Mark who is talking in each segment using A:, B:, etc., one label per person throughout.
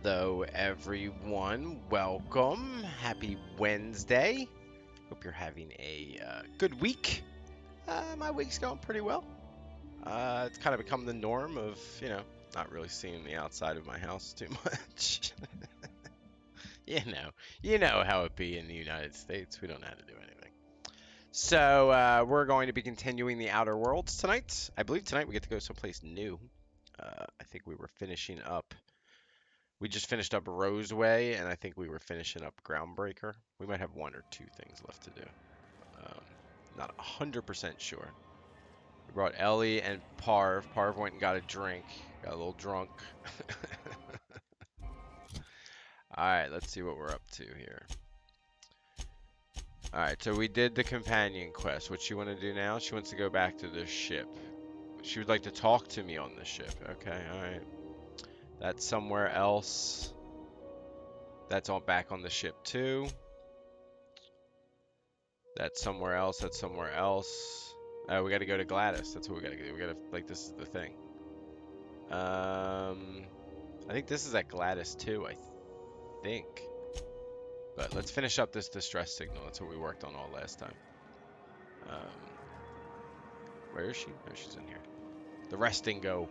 A: Hello, everyone. Welcome. Happy Wednesday. Hope you're having a good week. My week's going pretty well. It's kind of become the norm of, not really seeing the outside of my house too much. You know how it be in the United States. We don't know how to do anything. So we're going to be continuing the Outer Worlds tonight. I believe tonight we get to go someplace new. I think we just finished up Roseway, and I think we were finishing up Groundbreaker. We might have one or two things left to do. Um, Not 100% sure. We brought Ellie and Parv. Parv went and got a drink. Got a little drunk. Alright, let's see what we're up to here. Alright, so we did the companion quest. What she want to do now? She wants to go back to the ship. She would like to talk to me on the ship. Okay, alright. That's somewhere else. That's all back on the ship too. That's somewhere else. That's somewhere else. We gotta go to Gladys. That's what we gotta do. We gotta, like, this is the thing. I think this is at Gladys too, I think. But let's finish up this distress signal. That's what we worked on all last time. Where is she? No, she's in here. The resting go.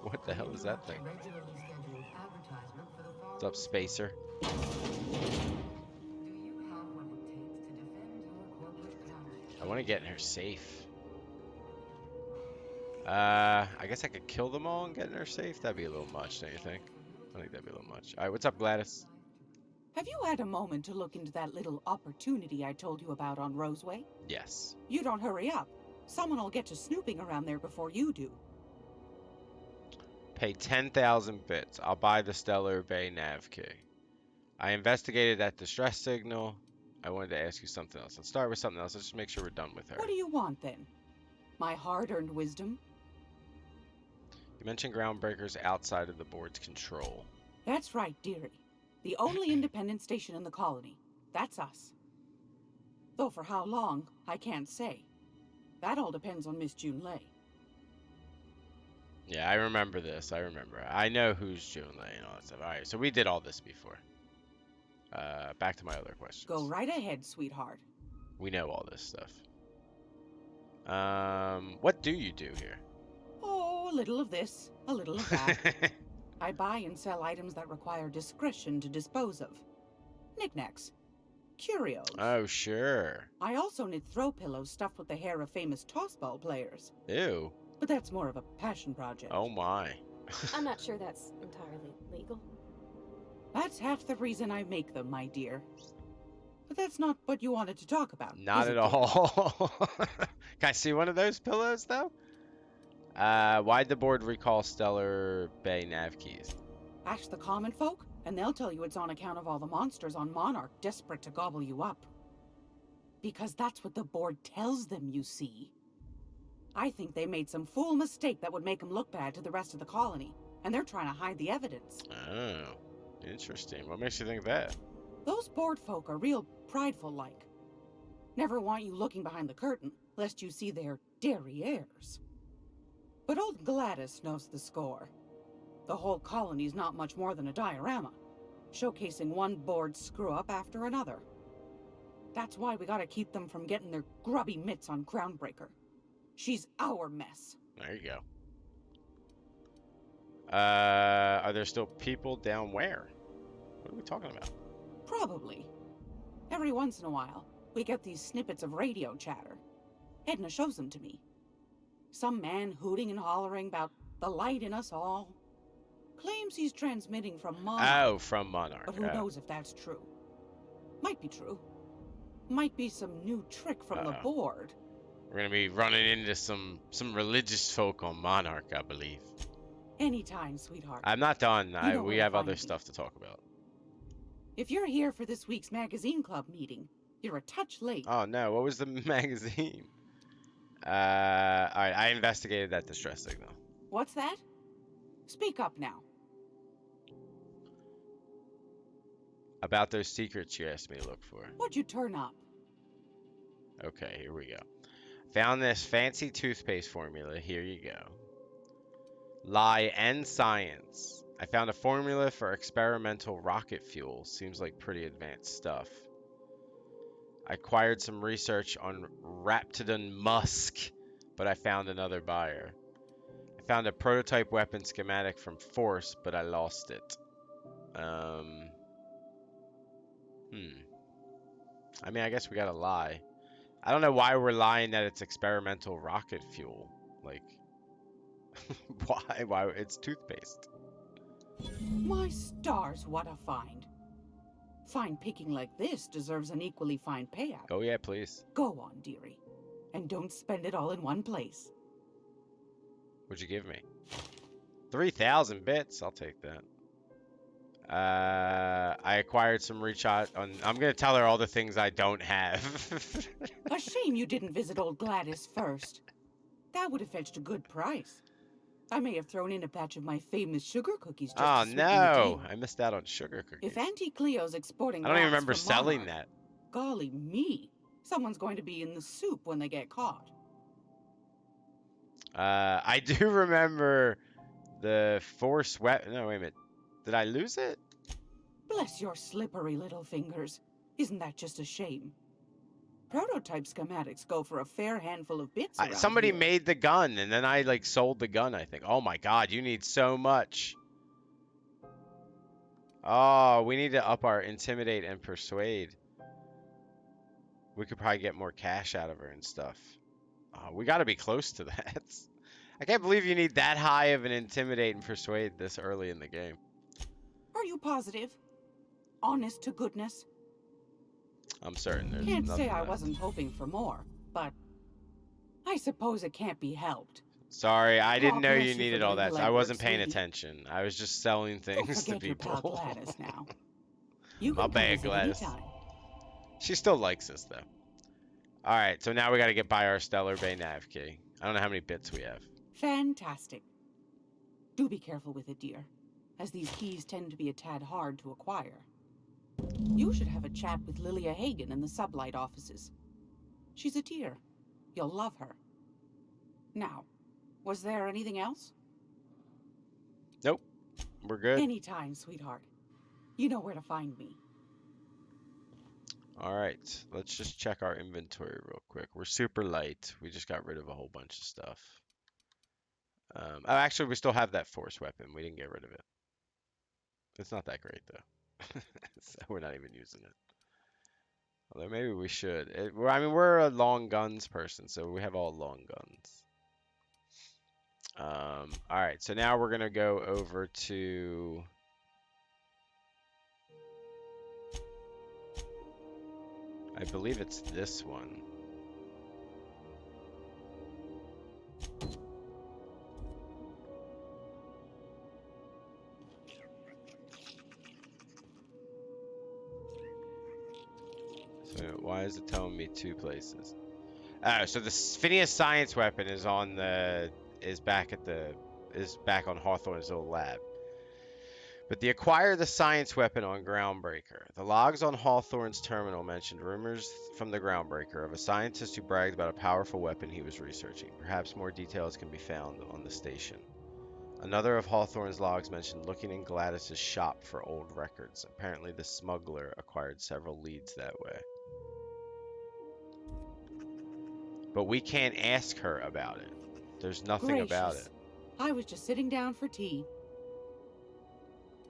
A: What the hell is that thing? What's up, Spacer? I want to get in her safe. I guess I could kill them all and get in her safe. That'd be a little much, don't you think? I think that'd be a little much. All right, what's up, Gladys?
B: Have you had a moment to look into that little opportunity I told you about on Roseway?
A: Yes.
B: You don't hurry up. Someone will get to snooping around there before you do.
A: Pay 10,000 bits. I'll buy the Stellar Bay nav key. I investigated that distress signal. I wanted to ask you something else. Let's start with something else. Let's just make sure we're done with her.
B: What do you want, then? My hard-earned wisdom?
A: You mentioned Groundbreaker's outside of the board's control.
B: That's right, dearie. The only independent station in the colony. That's us. Though for how long, I can't say. That all depends on Miss Junlei.
A: Yeah, I remember this. I remember. I know who's Junlei and all that stuff. Alright, so we did all this before. Back to my other questions.
B: Go right ahead, sweetheart.
A: We know all this stuff. What do you do here?
B: Oh, a little of this, a little of that. I buy and sell items that require discretion to dispose of. Knickknacks. Curios.
A: Oh, sure.
B: I also knit throw pillows stuffed with the hair of famous tossball players.
A: Ew.
B: But that's more of a passion project.
A: Oh my.
C: I'm not sure that's entirely legal.
B: That's half the reason I make them, my dear. But that's not what you wanted to talk about.
A: Not at all. Can I see one of those pillows, though? Why'd the board recall Stellar Bay nav keys?
B: Ask the common folk, and they'll tell you it's on account of all the monsters on Monarch desperate to gobble you up. Because that's what the board tells them, you see. I think they made some fool mistake that would make them look bad to the rest of the colony, and they're trying to hide the evidence.
A: Oh, interesting. What makes you think that?
B: Those board folk are real prideful-like. Never want you looking behind the curtain, lest you see their derrieres. But old Gladys knows the score. The whole colony's not much more than a diorama, showcasing one board screw-up after another. That's why we gotta keep them from getting their grubby mitts on Groundbreaker. She's our mess.
A: There you go. Are there still people down where? What are we talking about?
B: Probably. Every once in a while, we get these snippets of radio chatter. Edna shows them to me. Some man hooting and hollering about the light in us all. Claims he's transmitting from Monarch.
A: Oh, from Monarch.
B: But who knows if that's true? Might be true. Might be some new trick from the board.
A: We're gonna be running into some religious folk on Monarch, I believe.
B: Anytime, sweetheart.
A: I'm not done. We have other
B: me.
A: stuff to talk about.
B: If you're here for this week's magazine club meeting, you're a touch late.
A: Oh no, what was the magazine? Alright, I investigated that distress signal.
B: What's that? Speak up now.
A: About those secrets you asked me to look for.
B: What'd you turn up?
A: Okay, here we go. Found this fancy toothpaste formula. Here you go. Lie and science. I found a formula for experimental rocket fuel. Seems like pretty advanced stuff. I acquired some research on Raptidon musk, but I found another buyer. I found a prototype weapon schematic from Force, but I lost it. I mean, I guess we gotta lie. I don't know why we're lying that it's experimental rocket fuel. Like, why? Why? It's toothpaste.
B: My stars, what a find. Fine picking like this deserves an equally fine payout.
A: Oh yeah, please.
B: Go on, dearie. And don't spend it all in one place.
A: What'd you give me? 3,000 bits. I'll take that. I acquired some reshot on. I'm gonna tell her all the things I don't have.
B: A shame you didn't visit old Gladys first. That would have fetched a good price. I may have thrown in a batch of my famous sugar cookies just
A: Oh
B: to sweeten the
A: no!
B: deal.
A: I missed out on sugar cookies.
B: If Auntie Cleo's exporting
A: I don't even
B: wax
A: remember
B: from
A: selling
B: Monarch,
A: that.
B: golly me, someone's going to be in the soup when they get caught.
A: I do remember the Force weapon. No, wait a minute. Did I lose it?
B: Bless your slippery little fingers. Isn't that just a shame? Prototype schematics go for a fair handful of bits around
A: Somebody
B: here.
A: made the gun, and then I like sold the gun, I think. Oh my god, you need so much. Oh, we need to up our intimidate and persuade. We could probably get more cash out of her and stuff. We got to be close to that. I can't believe you need that high of an intimidate and persuade this early in the game.
B: Are you positive? Honest to goodness?
A: I'm certain there's
B: Can't
A: nothing
B: say I
A: left.
B: wasn't hoping for more, but I suppose it can't be helped.
A: Sorry, I didn't know
B: bless
A: you
B: you for
A: needed all
B: doing
A: that.
B: the
A: I
B: legwork,
A: wasn't paying
B: sweetie.
A: attention. I was just selling
B: Don't
A: things to
B: forget your pal
A: people.
B: Gladys now. You
A: My
B: can
A: bad,
B: come visit
A: Gladys.
B: anytime.
A: She still likes us, though. Alright, so now we gotta get by our Stellar Bay nav key. I don't know how many bits we have.
B: Fantastic. Do be careful with it, dear, as these keys tend to be a tad hard to acquire. You should have a chat with Lilia Hagen in the sublight offices. She's a dear. You'll love her. Now, was there anything else?
A: Nope. We're good.
B: Anytime, sweetheart. You know where to find me.
A: Alright, let's just check our inventory real quick. We're super light. We just got rid of a whole bunch of stuff. Oh, actually, we still have that Force weapon. We didn't get rid of it. It's not that great, though. So we're not even using it. Although maybe we should. I mean, we're a long guns person, so we have all long guns. Alright, so now we're going to go over to... I believe it's this one. So why is it telling me two places? Oh, so the Phineas science weapon is on the is back on Hawthorne's old lab. But they acquire the science weapon on Groundbreaker. The logs on Hawthorne's terminal mentioned rumors from the Groundbreaker of a scientist who bragged about a powerful weapon he was researching. Perhaps more details can be found on the station. Another of Hawthorne's logs mentioned looking in Gladys's shop for old records. Apparently the smuggler acquired several leads that way. But we can't ask her about it. There's nothing about it.
B: I was just sitting down for tea.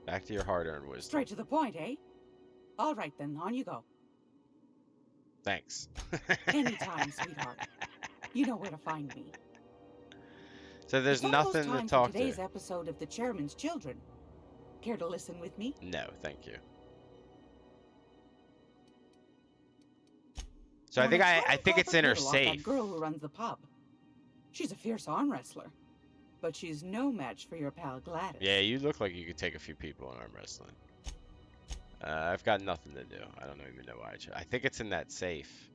A: Back to your hard-earned wisdom.
B: Straight to the point, eh? All right then, on you go.
A: Thanks.
B: Anytime, sweetheart. You know where to find me.
A: So there's
B: It's almost
A: nothing to
B: time
A: talk
B: for today's
A: to.
B: episode of The Chairman's Children. Care to listen with me?
A: No, thank you. So I think it's in her safe.
B: That girl who runs the pub. She's a fierce arm wrestler, but she's no match for your pal Gladys.
A: Yeah, you look like you could take a few people in arm wrestling. I've got nothing to do. I don't even know why I think it's in that safe.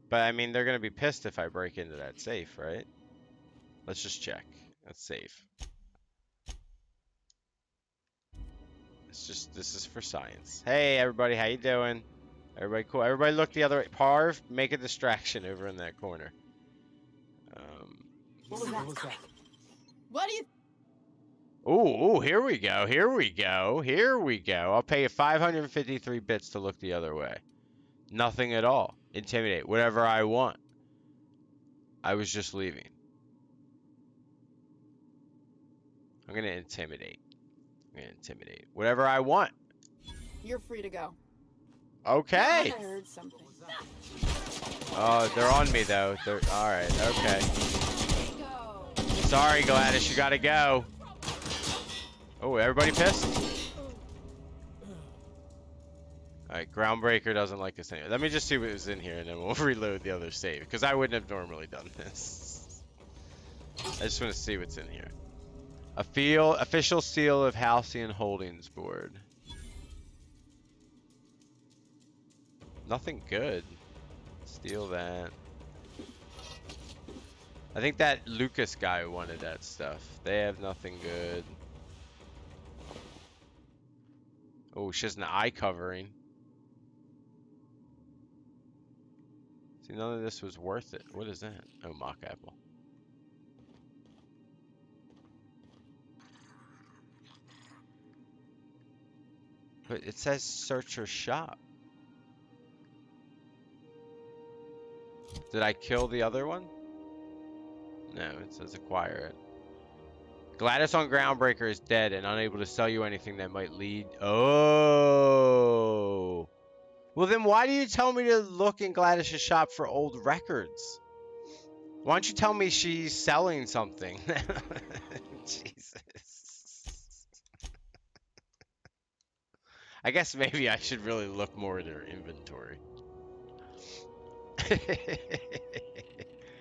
A: But I mean, they're gonna be pissed if I break into that safe, right? Let's just check. That's safe. This is for science. Hey everybody, how you doing? Everybody cool. Everybody look the other way. Parv, make a distraction over in that corner.
D: What was that?
C: What do you?
A: Ooh, here we go. Here we go. Here we go. I'll pay you 553 bits to look the other way. Nothing at all. Intimidate. Whatever I want. I was just leaving. I'm gonna intimidate. Whatever I want.
D: You're free to go.
A: Okay.
D: I heard something.
A: Oh, they're on me though. They're all right. Okay. Sorry, Gladys. You gotta go. Oh, everybody pissed? Alright, Groundbreaker doesn't like this anyway. Let me just see what was in here and then we'll reload the other save. Because I wouldn't have normally done this. I just want to see what's in here. Official seal of Halcyon Holdings Board. Nothing good. Steal that. I think that Lucas guy wanted that stuff. They have nothing good. Oh, she has an eye covering. See, none of this was worth it. What is that? Oh, mock apple. But it says search or shop. Did I kill the other one? No, it says acquire it. Gladys on Groundbreaker is dead and unable to sell you anything that might lead. Oh. Well, then why do you tell me to look in Gladys' shop for old records? Why don't you tell me she's selling something? Jesus. I guess maybe I should really look more at her inventory.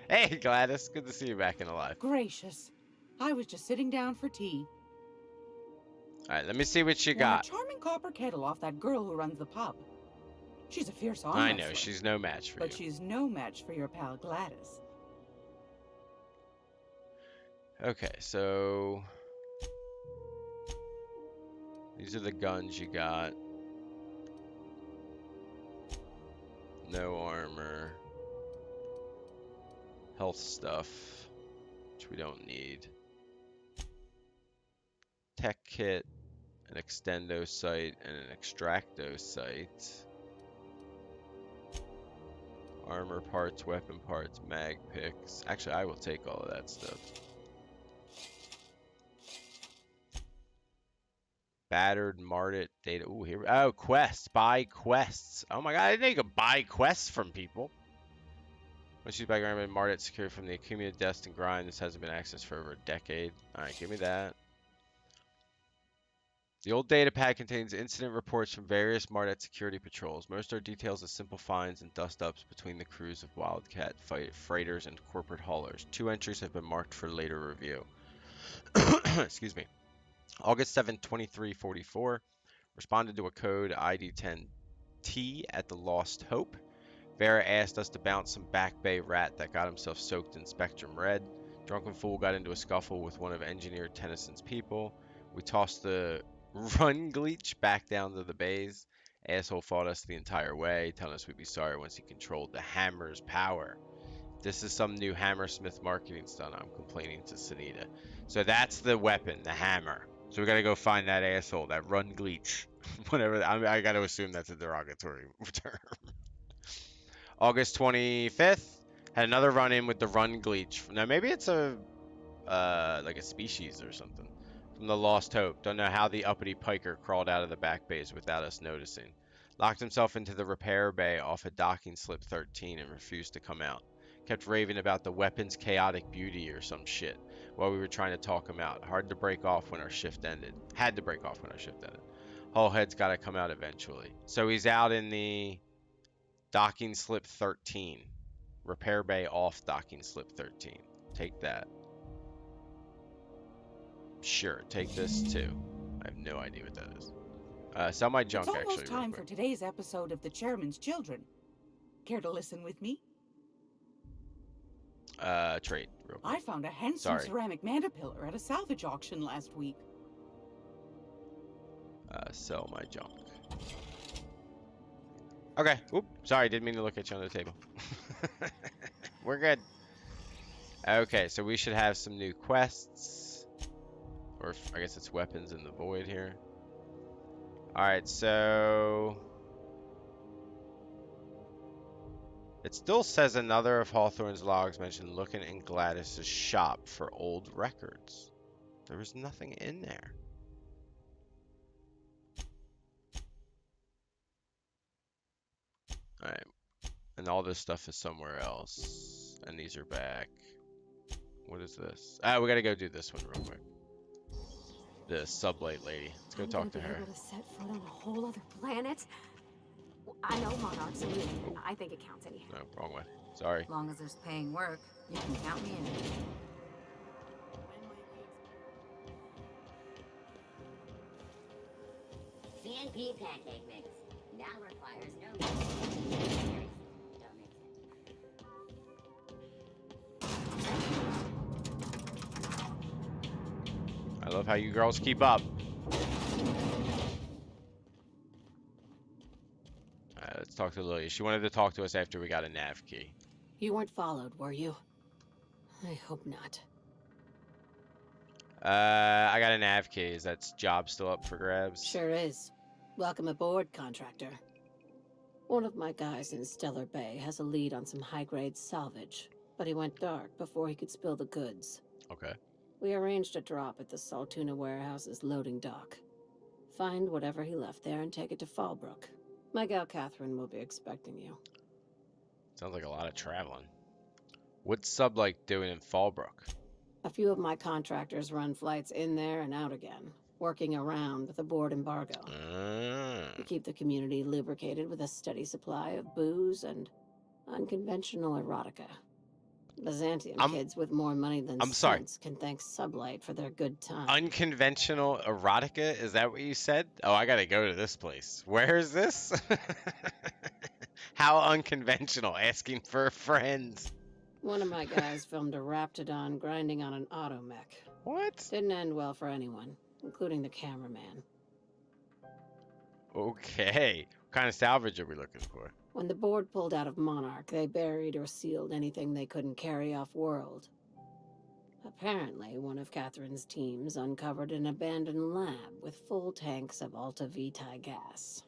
A: Hey, Gladys. Good to see you back in alive.
B: Gracious. I was just sitting down for tea.
A: Alright, let me see what you
B: Won
A: got.
B: a charming copper kettle off that girl who runs the pub. She's a fierce arm
A: I know,
B: wrestler,
A: she's no match for
B: but
A: you.
B: she's no match for your pal Gladys.
A: Okay, so these are the guns you got. No armor. Health stuff, which we don't need. Tech kit, an extendo sight, and an extracto sight. Armor parts, weapon parts, mag picks. Actually, I will take all of that stuff. Battered Mardit data. Ooh, here. Oh, quests. Buy quests. Oh my god, I didn't know you could buy quests from people. Once used by Grandma Mardit secured from the accumulated deaths and grind. This hasn't been accessed for over a decade. Alright, give me that. The old data pad contains incident reports from various Mardit security patrols. Most are details of simple finds and dust-ups between the crews of Wildcat freighters and corporate haulers. 2 entries have been marked for later review. Excuse me. August 7, 2344. Responded to a code ID 10T at the Lost Hope. Vera asked us to bounce some Back Bay rat that got himself soaked in Spectrum Red. Drunken fool got into a scuffle with one of Engineer Tennyson's people. We tossed the Run Gleech back down to the bays. Asshole fought us the entire way, telling us we'd be sorry once he controlled the hammer's power. This is some new Hammersmith marketing stunt. I'm complaining to Sunita. So that's the weapon, the hammer. So we gotta go find that asshole, that Run Gleech. Whatever. I gotta assume that's a derogatory term. August 25th, had another run-in with the Run Gleech. Now maybe it's a like a species or something from the Lost Hope. Don't know how the uppity piker crawled out of the back bays without us noticing. Locked himself into the repair bay off of docking slip 13 and refused to come out. Kept raving about the weapon's chaotic beauty or some shit while we were trying to talk him out. Hard to break off when our shift ended. Had to break off when our shift ended. Hullhead's got to come out eventually. So he's out in the docking slip 13. Repair bay off docking slip 13. Take that. Sure, take this too. I have no idea what that is. Sell my junk,
B: it's almost
A: actually.
B: time for today's episode of The Chairman's Children. Care to listen with me?
A: Trade, real quick.
B: I found a handsome ceramic mandapillar at a salvage auction last week.
A: Sell my junk. Okay. Oop. Sorry, didn't mean to look at you on the table. We're good. Okay, so we should have some new quests. Or I guess it's weapons in the void here. Alright, so... It still says another of Hawthorne's logs mentioned looking in Gladys's shop for old records. There was nothing in there. Alright. And all this stuff is somewhere else. And these are back. What is this? Ah, we gotta go do this one real quick. The sublight lady. Let's go talk to her.
C: Able to set foot on a whole other planet? I know Monarch's a lead. I think it counts anyhow.
A: No, wrong way. Sorry.
B: As long as there's paying work, you can count me in.
E: CNP pancake mix now requires no milk. Don't mix it.
A: I love how you girls keep up. Alright, let's talk to Lilia. She wanted to talk to us after we got a nav key.
C: You weren't followed, were you? I hope not.
A: I got a nav key. Is that job still up for grabs?
C: Sure is. Welcome aboard, contractor. One of my guys in Stellar Bay has a lead on some high-grade salvage, but he went dark before he could spill the goods.
A: Okay.
C: We arranged a drop at the Saltuna warehouse's loading dock. Find whatever he left there and take it to Fallbrook. My gal Catherine will be expecting you.
A: Sounds like a lot of traveling. What's Sublight doing in Fallbrook?
C: A few of my contractors run flights in there and out again, working around the board embargo. We keep the community lubricated with a steady supply of booze and unconventional erotica. Byzantium kids with more money than sense can thank Sublight for their good time.
A: Unconventional erotica? Is that what you said? Oh, I gotta go to this place. Where is this? How unconventional, asking for a friend.
C: One of my guys filmed a Raptidon grinding on an automech.
A: What?
C: Didn't end well for anyone, including the cameraman.
A: Okay. What kind of salvage are we looking for?
C: When the board pulled out of Monarch, they buried or sealed anything they couldn't carry off-world. Apparently, one of Catherine's teams uncovered an abandoned lab with full tanks of Alta Vitae gas.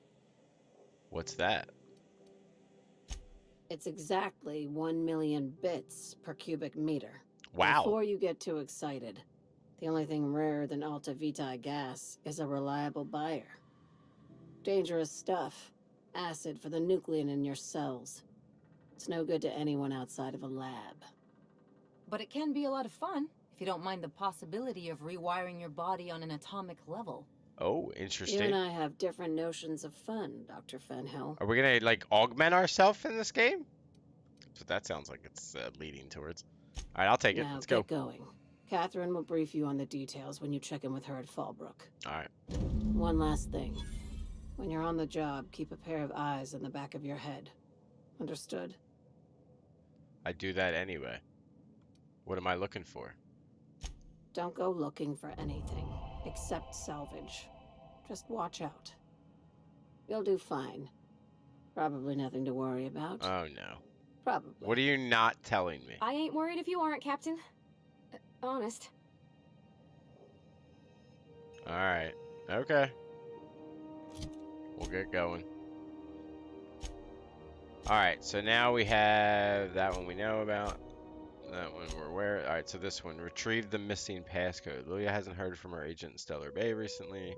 A: What's that?
C: It's exactly 1 million bits per cubic meter.
A: Wow.
C: Before you get too excited, the only thing rarer than Alta Vitae gas is a reliable buyer. Dangerous stuff. Acid for the nucleon in your cells. It's no good to anyone outside of a lab.
F: But it can be a lot of fun, if you don't mind the possibility of rewiring your body on an atomic level.
A: Oh,
C: You
A: interesting.
C: and I have different notions of fun, Dr. Fenhill.
A: Are we gonna, like, augment ourselves in this game? That's what that sounds like it's leading towards. Alright, I'll take it.
C: Now
A: Let's
C: get
A: go.
C: going. Catherine will brief you on the details when you check in with her at Fallbrook.
A: Alright.
C: One last thing. When you're on the job, keep a pair of eyes in the back of your head. Understood?
A: I do that anyway. What am I looking for?
C: Don't go looking for anything, except salvage. Just watch out. You'll do fine. Probably nothing to worry about.
A: Oh no.
C: Probably.
A: What are you not telling me?
C: I ain't worried if you aren't, Captain. Honest.
A: Alright. Okay. We'll get going. Alright, so now we have that one we know about. That one we're aware. Alright, so this one. Retrieve the missing passcode. Lilia hasn't heard from her agent in Stellar Bay recently.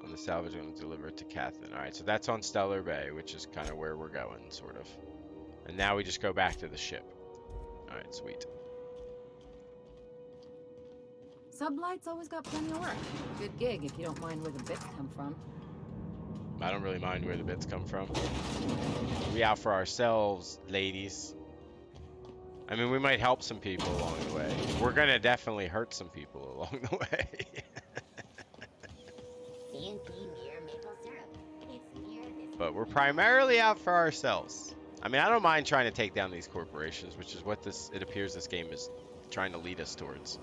A: On the salvage, I'm going to deliver it to Catherine. Alright, so that's on Stellar Bay, which is kind of where we're going, sort of. And now we just go back to the ship. Alright, sweet.
F: Sublight's always got plenty of work. Good gig if you don't mind where the bits come from.
A: I don't really mind where the bits come from. We out for ourselves, ladies. I mean, we might help some people along the way. We're gonna definitely hurt some people along the way.
E: CNP mere maple syrup. It's near this.
A: But we're primarily out for ourselves. I mean, I don't mind trying to take down these corporations, which is what it appears this game is trying to lead us towards.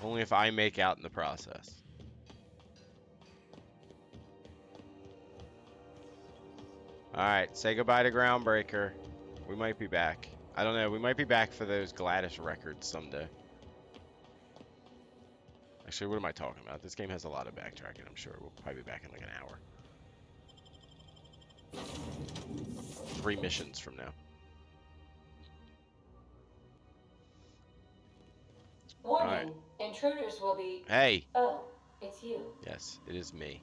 A: Only if I make out in the process. Alright, say goodbye to Groundbreaker. We might be back. I don't know, we might be back for those GLaDOS records someday. Actually, what am I talking about? This game has a lot of backtracking, I'm sure. We'll probably be back in like an hour. 3 missions from now.
C: Warning,
A: Alright.
C: intruders will be...
A: Hey!
C: Oh, it's you.
A: Yes, it is me.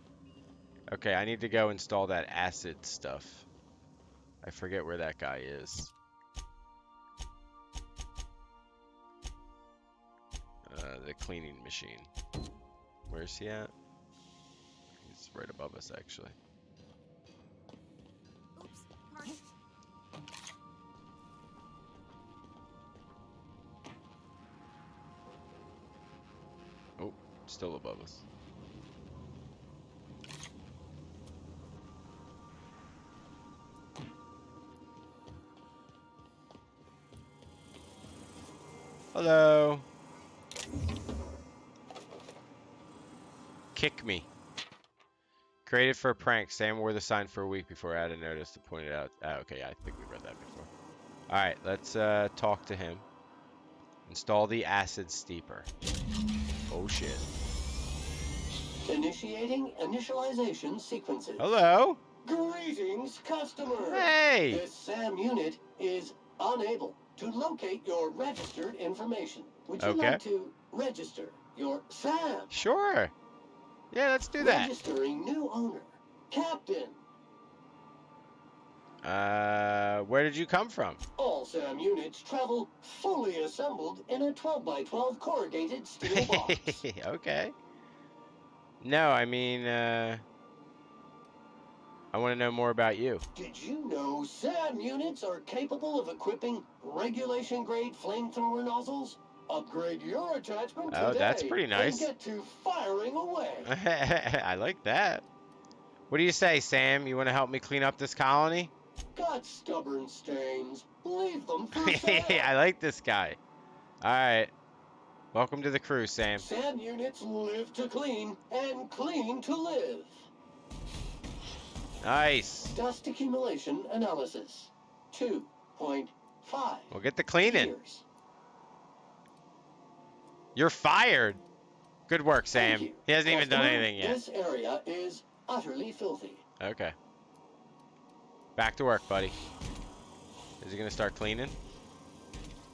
A: Okay, I need to go install that acid stuff. I forget where that guy is. The cleaning machine. Where's he at? He's right above us, actually.
F: Oops, pardon.
A: Oh, still above us. Hello. Kick me. Created for a prank. Sam wore the sign for a week before I had a notice to point it out. Oh, okay, yeah, I think we read that before. Alright, let's talk to him. Install the acid steeper. Oh shit.
G: Initiating initialization sequences.
A: Hello.
G: Greetings, customer.
A: Hey.
G: This SAM unit is unable to locate your registered information. Would you
A: Okay.
G: like to register your SAM?
A: Sure. Yeah, let's do that.
G: Registering new owner, Captain.
A: Where did you come from?
G: All SAM units travel fully assembled in a 12x12 corrugated steel box.
A: Okay. No, I mean, I want to know more about you.
G: Did you know SAM units are capable of equipping regulation-grade flamethrower nozzles? Upgrade your attachment today.
A: Oh, that's pretty nice.
G: And get to firing away.
A: I like that. What do you say, Sam? You want to help me clean up this colony?
G: Got stubborn stains. Leave them for Sam.
A: I like this guy. All right. Welcome to the crew, Sam.
G: SAM units live to clean and clean to live.
A: Nice.
G: Dust accumulation analysis. 2.5
A: We'll get the cleaning.
G: years.
A: You're fired. Good work,
G: Thank
A: Sam.
G: you.
A: He hasn't even done
G: Customer,
A: anything yet.
G: This area is utterly filthy.
A: Okay. Back to work, buddy. Is he gonna start cleaning?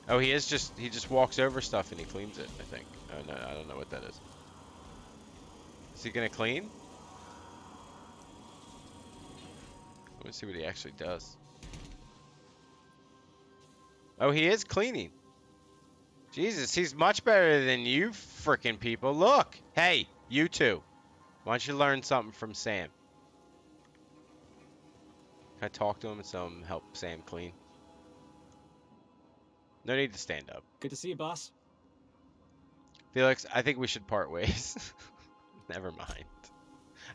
A: Oh, he just walks over stuff and he cleans it, I think. Oh no, I don't know what that is. Is he gonna clean? Let me see what he actually does. Oh, he is cleaning. Jesus, he's much better than you frickin' people. Look! Hey, you two. Why don't you learn something from Sam? Can I talk to him and tell him help Sam clean? No need to stand up.
H: Good to see you, boss.
A: Felix, I think we should part ways. Never mind.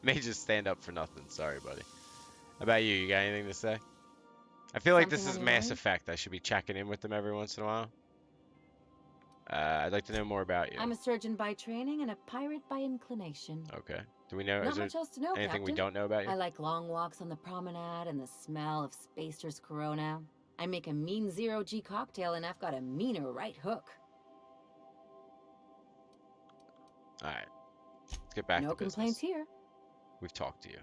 A: May just stand up for nothing. Sorry, buddy. How about you? You got anything to say? I feel like this is
F: Something on
A: Mass
F: your mind?
A: Effect. I should be checking in with them every once in a while. I'd like to know more about you.
F: I'm a surgeon by training and a pirate by inclination.
A: Okay. Do we know? Is
F: Not
A: there
F: much else to know,
A: anything we
F: Captain.
A: don't know about you?
F: I like long walks on the promenade and the smell of Spacer's Corona. I make a mean zero-G cocktail and I've got a meaner right hook.
A: All right. Let's get back
F: No
A: to business.
F: complaints here.
A: We've talked to you.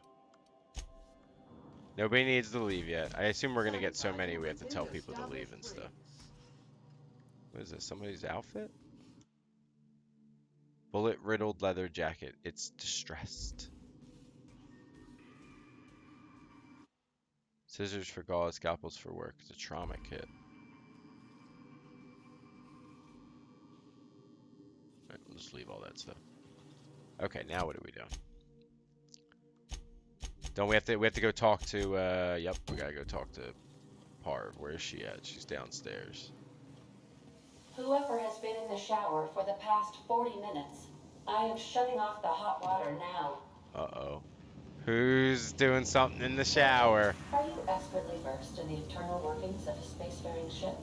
A: Nobody needs to leave yet. I assume we're gonna get so many we have to tell people to leave and stuff. What is this? Somebody's outfit? Bullet-riddled leather jacket. It's distressed. Scissors for gauze, scalpels for work. It's a trauma kit. Alright, we'll just leave all that stuff. Okay, now what are we doing? Don't we have to go talk to yep, we gotta go talk to Parv. Where is she at? She's downstairs.
C: Whoever has been in the shower for the past 40 minutes, I am shutting off the hot water now.
A: Uh-oh. Who's doing something in the shower?
C: Are you expertly versed in the internal workings of a spacefaring ship?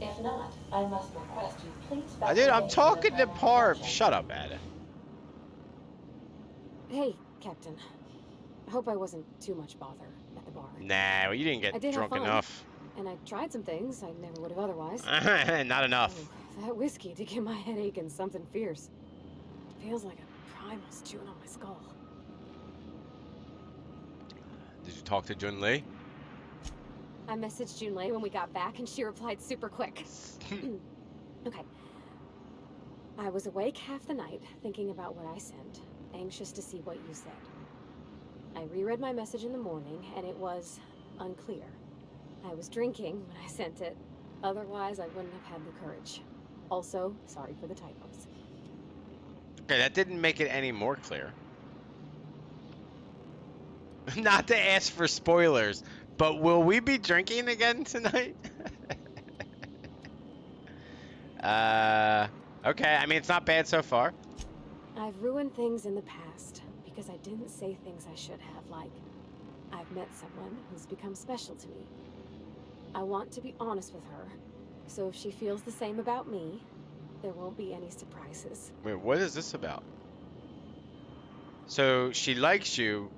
C: If not, I must request you please back
A: Dude, I'm
C: away from
A: talking
C: the
A: to
C: primary
A: Parv.
C: engine.
A: Shut up, Ada.
I: Hey, Captain. I hope I wasn't too much bother.
C: at the bar.
A: Nah, well, you didn't
C: I
A: get
C: did have
A: drunk
C: fun.
A: enough.
C: And I tried some things I never would have otherwise.
A: Not enough.
C: Oh, that whiskey did give my head aching something fierce. Feels like a primal's chewing on my skull.
A: Did you talk to Jun Lee?
C: I messaged Junlei when we got back, and she replied super quick. Okay. I was awake half the night, thinking about what I sent, anxious to see what you said. I reread my message in the morning, and it was unclear. I was drinking when I sent it. Otherwise, I wouldn't have had the courage. Also, sorry for the typos.
A: Okay, that didn't make it any more clear. Not to ask for spoilers, but will we be drinking again tonight? Okay, I mean, it's not bad so far.
C: I've ruined things in the past because I didn't say things I should have, like, I've met someone who's become special to me. I want to be honest with her, so if she feels the same about me, there won't be any surprises.
A: Wait, what is this about? So she likes you.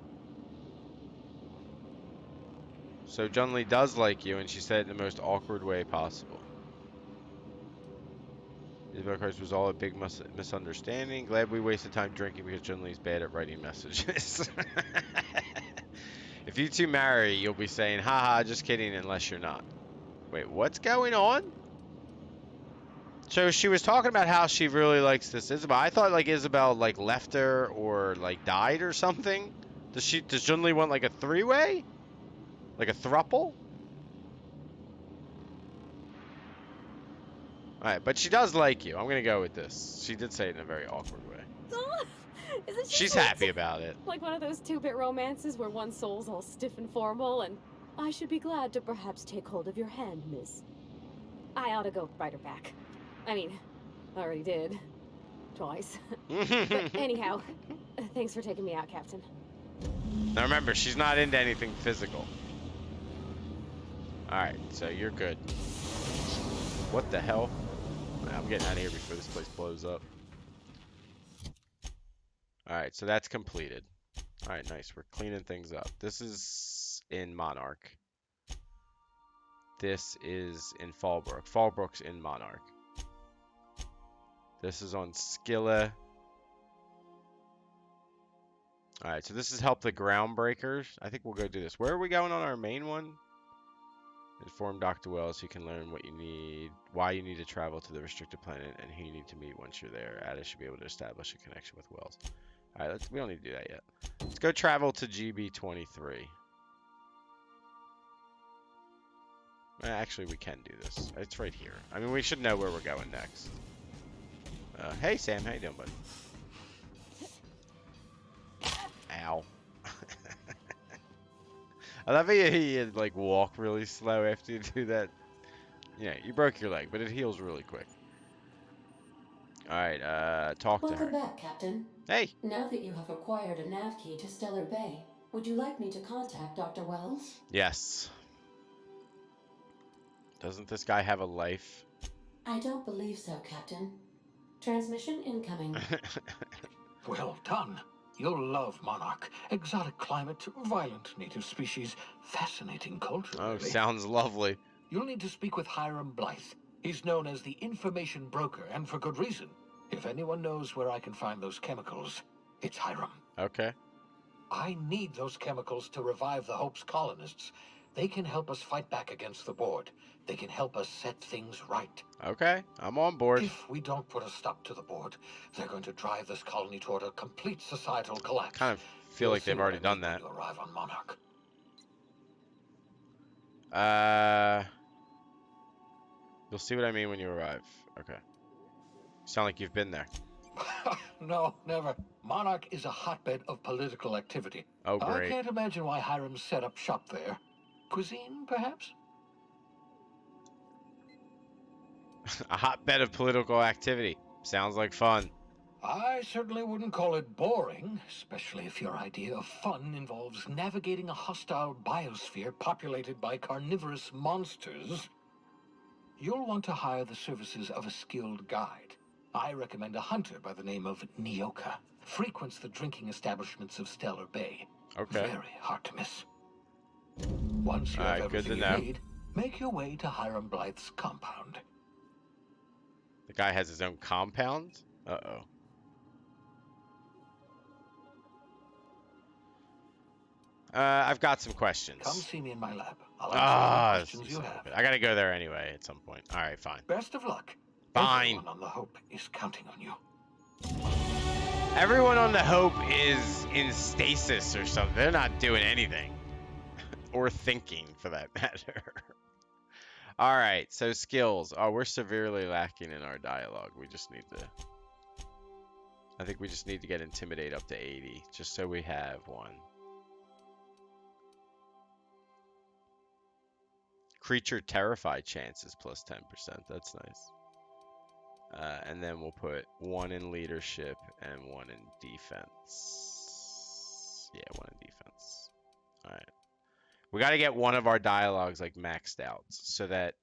A: So Jun Lee does like you, and she said it in the most awkward way possible. Isabel Christ was all a big misunderstanding. Glad we wasted time drinking because Jun Lee's bad at writing messages. If you two marry, you'll be saying, haha, just kidding, unless you're not. Wait, what's going on? So she was talking about how she really likes this Isabel. I thought like Isabel like left her or like died or something. Does Jun Lee want like a three-way? Like a thruple? Alright, but she does like you. I'm gonna go with this. She did say it in a very awkward way.
C: Isn't she
A: She's
C: sweet?
A: happy about it.
C: Like one of those two-bit romances where one soul's all stiff and formal, and I should be glad to perhaps take hold of your hand, miss. I ought to go write her back. I mean, I already did. Twice. But anyhow, thanks for taking me out, Captain.
A: Now remember, she's not into anything physical. Alright, so you're good. What the hell? I'm getting out of here before this place blows up. Alright, so that's completed. Alright, nice. We're cleaning things up. This is in Monarch. This is in Fallbrook. Fallbrook's in Monarch. This is on Skilla. Alright, so this is help the Groundbreakers. I think we'll go do this. Where are we going on our main one? Inform Dr. Wells so you can learn what you need, why you need to travel to the restricted planet, and who you need to meet once you're there. Addis should be able to establish a connection with Wells. Alright, we don't need to do that yet. Let's go travel to GB23. Actually, we can do this. It's right here. I mean, we should know where we're going next. Hey, Sam. How you doing, bud? Ow. I love how you like walk really slow after you do that. Yeah, you broke your leg, but it heals really quick. Alright, talk to her.
H: Welcome back, Captain.
A: Hey!
H: Now that you have acquired a nav key to Stellar Bay, would you like me to contact Dr. Wells?
A: Yes. Doesn't this guy have a life?
H: I don't believe so, Captain. Transmission incoming.
I: Well done. You'll love Monarch. Exotic climate, violent native species, fascinating culture.
A: Oh,
I: really.
A: sounds lovely.
I: You'll need to speak with Hiram Blythe. He's known as the information broker, and for good reason. If anyone knows where I can find those chemicals, it's Hiram.
A: Okay.
I: I need those chemicals to revive the Hope's colonists. They can help us fight back against the Board. They can help us set things right.
A: Okay, I'm on board.
I: If we don't put a stop to the Board, they're going to drive this colony toward a complete societal collapse.
A: Kind of feel like they've already done that.
I: You arrive on Monarch.
A: You'll see what I mean when you arrive. Okay. You sound like you've been there.
I: No, never. Monarch is a hotbed of political activity.
A: Oh,
I: I
A: great.
I: can't imagine why Hiram set up shop there. Cuisine, perhaps?
A: A hotbed of political activity. Sounds like fun.
I: I certainly wouldn't call it boring, especially if your idea of fun involves navigating a hostile biosphere populated by carnivorous monsters. You'll want to hire the services of a skilled guide. I recommend a hunter by the name of Nyoka. Frequents the drinking establishments of Stellar Bay.
A: Okay.
I: Very hard to miss. Once you
A: Alright,
I: have
A: good to
I: everything
A: know.
I: you need, make your way to Hiram Blythe's compound.
A: The guy has his own compound? Uh-oh. I've got some questions.
I: Come see me in my lab. I'll answer any
A: this
I: questions
A: is
I: you
A: so
I: have.
A: good. I gotta go there anyway at some point. Alright, fine.
I: Best of luck.
A: Fine.
I: Everyone on the Hope is counting on you.
A: Everyone on the Hope is in stasis or something. They're not doing anything. Or thinking, for that matter. Alright, so skills. Oh, we're severely lacking in our dialogue. We just need to... I think we just need to get Intimidate up to 80, just so we have one. Creature Terrify chances plus 10%. That's nice. And then we'll put 1 in leadership and 1 in defense. Yeah, 1 in defense. Alright. We got to get one of our dialogues like maxed out so that,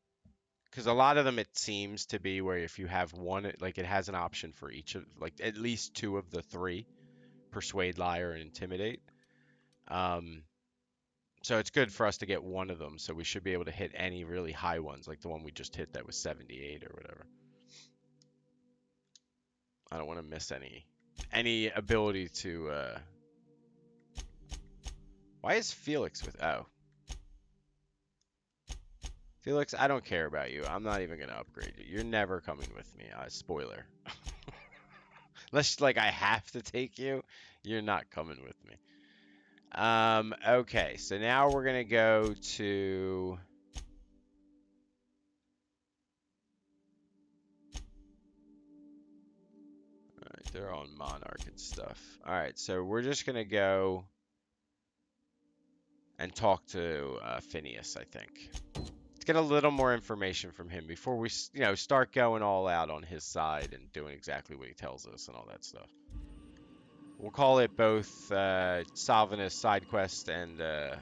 A: because a lot of them it seems to be where if you have one, like it has an option for each of, like at least 2 of the 3, Persuade, Lie, or Intimidate. So it's good for us to get one of them, so we should be able to hit any really high ones, like the one we just hit that was 78 or whatever. I don't want to miss any ability to. Why is Felix with? Oh, Felix, I don't care about you. I'm not even gonna upgrade you. You're never coming with me. Spoiler. Unless like I have to take you, you're not coming with me. Okay, so now we're gonna go to. Alright, they're on Monarch and stuff. Alright, so we're just gonna go and talk to Phineas, I think. Let's get a little more information from him before we, start going all out on his side and doing exactly what he tells us and all that stuff. We'll call it both solving a side quest and, a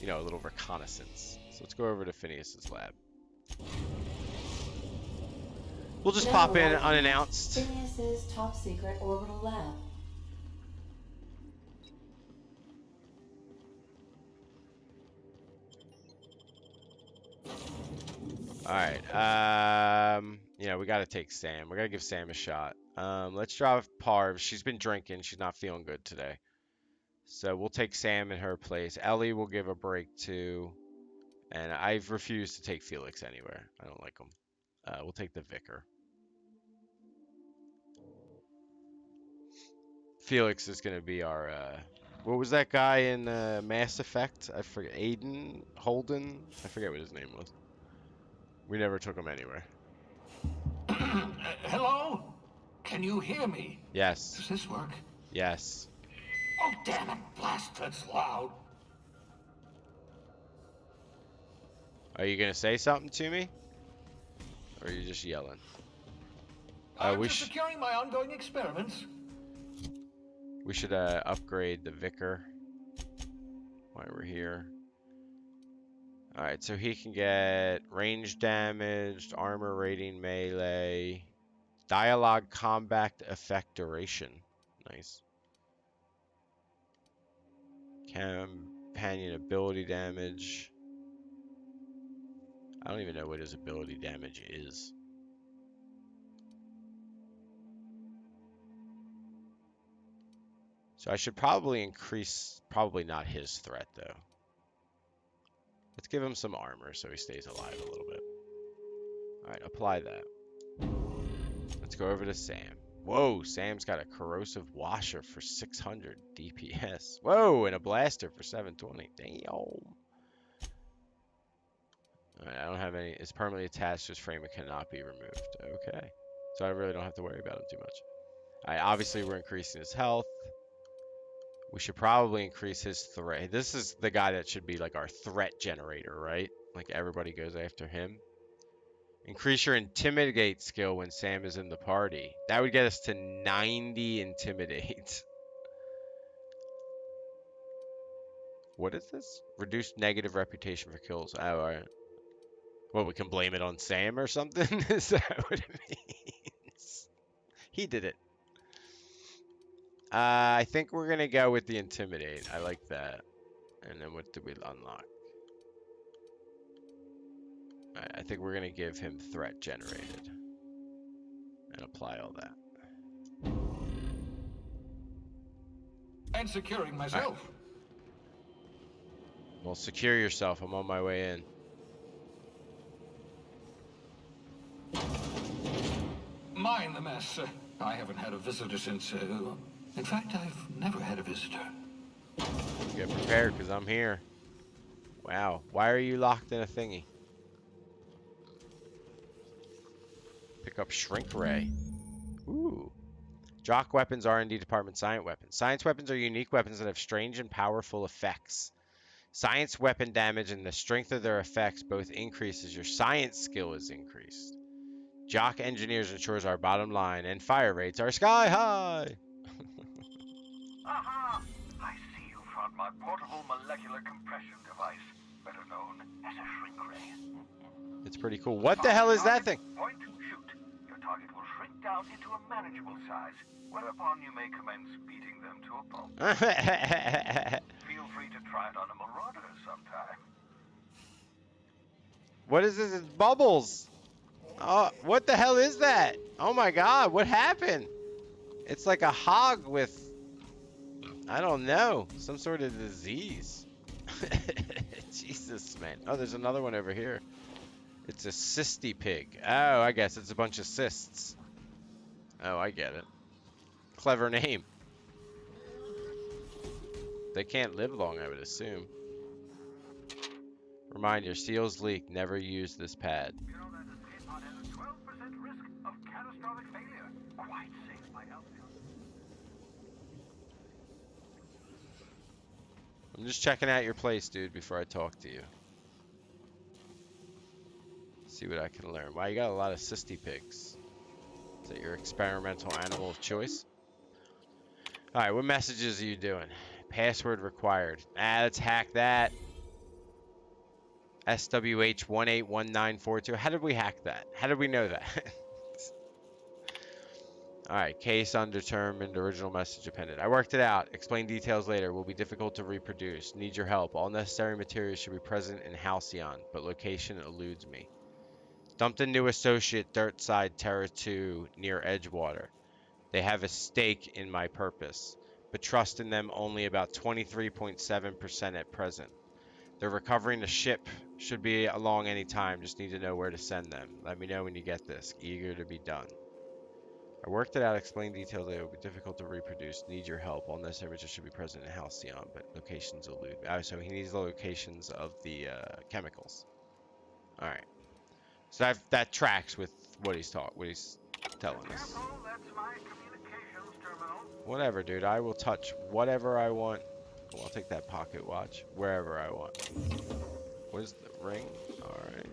A: little reconnaissance. So let's go over to Phineas's lab. We'll just pop in unannounced.
H: Phineas's top secret orbital lab.
A: Alright, we gotta take Sam. We gotta give Sam a shot. Let's drive Parv. She's been drinking. She's not feeling good today. So we'll take Sam in her place. Ellie will give a break too. And I've refused to take Felix anywhere. I don't like him. We'll take the Vicar. Felix is gonna be our, what was that guy in Mass Effect? I forget. Aiden? Holden? I forget what his name was. We never took him anywhere.
I: Hello? Can you hear me?
A: Yes.
I: Does this work?
A: Yes.
I: Oh, damn it. Blast, that's loud.
A: Are you going to say something to me? Or are you just yelling?
I: I'm just securing my ongoing experiments.
A: We should upgrade the Vicar while we're here. Alright, so he can get range damaged, armor rating melee, dialogue combat effect duration. Nice. Companion ability damage. I don't even know what his ability damage is. So I should probably increase, probably not his threat though. Let's give him some armor so he stays alive a little bit. Alright, apply that. Let's go over to Sam. Whoa, Sam's got a corrosive washer for 600 DPS. Whoa, and a blaster for 720. Damn. Alright, I don't have any. It's permanently attached to his frame and cannot be removed. Okay. So I really don't have to worry about him too much. Alright, obviously we're increasing his health. We should probably increase his threat. This is the guy that should be like our threat generator, right? Like everybody goes after him. Increase your Intimidate skill when Sam is in the party. That would get us to 90 Intimidate. What is this? Reduced negative reputation for kills. Oh, alright. Well, we can blame it on Sam or something? Is that what it means? He did it. I think we're going to go with the Intimidate. I like that. And then what did we unlock? Alright, I think we're gonna give him threat generated. And apply all that.
I: And securing myself.
A: Well, secure yourself. I'm on my way in.
I: Mind the mess. I haven't had a visitor since. In fact, I've never had a visitor.
A: Get prepared, because I'm here. Wow. Why are you locked in a thingy? Pick up Shrink Ray. Ooh. Jock Weapons R&D Department Science Weapons. Science weapons are unique weapons that have strange and powerful effects. Science weapon damage and the strength of their effects both increase as your science skill is increased. Jock Engineers ensures our bottom line, and fire rates are sky high.
I: Aha! I see you found my portable molecular compression device, better known as a Shrink Ray.
A: It's pretty cool. What the hell is that thing?
I: Point, shoot. Your target will shrink down into a manageable size, whereupon you may commence beating them to a pulp. Feel free to try it on a marauder sometime.
A: What is this? It's bubbles. Oh, what the hell is that? Oh my god, what happened? It's like a hog with, I don't know, some sort of disease. Jesus, man. Oh, there's another one over here. It's a cysty pig. Oh, I guess it's a bunch of cysts. Oh, I get it. Clever name. They can't live long, I would assume. Reminder, seals leak. Never use this pad.
I: You know that escape pod has a 12% risk of catastrophic failure. Quite safe by altitude.
A: I'm just checking out your place, dude, before I talk to you. See what I can learn. Wow, you got a lot of cysty pigs. Is that your experimental animal of choice? Alright, what messages are you doing? Password required. Let's hack that. SWH181942. How did we hack that? How did we know that? Alright, case undetermined, original message appended. I worked it out. Explain details later. Will be difficult to reproduce. Need your help. All necessary materials should be present in Halcyon, but location eludes me. Dumped a new associate, Dirtside Terra 2, near Edgewater. They have a stake in my purpose, but trust in them only about 23.7% at present. They're recovering the ship. Should be along any time. Just need to know where to send them. Let me know when you get this. Eager to be done. I worked it out. Explain details. It will be difficult to reproduce. Need your help. All necessary images should be present in Halcyon, but locations elude. So he needs the locations of the chemicals. All right. So that tracks with what he's telling us.
I: That's my communications terminal.
A: Whatever, dude. I will touch whatever I want. Well, I'll take that pocket watch wherever I want. What is the ring? All right.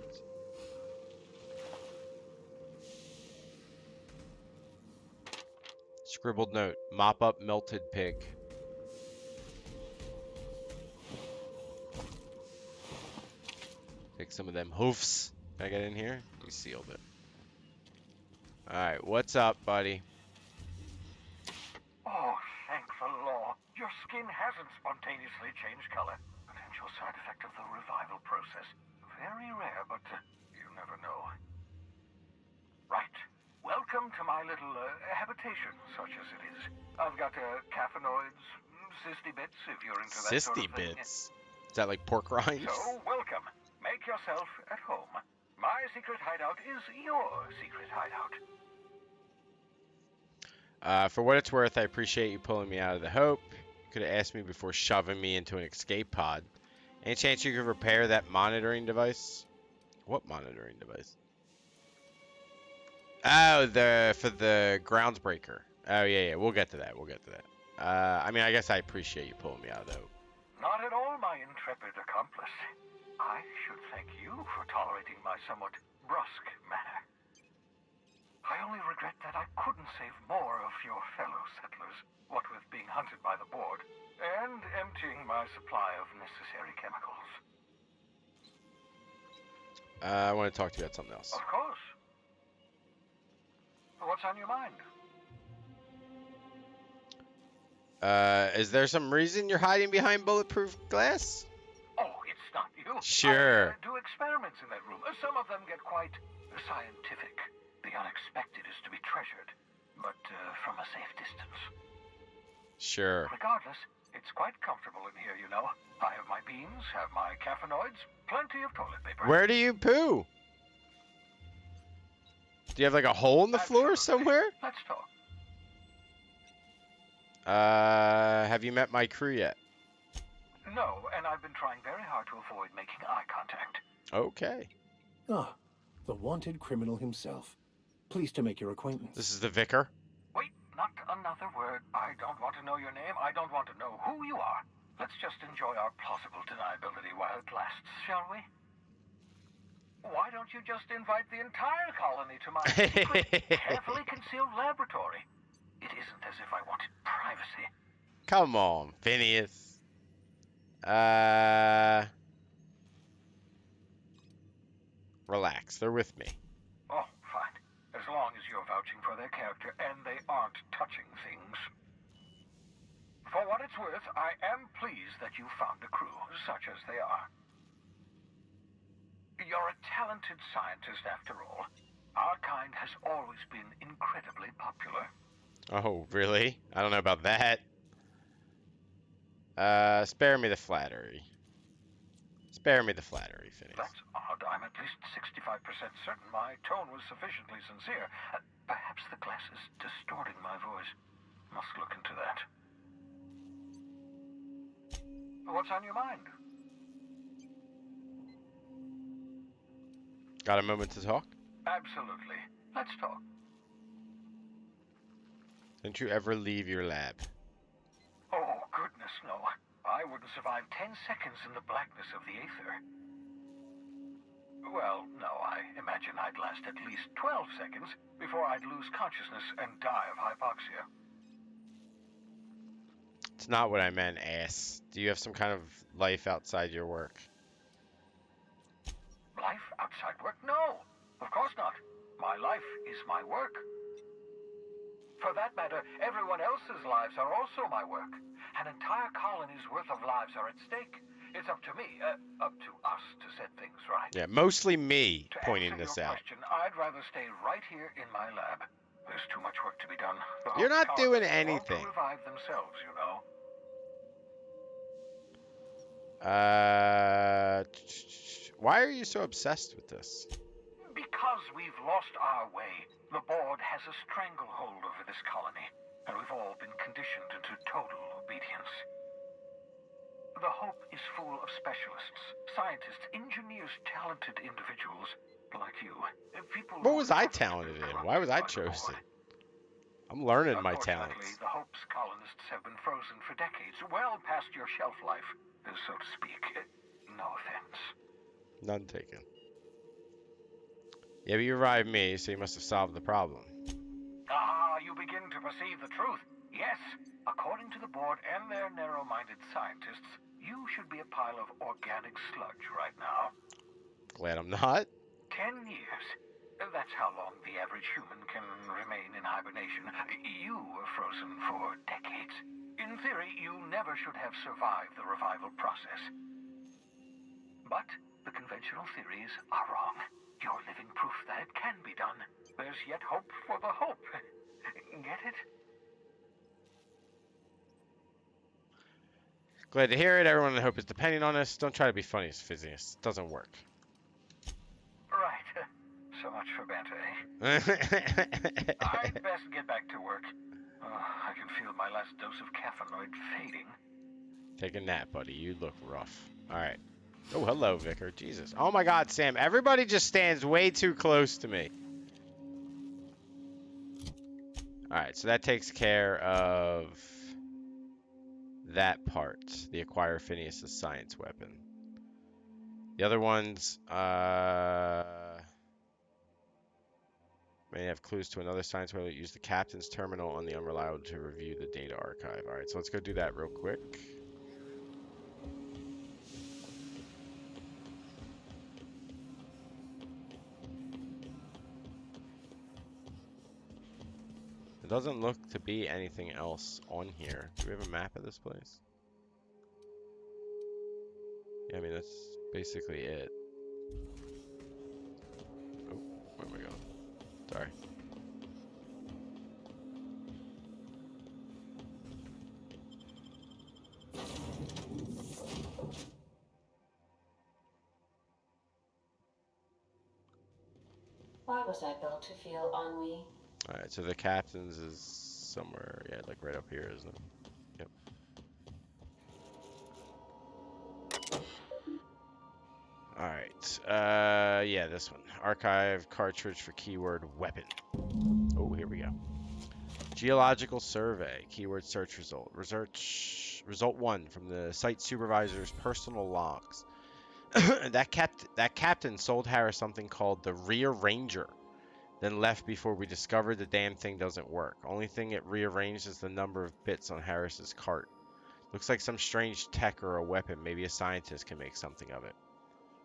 A: Scribbled note. Mop up melted pig. Take some of them hoofs. Can I get in here? You sealed it. Alright, what's up, buddy?
I: Oh, thank the law. Your skin hasn't spontaneously changed color. Potential side effect of the revival process. Very rare, but you never know. Right. Welcome to my little habitation, such as it is. I've got caffeinoids, cysty bits, if you're into that sort of thing.
A: Cysty bits? Is that like pork rinds?
I: So, welcome. Make yourself at home. My secret hideout is your secret hideout.
A: For what it's worth, I appreciate you pulling me out of the Hope. You could have asked me before shoving me into an escape pod. Any chance you could repair that monitoring device? What monitoring device? Oh, for the groundsbreaker. Oh, yeah, we'll get to that. I mean, I guess I appreciate you pulling me out of the Hope.
I: Not at all, my intrepid accomplice. I should thank you for tolerating my somewhat brusque manner. I only regret that I couldn't save more of your fellow settlers, what with being hunted by the board, and emptying my supply of necessary chemicals.
A: I want to talk to you about something else.
I: Of course. What's on your mind?
A: Is there some reason you're hiding behind bulletproof glass?
I: Oh, it's not you.
A: Sure.
I: I do experiments in that room. Some of them get quite scientific. The unexpected is to be treasured, but from a safe distance.
A: Sure.
I: Regardless, it's quite comfortable in here, you know. I have my beans, have my caffeinoids, plenty of toilet paper.
A: Where do you poo? Do you have like a hole in the floor somewhere?
I: Let's talk.
A: Have you met my crew yet?
I: No, and I've been trying very hard to avoid making eye contact.
A: Okay.
G: Ah, the wanted criminal himself. Pleased to make your acquaintance.
A: This is the vicar.
I: Wait, not another word. I don't want to know your name. I don't want to know who you are. Let's just enjoy our plausible deniability while it lasts, shall we? Why don't you just invite the entire colony to my secret, carefully concealed laboratory? It isn't as if I wanted privacy.
A: Come on, Phineas. Relax. They're with me.
I: Oh, fine. As long as you're vouching for their character and they aren't touching things. For what it's worth, I am pleased that you found a crew, such as they are. You're a talented scientist, after all. Our kind has always been incredibly popular.
A: Oh, really? I don't know about that. Spare me the flattery. Spare me the flattery, Phineas.
I: That's odd. I'm at least 65% certain my tone was sufficiently sincere. Perhaps the glass is distorting my voice. Must look into that. What's on your mind?
A: Got a moment to talk?
I: Absolutely. Let's talk.
A: Don't you ever leave your lab?
I: Oh, goodness, no. I wouldn't survive 10 seconds in the blackness of the aether. Well, no, I imagine I'd last at least 12 seconds before I'd lose consciousness and die of hypoxia.
A: It's not what I meant, ass. Do you have some kind of life outside your work?
I: Life outside work? No, of course not. My life is my work. For that matter, everyone else's lives are also my work. An entire colony's worth of lives are at stake. It's up to me, up to us to set things right.
A: Yeah, mostly me
I: To
A: pointing
I: answer
A: this
I: your
A: out.
I: question, I'd rather stay right here in my lab. There's too much work to be done. The
A: You're not
I: colonists
A: doing
I: want
A: anything.
I: to revive themselves, you know.
A: Why are you so obsessed with this?
I: Because we've lost our way, the board has a stranglehold over this colony, and we've all been conditioned into total obedience. The Hope is full of specialists, scientists, engineers, talented individuals like you. People
A: What
I: who
A: was I
I: haven't
A: talented
I: been
A: in? Why was I
I: corrupted by the
A: chosen?
I: board.
A: I'm learning my
I: Unfortunately,
A: talents.
I: the Hope's colonists have been frozen for decades, well past your shelf life, so to speak. No offense.
A: None taken. Yeah, but you revived me, so you must have solved the problem.
I: Ah, you begin to perceive the truth. Yes, according to the board and their narrow-minded scientists, you should be a pile of organic sludge right now.
A: Glad I'm not.
I: 10 years. That's how long the average human can remain in hibernation. You were frozen for decades. In theory, you never should have survived the revival process. But the conventional theories are wrong. You're living proof that it can be done. There's yet hope for the hope. Get it?
A: Glad to hear it. Everyone in Hope is depending on us. Don't try to be funny, Phineas. It doesn't work.
I: Right. So much for banter, eh? I'd best get back to work. Oh, I can feel my last dose of caffeinoid fading.
A: Take a nap, buddy. You look rough. All right. Oh, hello, Vicar. Jesus. Oh my God, Sam. Everybody just stands way too close to me. All right, so that takes care of that part. The acquire Phineas' science weapon. The other ones, may have clues to another science weapon. Use the captain's terminal on the Unreliable to review the data archive. All right, so let's go do that real quick. doesn't look to be anything else on here. Do we have a map of this place? Yeah, I mean, that's basically it. Oh, where am I going? Sorry.
H: Why was I built to feel ennui?
A: Alright, so the captain's is somewhere, yeah, like right up here, isn't it? Yep. Alright, yeah, this one. Archive cartridge for keyword weapon. Oh, here we go. Geological survey, keyword search result. Result 1 from the site supervisor's personal logs. that captain sold Harris something called the Rearranger, then left before we discovered the damn thing doesn't work. Only thing it rearranged is the number of bits on Harris's cart. Looks like some strange tech or a weapon. Maybe a scientist can make something of it.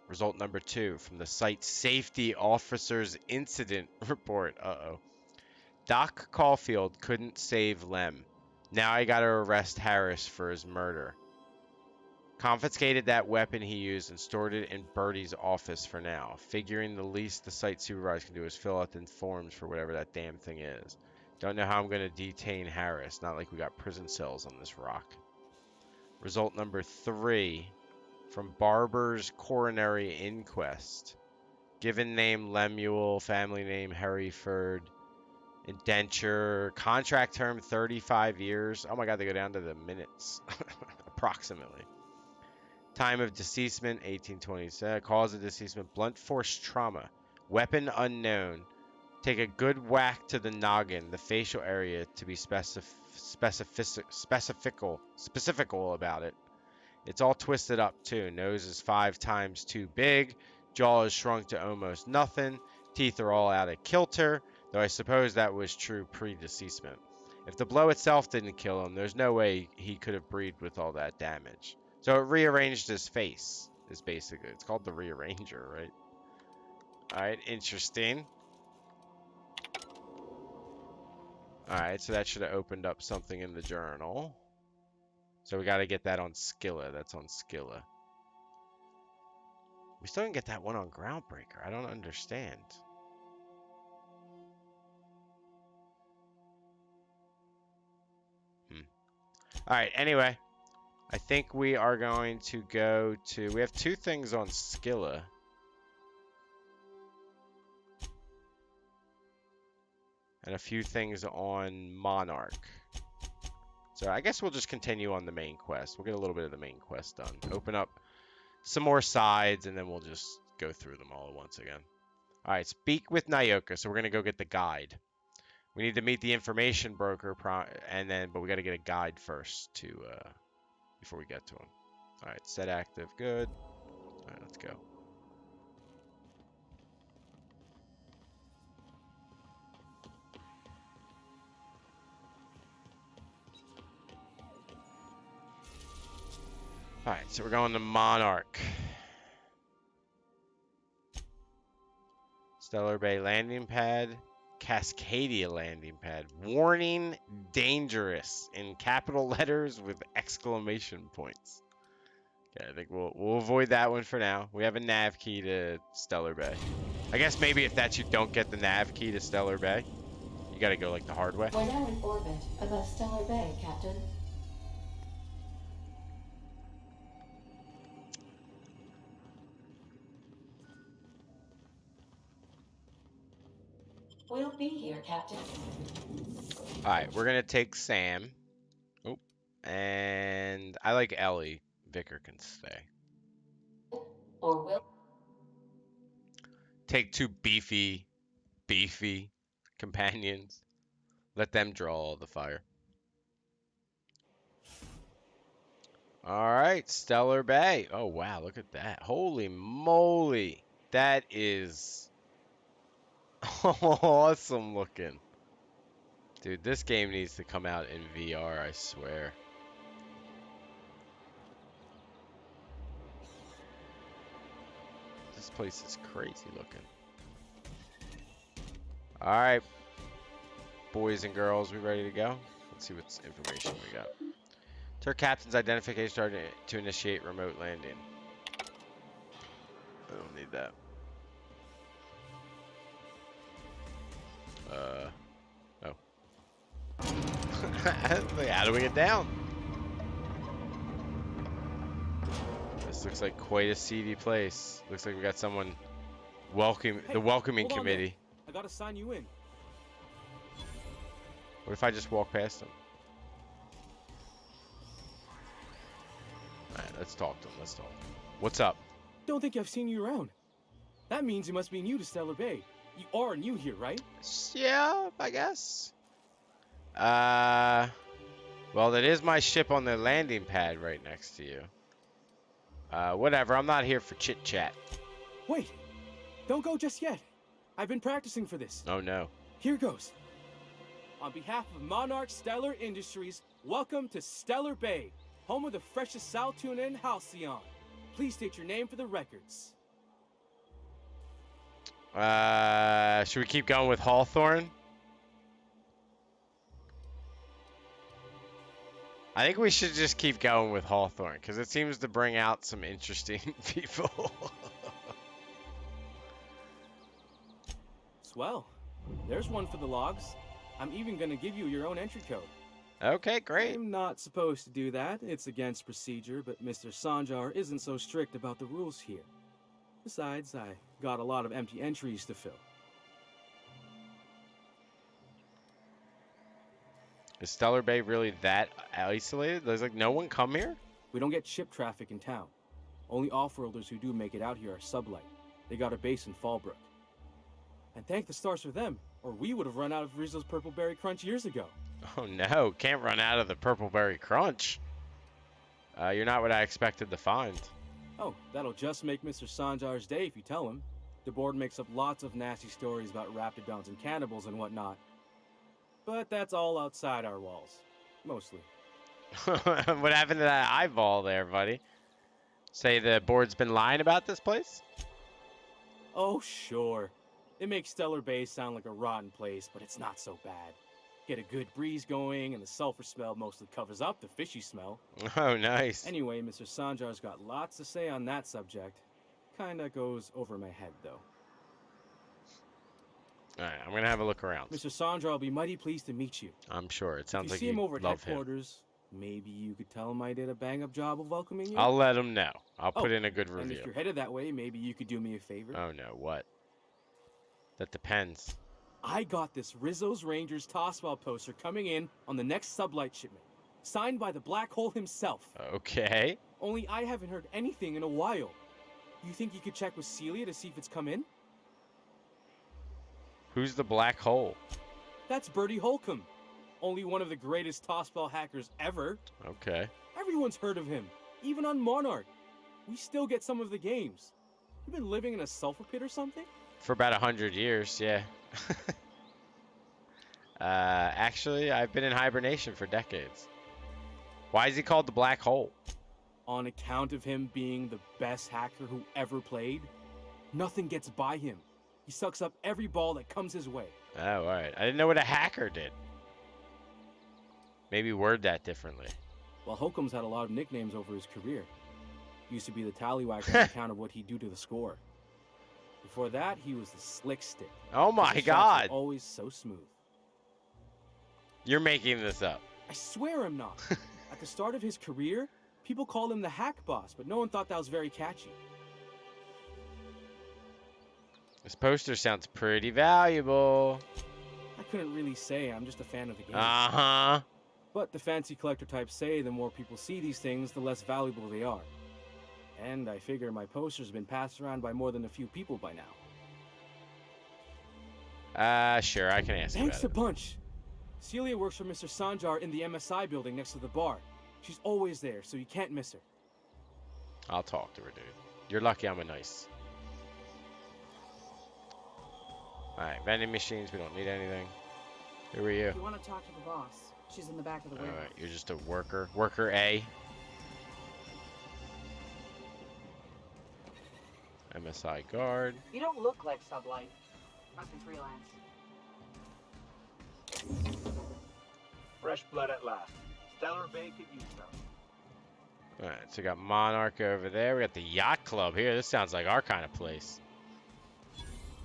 A: Result number 2 from the site safety officer's incident report. Uh-oh. Doc Caulfield couldn't save Lem. Now I gotta arrest Harris for his murder. Confiscated that weapon he used and stored it in Birdie's office for now. Figuring the least the site supervisor can do is fill out the forms for whatever that damn thing is. Don't know how I'm gonna detain Harris. Not like we got prison cells on this rock. Result number 3 from Barber's coronary inquest. Given name Lemuel, family name Hereford, indenture, contract term 35 years. Oh my god, they go down to the minutes. Approximately. Time of deceasement 1827. Cause of deceasement blunt force trauma. Weapon unknown. Take a good whack to the noggin, the facial area, to be specifical about it. It's all twisted up too. Nose is 5 times too big. Jaw is shrunk to almost nothing. Teeth are all out of kilter, though I suppose that was true pre-deceasement. If the blow itself didn't kill him, there's no way he could have breathed with all that damage. So it rearranged his face, is basically. It's called the Rearranger, right? Alright, interesting. Alright, so that should have opened up something in the journal. So we got to get that on Skilla. That's on Skilla. We still didn't get that one on Groundbreaker. I don't understand. Alright, anyway. I think we are going to go to... We have 2 things on Skilla. And a few things on Monarch. So I guess we'll just continue on the main quest. We'll get a little bit of the main quest done. Open up some more sides, and then we'll just go through them all once again. Alright, speak with Nyoka. So we're going to go get the guide. We need to meet the information broker, but we got to get a guide first to... before we get to him. Alright, set active, good. Alright, let's go. Alright, so we're going to Monarch. Stellar Bay landing pad. Cascadia landing pad. Warning, dangerous in capital letters with exclamation points. Okay, I think we'll avoid that one for now. We have a nav key to Stellar Bay. I guess maybe if that's you don't get the nav key to Stellar Bay, you gotta go like the hard way.
H: We're now in orbit above Stellar Bay, Captain. We'll be here, Captain.
A: Alright, we're gonna take Sam. Oh, and I like Ellie. Vicar can stay.
H: Or will...
A: Take 2 beefy companions. Let them draw all the fire. Alright, Stellar Bay. Oh, wow, look at that. Holy moly. That is... awesome looking. Dude, this game needs to come out in VR, I swear. This place is crazy looking. Alright. boys and girls, we ready to go? Let's see what information we got. To our captain's identification starting to initiate remote landing. I don't need that. Oh. Like, how do we get down? This looks like quite a seedy place. Looks like we got someone the welcoming committee.
J: I gotta sign you in.
A: What if I just walk past them? Alright, let's talk to him. Let's talk. What's up?
J: Don't think I've seen you around. That means you must be new to Stellar Bay. You are new here, right?
A: Yeah, I guess. Well, that is my ship on the landing pad right next to you. Whatever. I'm not here for chit chat.
J: Wait, don't go just yet. I've been practicing for this.
A: Oh no.
J: Here goes. On behalf of Monarch Stellar Industries, welcome to Stellar Bay, home of the freshest sal tuna and halcyon. Please state your name for the records.
A: Should we keep going with Hawthorne? I think we should just keep going with Hawthorne, because it seems to bring out some interesting people.
J: Swell. There's one for the logs. I'm even gonna give you your own entry code.
A: Okay, great.
J: I'm not supposed to do that. It's against procedure, but Mr. Sanjar isn't so strict about the rules here. Besides, I got a lot of empty entries to fill.
A: Is Stellar Bay really that isolated? There's like no one come here?
J: We don't get ship traffic in town. Only off-worlders who do make it out here are Sublight. They got a base in Fallbrook. And thank the stars for them, or we would have run out of Rizzo's Purple Berry Crunch years ago.
A: Oh no, can't run out of the Purple Berry Crunch. You're not what I expected to find.
J: Oh, that'll just make Mr. Sanjar's day if you tell him. The board makes up lots of nasty stories about raptidons and cannibals and whatnot. But that's all outside our walls. Mostly.
A: What happened to that eyeball there, buddy? Say the board's been lying about this place?
J: Oh, sure. It makes Stellar Bay sound like a rotten place, but it's not so bad. Get a good breeze going, and the sulfur smell mostly covers up the fishy smell.
A: Oh, nice.
J: Anyway, Mr. Sanjar's got lots to say on that subject. Kinda goes over my head, though.
A: Alright, I'm gonna have a look around.
J: Mr. Sanjar will be mighty pleased to meet you.
A: I'm sure. It sounds
J: if you
A: like
J: see him over at
A: love him.
J: headquarters, maybe you could tell him I did a bang-up job of welcoming you?
A: I'll let him know. I'll put in a good
J: And
A: review.
J: if you're headed that way, maybe you could do me a favor.
A: Oh no, what? That depends.
J: I got this Rizzo's Rangers Tossball poster coming in on the next Sublight shipment. Signed by the Black Hole himself.
A: Okay.
J: Only I haven't heard anything in a while. You think you could check with Celia to see if it's come in?
A: Who's the Black Hole?
J: That's Bertie Holcomb. Only one of the greatest Tossball hackers ever.
A: Okay.
J: Everyone's heard of him. Even on Monarch. We still get some of the games. You been living in a sulfur pit or something?
A: For about 100 years, yeah. Actually, I've been in hibernation for decades. Why is he called the Black Hole?
J: On account of him being the best hacker who ever played. Nothing gets by him. He sucks up every ball that comes his way.
A: Oh, alright. I didn't know what a hacker did. Maybe word that differently.
J: Well, Holcomb's had a lot of nicknames over his career. Used to be the Tallywhacker on account of what he'd do to the score. Before that, he was the Slick Stick.
A: Oh my
J: His shots
A: god!
J: were always so smooth.
A: You're making this up.
J: I swear I'm not. At the start of his career, people called him the Hack Boss, but no one thought that was very catchy.
A: This poster sounds pretty valuable.
J: I couldn't really say. I'm just a fan of the game.
A: Uh-huh.
J: But the fancy collector types say the more people see these things, the less valuable they are. And I figure my poster's been passed around by more than a few people by now.
A: Sure, I can ask you
J: Thanks
A: about
J: a bunch. Celia works for Mr. Sanjar in the MSI building next to the bar. She's always there, so you can't miss her.
A: I'll talk to her, dude. You're lucky I'm a nice. Alright, vending machines, we don't need anything. Who are you?
B: If you want to talk to the boss, she's in the back of the warehouse.
A: Alright, you're just a worker. Worker A. MSI guard.
B: You don't look like Sublight. Must be freelance.
K: Fresh blood at last. Stellar Bay could use some.
A: Alright, so we got Monarch over there. We got the Yacht Club here. This sounds like our kind of place.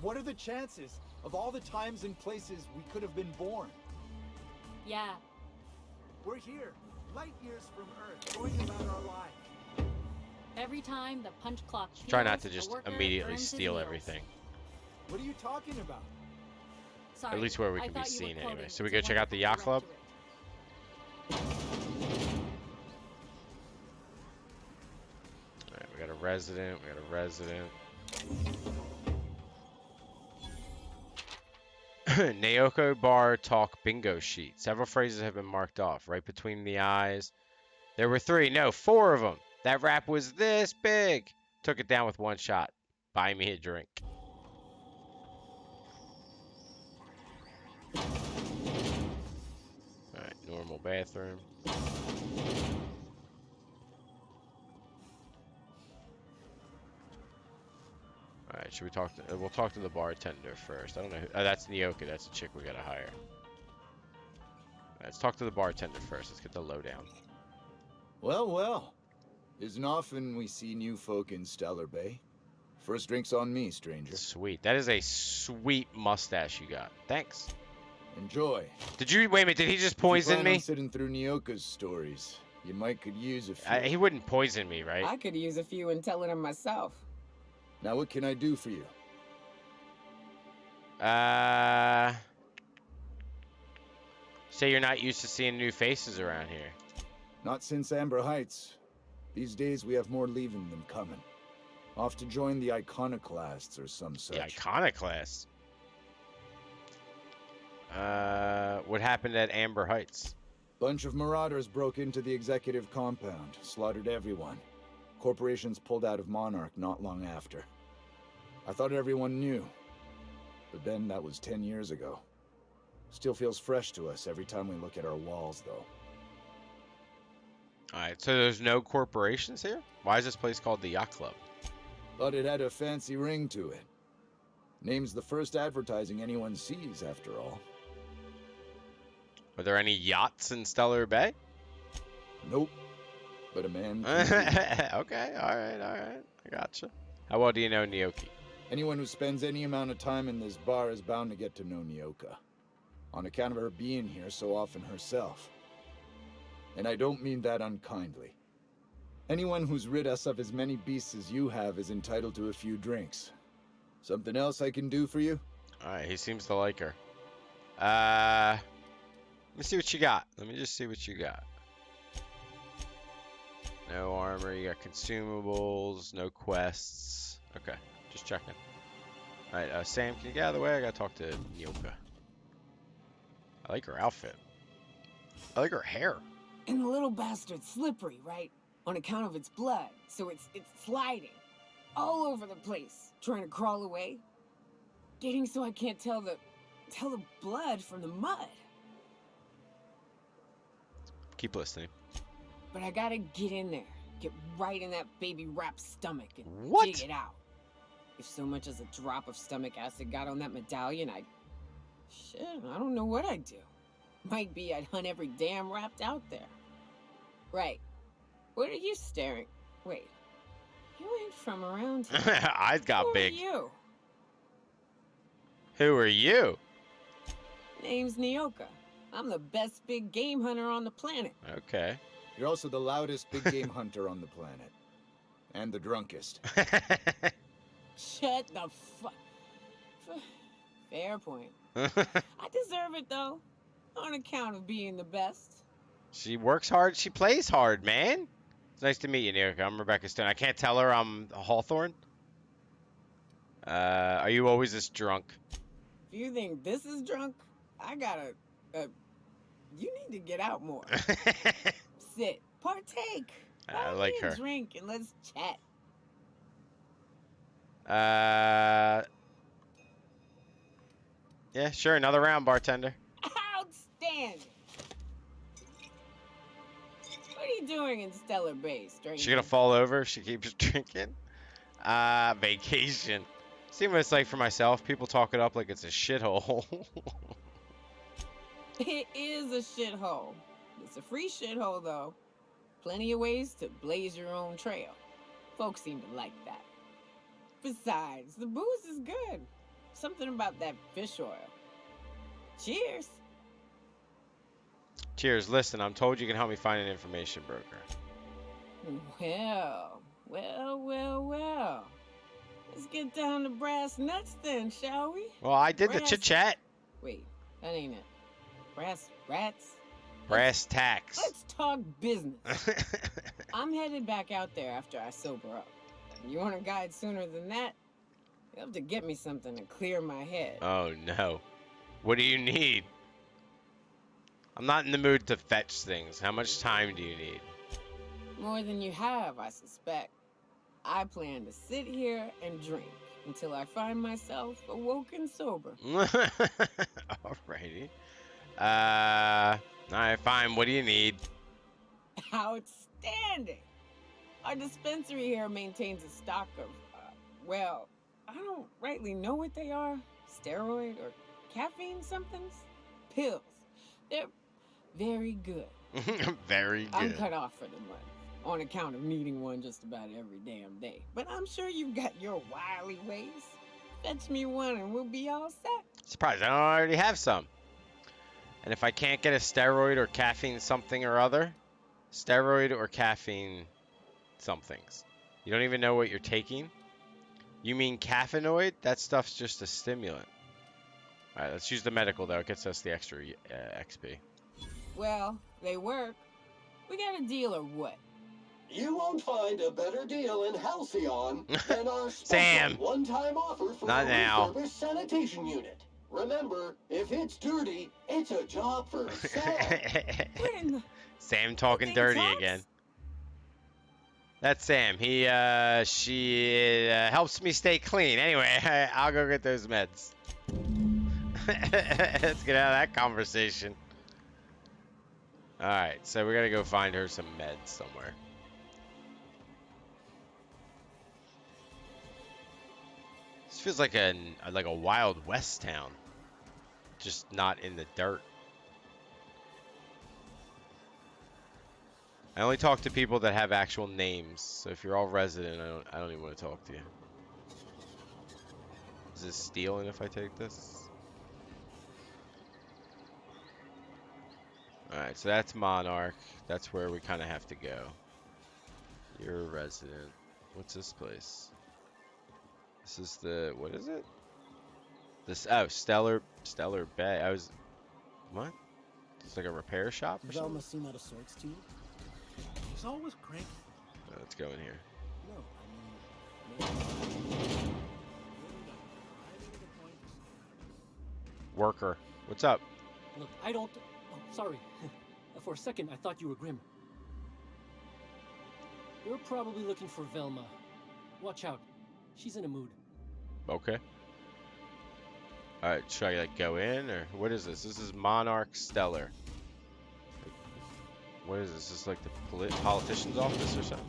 L: What are the chances of all the times and places we could have been born?
H: Yeah.
L: We're here, light years from Earth, going about our lives.
H: Every time the punch clock
A: Try not to
H: peals,
A: just
H: a worker
A: immediately
H: earns his
A: steal
H: meals.
A: everything.
L: What are you talking about?
H: Sorry,
A: At least where we
H: I
A: can be
H: thought you were
A: seen anyway.
H: quoting.
A: So we
H: It's
A: go
H: a
A: check out the
H: wonderful
A: Yacht Club. Alright, we got a resident. We got a resident. Naoko Bar Talk Bingo Sheet. Several phrases have been marked off. Right between the eyes. There were 3. No, 4 of them. That rap was this big. Took it down with one shot. Buy me a drink. Alright, normal bathroom. Alright, should we talk to... we'll talk to the bartender first. I don't know who... Oh, that's Nyoka. That's the chick we gotta hire. Let's talk to the bartender first. Let's get the lowdown.
M: Well, well. Isn't often we see new folk in Stellar Bay. First drink's on me, stranger.
A: Sweet. That is a sweet mustache you got. Thanks.
M: Enjoy.
A: Did you... Wait a minute. Did he just poison me?
M: Sitting through Nyoka's stories. You might could use a few.
A: He wouldn't poison me, right?
B: I could use a few in telling them myself.
M: Now what can I do for you?
A: Say you're not used to seeing new faces around here.
M: Not since Amber Heights. These days we have more leaving than coming. Off to join the Iconoclasts or some such.
A: The Iconoclasts? What happened at Amber Heights?
M: Bunch of marauders broke into the executive compound, slaughtered everyone. Corporations pulled out of Monarch not long after. I thought everyone knew. But then that was 10 years ago. Still feels fresh to us every time we look at our walls, though.
A: Alright, so there's no corporations here? Why is this place called the Yacht Club?
M: Thought it had a fancy ring to it. Name's the first advertising anyone sees, after all.
A: Are there any yachts in Stellar Bay?
M: Nope. But a man...
A: Okay, alright. I gotcha. How well do you know Nyoki?
M: Anyone who spends any amount of time in this bar is bound to get to know Nyoka. On account of her being here so often herself. And I don't mean that unkindly. Anyone who's rid us of as many beasts as you have is entitled to a few drinks. Something else I can do for you?
A: Alright, he seems to like her. Let me see what you got. Let me just see what you got. No armor, you got consumables, no quests. Okay, just checking. Alright, Sam, can you get out of the way? I gotta talk to Nyoka. I like her outfit. I like her hair.
B: And the little bastard's slippery, right? On account of its blood, so it's sliding. All over the place, trying to crawl away. Getting so I can't tell the blood from the mud.
A: Keep listening.
B: But I gotta get in there. Get right in that baby rap's stomach and dig it out. If so much as a drop of stomach acid got on that medallion, shit, I don't know what I'd do. Might be I'd hunt every damn wrapped out there. Right. What are you staring? Wait. You ain't from around here.
A: Eyes got big.
B: Who are you?
A: Who are you?
B: Name's Nyoka. I'm the best big game hunter on the planet.
A: Okay.
M: You're also the loudest big game hunter on the planet. And the drunkest.
B: Shut the fuck. Fair point. I deserve it, though. On account of being the best.
A: She works hard. She plays hard, man. It's nice to meet you, Nyoka. I'm Rebecca Stone. I can't tell her I'm Hawthorne. Are you always this drunk?
B: If you think this is drunk, I gotta... you need to get out more. Sit. Partake.
A: I like her.
B: Drink and let's chat.
A: Yeah, sure. Another round, bartender.
B: Outstanding. What are you doing in Stellar Bay, stranger?
A: She gonna fall over if she keeps drinking? Vacation. See what it's like for myself. People talk it up like it's a shithole.
B: It is a shithole. It's a free shithole, though. Plenty of ways to blaze your own trail. Folks seem to like that. Besides, the booze is good. Something about that fish oil. Cheers.
A: Cheers. Listen, I'm told you can help me find an information broker.
B: Well. Let's get down to brass nuts then, shall we?
A: Well, I did the chit-chat.
B: Wait, that ain't it. Brass rats?
A: Brass tacks.
B: Let's talk business. I'm headed back out there after I sober up. You want a guide sooner than that? You'll have to get me something to clear my head.
A: Oh, no. What do you need? I'm not in the mood to fetch things. How much time do you need?
B: More than you have, I suspect. I plan to sit here and drink until I find myself awoken sober.
A: Alrighty. Alright, fine. What do you need?
B: Outstanding! Our dispensary here maintains a stock of, well, I don't rightly know what they are. Steroid or caffeine somethings? Pills. They're very good.
A: Very good.
B: I'm cut off for the month on account of needing one just about every damn day. But I'm sure you've got your wily ways. Fetch me one and we'll be all set.
A: Surprised I don't already have some. And if I can't get a steroid or caffeine something or other, steroid or caffeine somethings. You don't even know what you're taking? You mean caffeinoid? That stuff's just a stimulant. Alright, let's use the medical though. It gets us the extra XP.
B: Well, they work. We got a deal or what?
G: You won't find a better deal in Halcyon than our
A: Sam.
G: special one-time offer for
A: Not
G: a
A: now.
G: refurbished sanitation unit. Remember, if it's dirty, it's a job for Sam.
A: Sam talking dirty again. That's Sam. She helps me stay clean. Anyway, I'll go get those meds. Let's get out of that conversation. Alright, so we gotta go find her some meds somewhere. This feels like a Wild West town. Just not in the dirt. I only talk to people that have actual names. So if you're all resident, I don't even want to talk to you. Is this stealing if I take this? Alright, so that's Monarch. That's where we kind of have to go. You're a resident. What's this place? This is the... What is it? This... Oh, Stellar Bay. What? It's like a repair shop or something?
N: Velma seem out of sorts to you? She's always cranky.
A: Oh, let's go in here.
N: No, I mean...
A: Worker. What's up?
N: Look, I don't... Oh, sorry. For a second, I thought you were Grim. You're probably looking for Velma. Watch out. She's in a mood.
A: Okay. Alright, should I like go in or what is this? This is Monarch Stellar. What is this? Is this like the politician's office or something?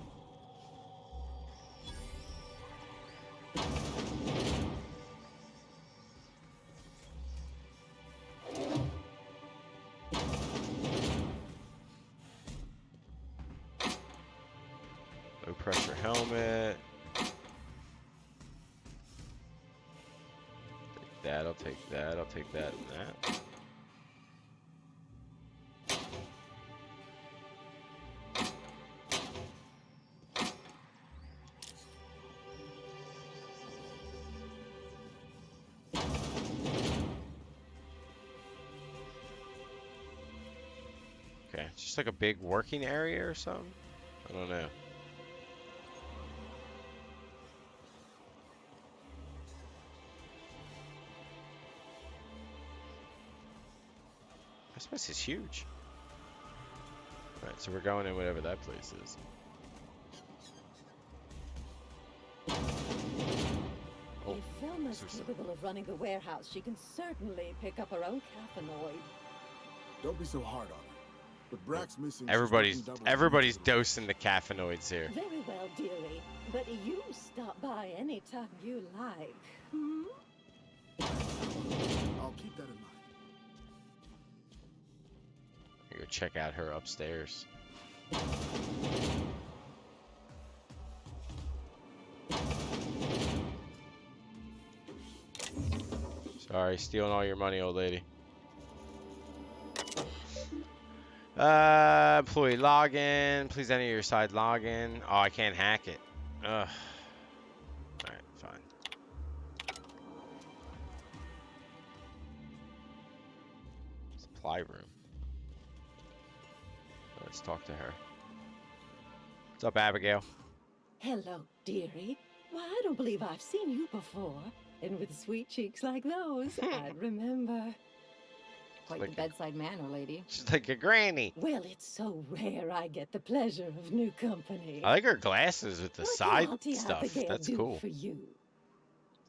A: Low pressure helmet. Take that, I'll take that, I'll take that and that. Okay, it's just like a big working area or something? I don't know. This place is huge. Alright, so we're going in whatever that place is. Oh,
O: If Velma's capable of running the warehouse, she can certainly pick up her own caffeinoid.
P: Don't be so hard on her. But Brack's missing.
A: Everybody's dosing the caffeinoids here.
O: Very well, dearie. But you stop by anytime you like. Hmm?
P: I'll keep that in mind.
A: go check out her upstairs. Sorry, stealing all your money, old lady. Employee login. Please enter your side login. Oh, I can't hack it. Ugh. Alright, fine. Supply room. Let's talk to her. What's up, Abigail?
O: Hello, dearie. Why, I don't believe I've seen you before. And with sweet cheeks like those, I'd remember.
F: Quite
A: Like
F: the bedside manner, lady.
A: She's like a granny.
O: Well, it's so rare I get the pleasure of new company.
A: I like her glasses with the
O: What
A: side
O: can Auntie
A: stuff.
O: Abigail
A: That's
O: do
A: cool.
O: for you?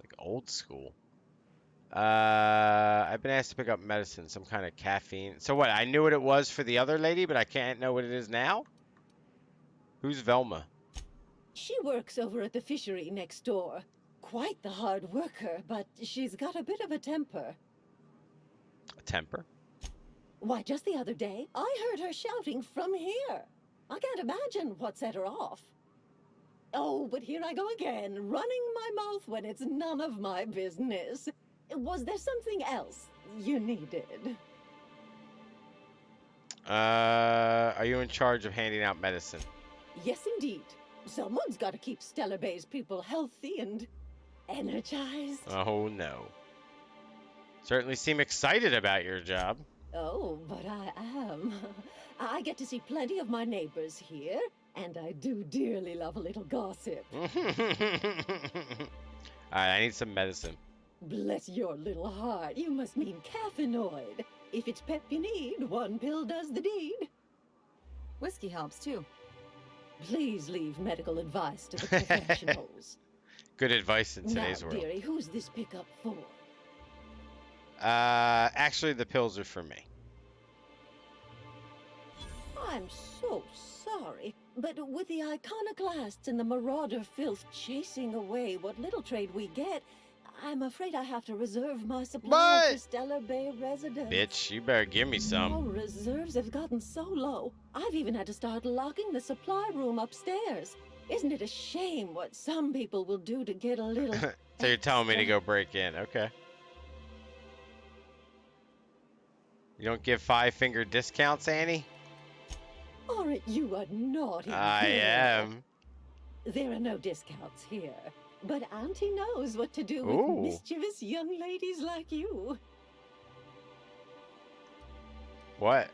A: Like old school. I've been asked to pick up medicine, some kind of caffeine. So what? I knew what it was for the other lady, but I can't know what it is now? Who's Velma?
O: She works over at the fishery next door. Quite the hard worker, but she's got a bit of a temper.
A: A temper?
O: Why, just the other day, I heard her shouting from here. I can't imagine what set her off. Oh, but here I go again, running my mouth when it's none of my business. Was there something else you needed?
A: Are you in charge of handing out medicine?
O: Yes, indeed. Someone's got to keep Stellar Bay's people healthy and energized.
A: Oh no. Certainly seem excited about your job.
O: Oh, but I am. I get to see plenty of my neighbors here, and I do dearly love a little gossip.
A: Alright, I need some medicine.
O: Bless your little heart, you must mean caffeinoid. If it's pep you need, one pill does the deed.
F: Whiskey helps too.
O: Please leave medical advice to the professionals.
A: Good advice in today's
O: now,
A: world.
O: dearie, who's this pickup for?
A: Actually, the pills are for me.
O: I'm so sorry, but with the iconoclasts and the marauder filth chasing away what little trade we get, I'm afraid I have to reserve my supply for Stellar Bay residents.
A: Bitch, you better give me
O: Our
A: some.
O: reserves have gotten so low, I've even had to start locking the supply room upstairs. Isn't it a shame what some people will do to get a little...
A: So you're telling me to go break in. Okay. You don't give 5-finger discounts, Annie?
O: Aren't you a naughty
A: I
O: girl?
A: am.
O: There are no discounts here, but Auntie knows what to do with
A: Ooh.
O: mischievous young ladies like you.
A: What?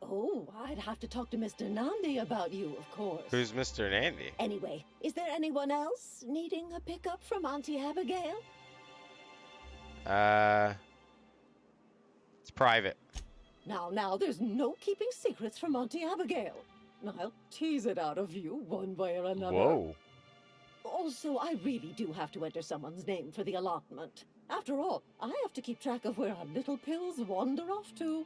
O: Oh, I'd have to talk to Mr. Nandi about you, of course.
A: Who's Mr. Nandy?
O: Anyway, is there anyone else needing a pickup from Auntie Abigail?
A: It's private.
O: Now, there's no keeping secrets from Auntie Abigail. I'll tease it out of you one way or another.
A: Whoa.
O: Also, I really do have to enter someone's name for the allotment. After all, I have to keep track of where our little pills wander off to.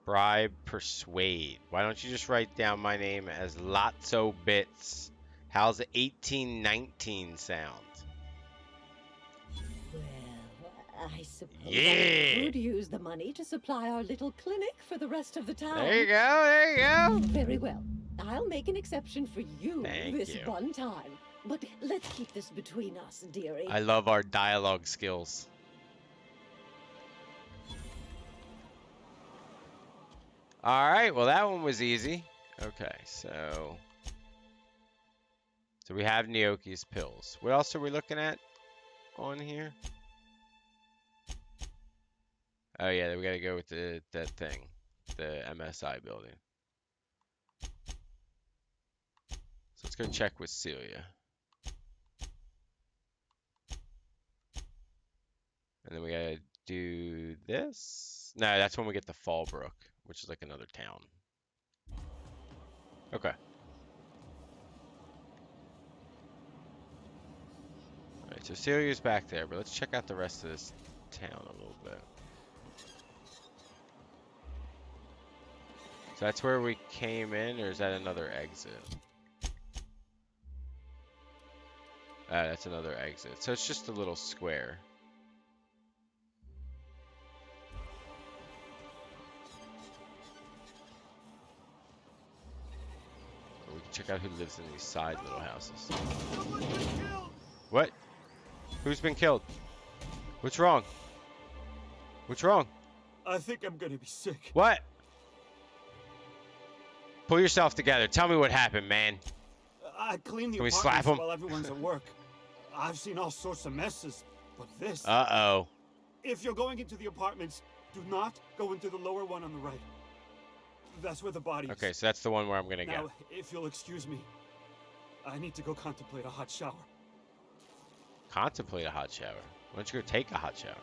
A: Bribe, persuade. Why don't you just write down my name as Lotso Bits? How's 1819 sound?
O: Well, I suppose
A: Yeah.
O: I could use the money to supply our little clinic for the rest of the town.
A: There you go, there you go.
O: Very well. I'll make an exception for you
A: Thank
O: this
A: you.
O: one time. But let's keep this between us, dearie.
A: I love our dialogue skills. Alright, well that one was easy. Okay, so we have Gnocchi's pills. What else are we looking at on here? Oh yeah, we gotta go with that thing. The MSI building. So let's go check with Celia. And then we gotta do this. No, that's when we get to Fallbrook, which is like another town. Okay. Alright, so Celia's back there, but let's check out the rest of this town a little bit. So that's where we came in, or is that another exit? That's another exit. So it's just a little square. check out who lives in these side little houses. What? Who's been killed? What's wrong? What's wrong?
L: I think I'm gonna be sick.
A: What? Pull yourself together. Tell me what happened, man.
L: I clean the
A: Can we slap
L: apartments
A: him?
L: while everyone's at work. I've seen all sorts of messes, but this...
A: Uh-oh.
L: If you're going into the apartments, do not go into the lower one on the right. That's where the body is.
A: Okay, so that's the one where I'm gonna
L: Now,
A: go.
L: if you'll excuse me, I need to go contemplate a hot shower.
A: Contemplate a hot shower. Why don't you go take a hot shower?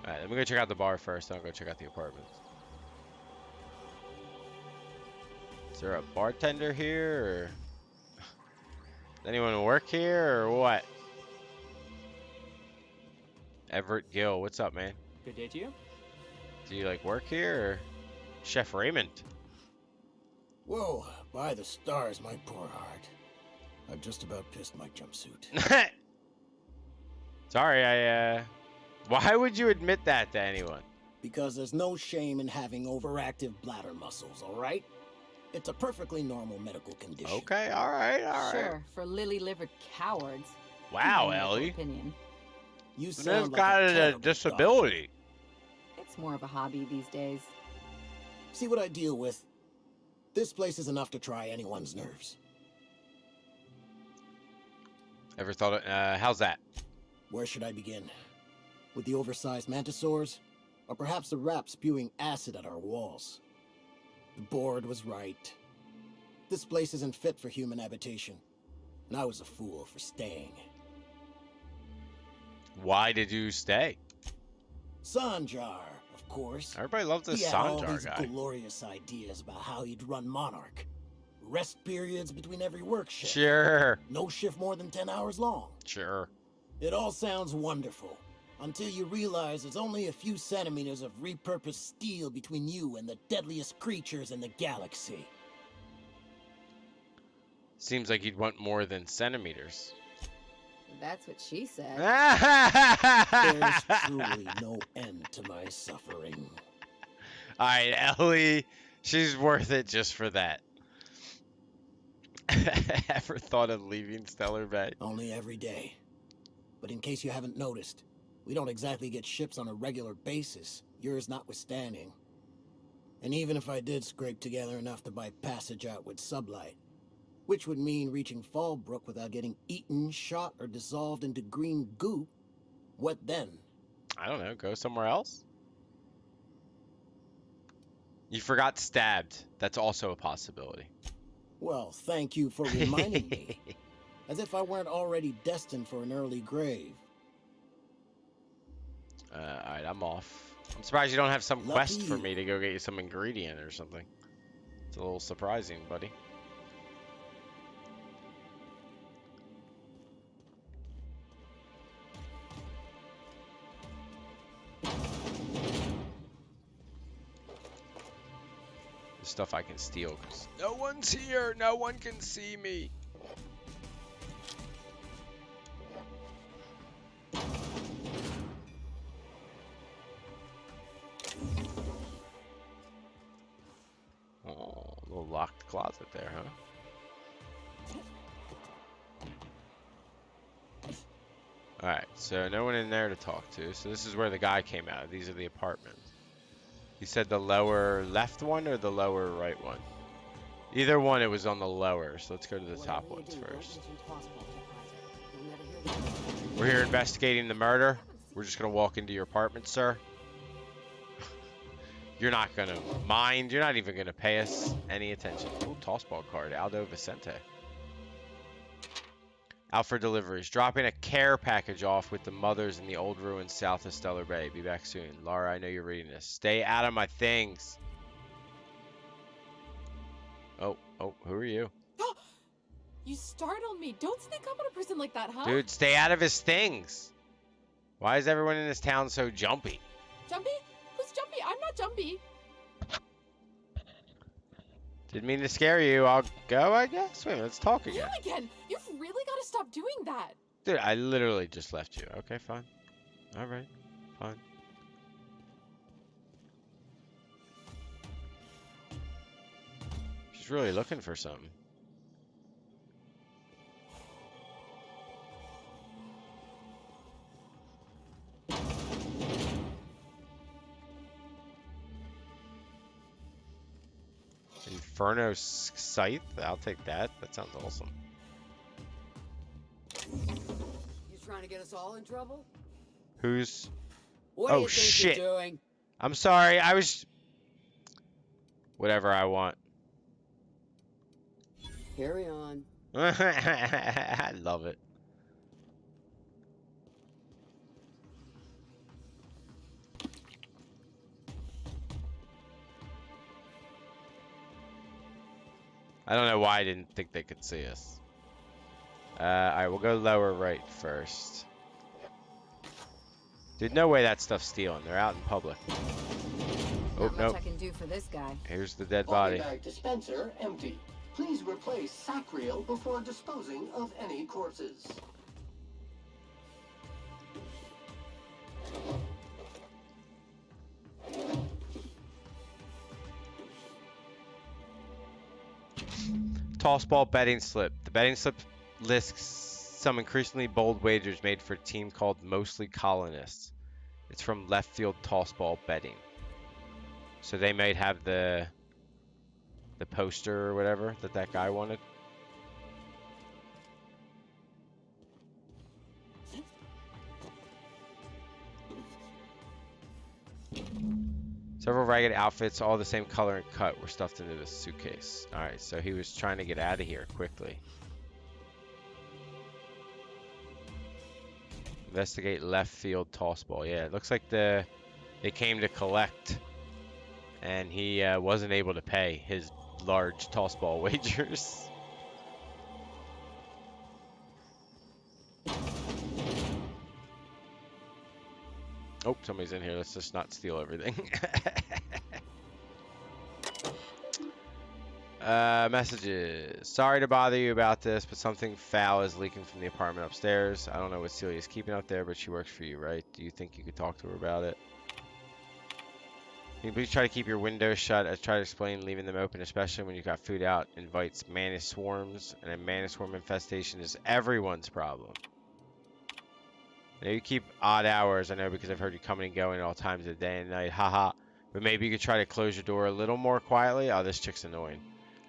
A: Alright, let me go check out the bar first, then I'll go check out the apartments. Is there a bartender here, or... Does anyone work here, or what? Everett Gill, what's up, man?
N: Good day to you.
A: Do you, like, work here, or... Chef Raymond?
Q: Whoa, by the stars, my poor heart. I've just about pissed my jumpsuit.
A: Sorry, why would you admit that to anyone?
Q: Because there's no shame in having overactive bladder muscles, alright? It's a perfectly normal medical condition.
A: Okay, alright.
F: Sure, for lily-livered cowards.
A: Wow,
F: Medical
A: Ellie.
F: Opinion.
Q: You
A: This
Q: sound like
A: got
Q: a
A: a
Q: terrible
A: disability.
F: It's more of a hobby these days.
Q: See what I deal with? This place is enough to try anyone's nerves.
A: Ever thought of, how's that?
Q: Where should I begin? With the oversized mantisaurs? Or perhaps the rats spewing acid at our walls? The board was right. This place isn't fit for human habitation. And I was a fool for staying.
A: Why did you stay?
Q: Sanjar, of course.
A: Everybody loved this
Q: He had all
A: Sanjar
Q: these
A: guy.
Q: glorious ideas about how he'd run Monarch. Rest periods between every work shift.
A: Sure.
Q: No shift more than 10 hours long.
A: Sure.
Q: It all sounds wonderful, until you realize there's only a few centimeters of repurposed steel between you and the deadliest creatures in the galaxy.
A: Seems like you'd want more than centimeters.
F: That's what she said.
Q: There's truly no end to my suffering.
A: Alright, Ellie, she's worth it just for that. Ever thought of leaving Stellar Bay?
Q: Only every day. But in case you haven't noticed, we don't exactly get ships on a regular basis, yours notwithstanding. And even if I did scrape together enough to buy passage out with sublight, which would mean reaching Fallbrook without getting eaten, shot, or dissolved into green goop, what then?
A: I don't know, go somewhere else? You forgot stabbed. That's also a possibility.
Q: Well, thank you for reminding me. As if I weren't already destined for an early grave.
A: Alright, I'm off. I'm surprised you don't have some quest for
Q: Lucky.
A: me to go get you some ingredient or something. It's a little surprising, buddy. The stuff I can steal, because no one's here! No one can see me! Oh, little locked closet there, huh? Alright, so no one in there to talk to. So this is where the guy came out. These are the apartments. He said the lower left one or the lower right one? Either one, it was on the lower. So let's go to the top ones first. We're here investigating the murder. We're just going to walk into your apartment, sir. You're not going to mind. You're not even going to pay us any attention. Ooh, tossball card. Aldo Vicente. Out for deliveries. Dropping a care package off with the mothers in the old ruins south of Stellar Bay. Be back soon. Laura, I know you're reading this. Stay out of my things. Oh, who are you?
R: You startled me. Don't sneak up on a person like that, huh?
A: Dude, stay out of his things. Why is everyone in this town so jumpy?
R: Jumpy? Who's Jumpy? I'm not Jumpy.
A: Didn't mean to scare you. I'll go, I guess. Wait, let's talk again.
R: You again. You've really got to stop doing that.
A: Dude, I literally just left you. Okay, fine. Alright, fine. She's really looking for something. Inferno Scythe? I'll take that. That sounds awesome.
S: You trying to get us all in trouble?
A: Who's...
S: What do
A: Oh,
S: you think
A: shit.
S: you're doing?
A: I'm sorry. I was... Whatever I want.
S: Carry on.
A: I love it. I don't know why I didn't think they could see us. Alright, we'll go lower right first. Dude, no way that stuff's stealing. They're out in public. Oh,
F: Not much
A: nope.
F: I can do for this guy.
A: Here's the dead body.
G: Bag dispenser empty. Please replace Sacriel before disposing of any corpses.
A: Tossball betting slip. The betting slip lists some increasingly bold wagers made for a team called Mostly Colonists. It's from Left Field Tossball Betting. So they might have the poster or whatever that guy wanted. Several ragged outfits, all the same color and cut, were stuffed into this suitcase. Alright, so he was trying to get out of here quickly. Investigate left field tossball. Yeah, it looks like they came to collect, and he wasn't able to pay his large tossball wagers. Oh, somebody's in here. Let's just not steal everything. Messages. Sorry to bother you about this, but something foul is leaking from the apartment upstairs. I don't know what Celia's keeping up there, but she works for you, right? Do you think you could talk to her about it? Can you please try to keep your windows shut? I try to explain leaving them open, especially when you've got food out, invites mantis swarms, and a mantis swarm infestation is everyone's problem. I know you keep odd hours, I know, because I've heard you coming and going at all times of the day and night, haha. But maybe you could try to close your door a little more quietly. Oh, this chick's annoying.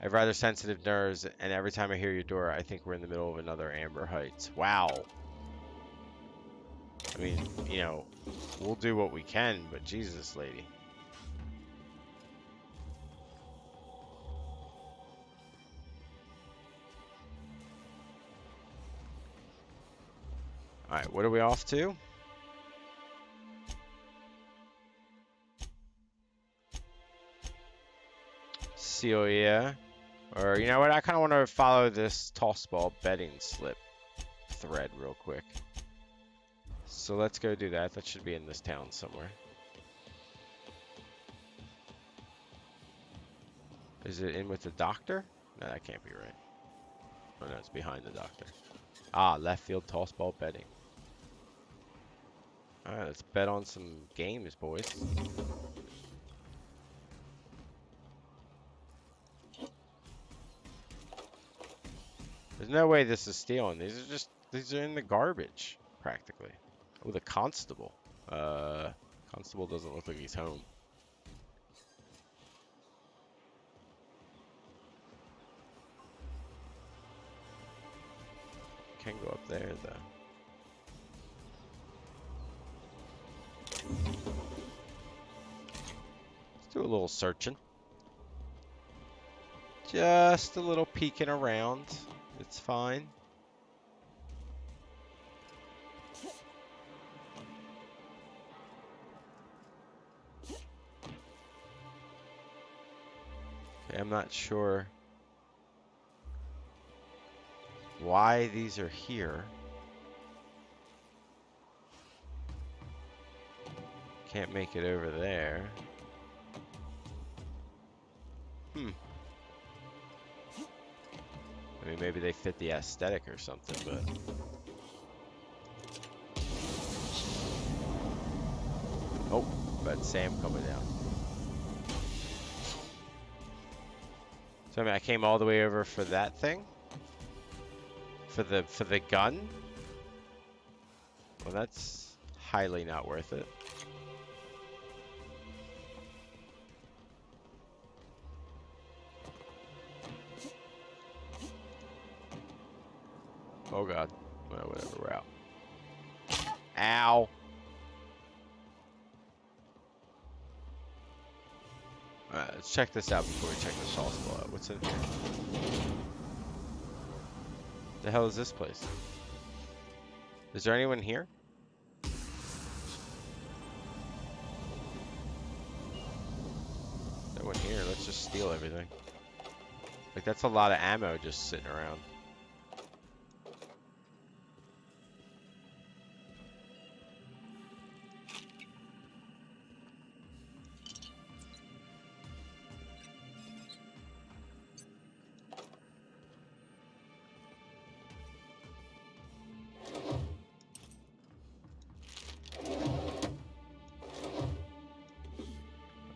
A: I have rather sensitive nerves, and every time I hear your door, I think we're in the middle of another Amber Heights. Wow. I mean, you know, we'll do what we can, but Jesus, lady. Alright, what are we off to? Celia. Or, you know what? I kind of want to follow this tossball betting slip thread real quick. So let's go do that. That should be in this town somewhere. Is it in with the doctor? No, that can't be right. Oh, no, it's behind the doctor. Ah, left field tossball betting. Alright, let's bet on some games, boys. There's no way this is stealing. These are in the garbage, practically. Oh, the constable. Constable doesn't look like he's home. Can go up there, though. Let's do a little searching. Just a little peeking around. It's fine. Okay, I'm not sure why these are here. Can't make it over there. I mean, maybe they fit the aesthetic or something, but... Oh, but Sam coming down. So I mean, I came all the way over for that thing? For the gun? Well, that's highly not worth it. Oh god. Well, whatever, we're out. Ow. Alright, let's check this out before we check the sauce bowl out. What's in here? The hell is this place? Is there anyone here? No one here. Let's just steal everything. Like, that's a lot of ammo just sitting around.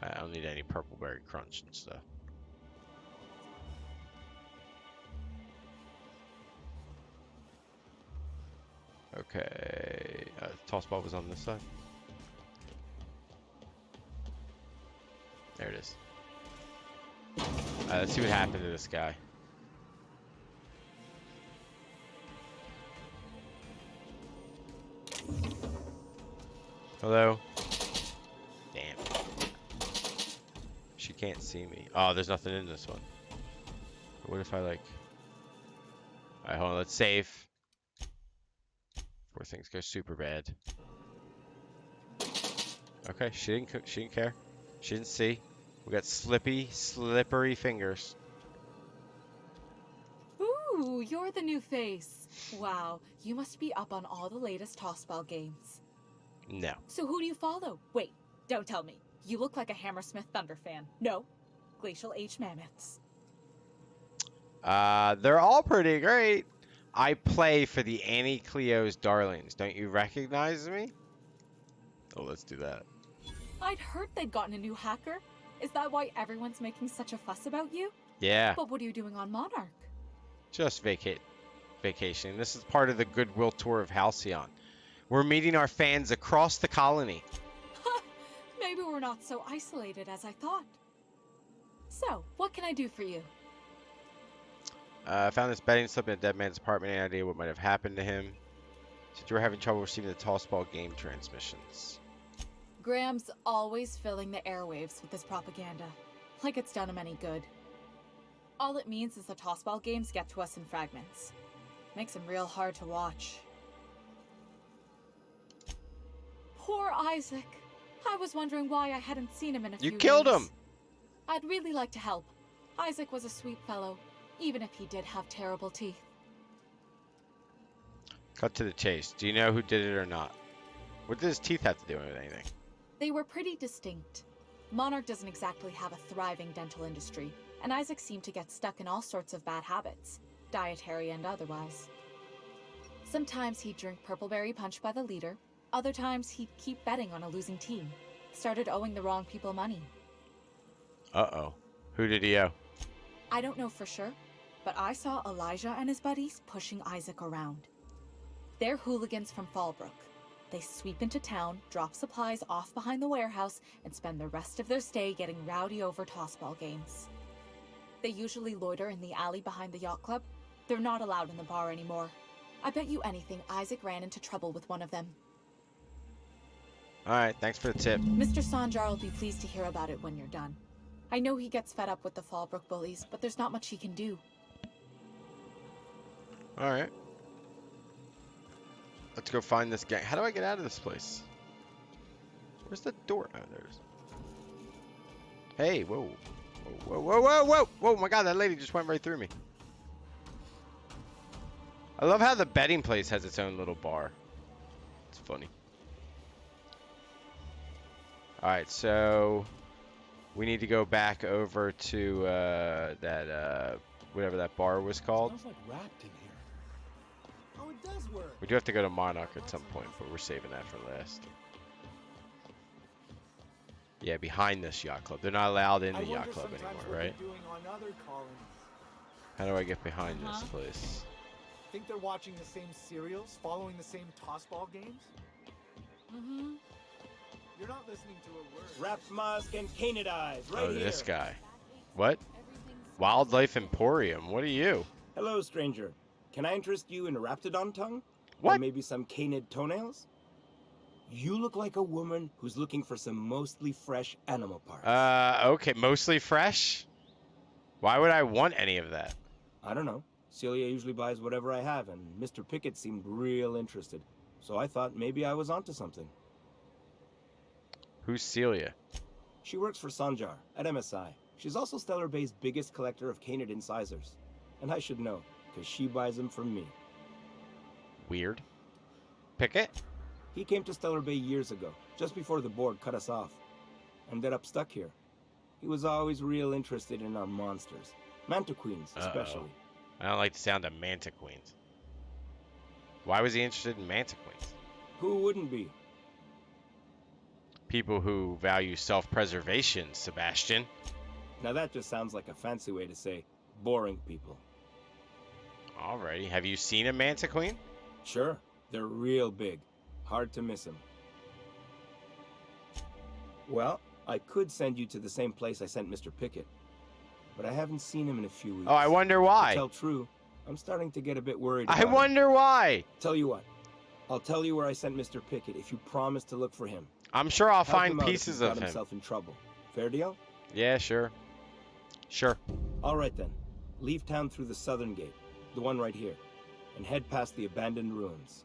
A: I don't need any purple berry crunch and stuff. Okay, toss ball was on this side. There it is. Let's see what happened to this guy. Hello? Damn. She can't see me. Oh, there's nothing in this one. What if I like... Alright, hold on, let's save. Before things go super bad. Okay, she didn't care. She didn't see. We got slippery fingers.
R: Ooh, you're the new face. Wow, you must be up on all the latest tossball games.
A: No.
R: So who do you follow? Wait, don't tell me. You look like a Hammersmith Thunder fan. No, Glacial H Mammoths.
A: They're all pretty great. I play for the Annie Cleo's Darlings. Don't you recognize me? Oh, let's do that.
R: I'd heard they'd gotten a new hacker. Is that why everyone's making such a fuss about you?
A: Yeah.
R: But what are you doing on Monarch?
A: Just vacationing. This is part of the Goodwill Tour of Halcyon. We're meeting our fans across the colony.
R: Maybe we're not so isolated as I thought. So, what can I do for you?
A: I found this betting slip in a dead man's apartment. Any idea what might have happened to him? Said you were having trouble receiving the tossball game transmissions.
R: Graham's always filling the airwaves with this propaganda. Like it's done him any good. All it means is the tossball games get to us in fragments. Makes them real hard to watch. Poor Isaac. I was wondering why I hadn't seen him in a few
A: You killed
R: days.
A: him!
R: I'd really like to help. Isaac was a sweet fellow, even if he did have terrible teeth.
A: Cut to the chase. Do you know who did it or not? What does his teeth have to do with anything?
R: They were pretty distinct. Monarch doesn't exactly have a thriving dental industry, and Isaac seemed to get stuck in all sorts of bad habits, dietary and otherwise. Sometimes he'd drink purpleberry punch by the liter, other times he'd keep betting on a losing team. Started owing the wrong people money.
A: Uh-oh. Who did he owe?
R: I don't know for sure, but I saw Elijah and his buddies pushing Isaac around. They're hooligans from Fallbrook. They sweep into town, drop supplies off behind the warehouse, and spend the rest of their stay getting rowdy over tossball games. They usually loiter in the alley behind the yacht club. They're not allowed in the bar anymore. I bet you anything Isaac ran into trouble with one of them.
A: Alright, thanks for the tip.
R: Mr. Sanjar will be pleased to hear about it when you're done. I know he gets fed up with the Fallbrook bullies, but there's not much he can do.
A: Alright. Let's go find this gang. How do I get out of this place? Where's the door? Oh, there it is. Hey, whoa. Whoa, whoa, whoa, whoa, whoa. Oh my god, that lady just went right through me. I love how the betting place has its own little bar. It's funny. Alright, so we need to go back over to that whatever that bar was called.
P: Smells like wrapped in here. Oh, it does work.
A: We do have to go to Monarch at some point, but we're saving that for last. Yeah, behind this yacht club. They're not allowed in the yacht club anymore, right?
P: Doing on other colonies.
A: How do I get behind this place?
P: Think they're watching the same serials, following the same tossball games?
R: Mm-hmm.
P: You're not listening to a word.
K: Wrapped Musk and Canadize, right
A: Oh,
K: here.
A: this guy. What? Wildlife Emporium. What are you?
K: Hello, stranger. Can I interest you in a raptidon tongue?
A: What?
K: Or maybe some canid toenails? You look like a woman who's looking for some mostly fresh animal parts.
A: Okay, mostly fresh? Why would I want any of that?
K: I don't know. Celia usually buys whatever I have, and Mr. Pickett seemed real interested. So I thought maybe I was onto something.
A: Who's Celia?
K: She works for Sanjar at MSI. She's also Stellar Bay's biggest collector of canid incisors. And I should know, because she buys them from me.
A: Weird. Pickett?
K: He came to Stellar Bay years ago, just before the board cut us off. Ended up stuck here. He was always real interested in our monsters. Mantiqueens, especially.
A: I don't like the sound of Mantiqueens. Why was he interested in Mantiqueens?
K: Who wouldn't be?
A: People who value self-preservation, Sebastian.
K: Now that just sounds like a fancy way to say boring people.
A: Alrighty. Have you seen a Mantiqueen?
K: Sure. They're real big. Hard to miss them. Well, I could send you to the same place I sent Mr. Pickett. But I haven't seen him in a few weeks.
A: Oh, I wonder why.
K: To tell true, I'm starting to get a bit worried
A: I
K: about him.
A: wonder why.
K: Tell you what. I'll tell you where I sent Mr. Pickett if you promise to look for him.
A: I'm sure I'll
K: Help
A: find
K: him out if
A: pieces
K: he's
A: of
K: got
A: him.
K: himself in trouble. Fair deal?
A: Yeah, sure. Sure.
K: All right then. Leave town through the southern gate, the one right here, and head past the abandoned ruins.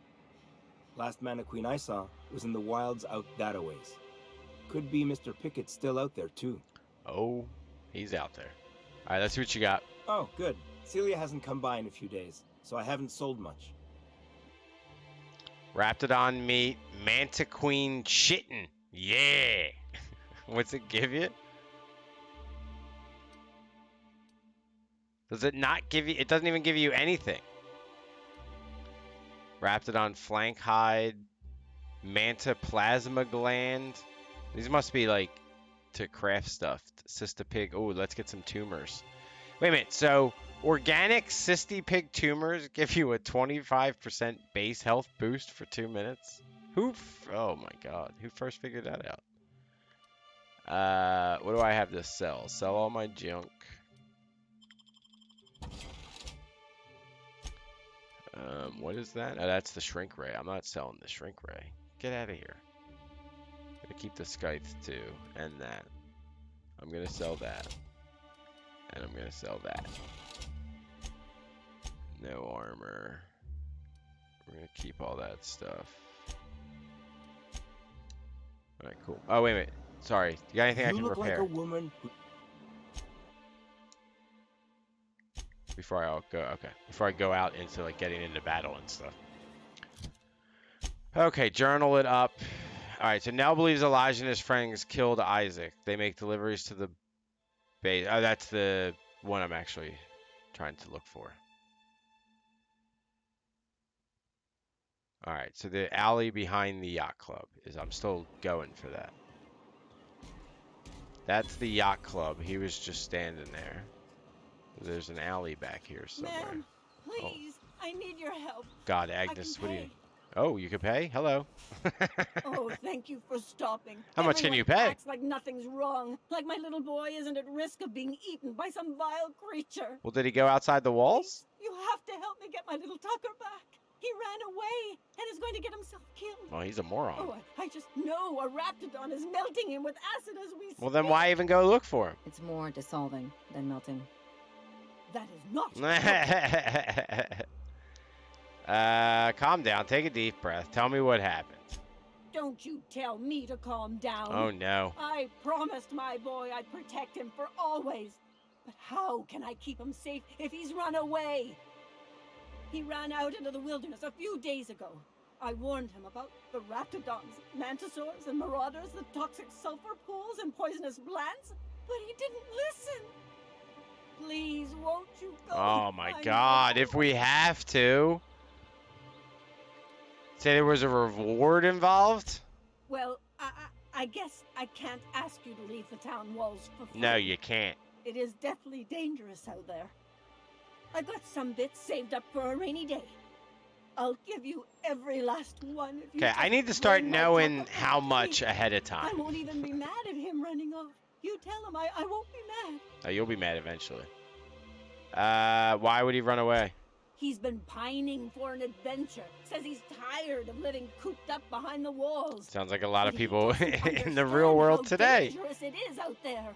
K: Last Mantiqueen I saw was in the wilds out that-a-ways. Could be Mr. Pickett still out there too.
A: Oh, he's out there. All right, let's see what you got.
K: Oh, good. Celia hasn't come by in a few days, so I haven't sold much.
A: Raptidon meat, Mantiqueen chitin. Yeah. What's it give you? Does it not give you? It doesn't even give you anything. Raptidon flank hide, Manta plasma gland. These must be like to craft stuff. Cystipig. Oh, let's get some tumors. Wait a minute. So organic Cystipig tumors give you a 25% base health boost for 2 minutes. Oh my god. Who first figured that out? What do I have to sell? Sell all my junk. What is that? Oh, that's the shrink ray. I'm not selling the shrink ray. Get out of here. I'm gonna keep the scythe too, and that. I'm gonna sell that. And I'm gonna sell that. No armor. We're gonna keep all that stuff. Alright, cool. Oh, wait a minute. Sorry. You got anything I can repair?
K: You look like a woman who...
A: Before I go, okay. Before I go out into like getting into battle and stuff. Okay, journal it up. All right, so Nell believes Elijah and his friends killed Isaac. They make deliveries to the base. Oh, that's the one I'm actually trying to look for. All right, so the alley behind the yacht club is. I'm still going for that. That's the yacht club. He was just standing there. There's an alley back here somewhere.
O: Ma'am, please, I need your help.
A: God, Agnes, what do you... Oh, you can pay? Hello.
O: Oh, thank you for stopping.
A: How much can you pay?
O: Acts like nothing's wrong. Like my little boy isn't at risk of being eaten by some vile creature.
A: Well, did he go outside the walls?
O: You have to help me get my little Tucker back. He ran away and is going to get himself killed.
A: Oh, he's a moron.
O: Oh, I just know a raptidon is melting him with acid as we speak.
A: Well, then why even go look for him?
F: It's more dissolving than melting.
O: That is not.
A: Calm down. Take a deep breath. Tell me what happened.
O: Don't you tell me to calm down.
A: Oh, no.
O: I promised my boy I'd protect him for always. But how can I keep him safe if he's run away? He ran out into the wilderness a few days ago. I warned him about the raptidons, mantisaurs, and marauders, the toxic sulfur pools, and poisonous plants, but he didn't listen. Please, won't you go?
A: Oh my god, if we have to. Say there was a reward involved?
O: Well, I guess I can't ask you to leave the town walls for free.
A: No, you can't.
O: It is deathly dangerous out there. I got some bits saved up for a rainy day. I'll give you every last one if you
A: Okay, I need to start knowing how much ahead of
O: I
A: time.
O: won't even be mad at him running off. You tell him I won't be mad.
A: Oh, you'll be mad eventually. Why would he run away?
O: He's been pining for an adventure. Says he's tired of living cooped up behind the walls.
A: Sounds like a lot of
O: But he
A: people
O: doesn't
A: in the
O: understand
A: real world
O: how
A: today.
O: dangerous it is out there.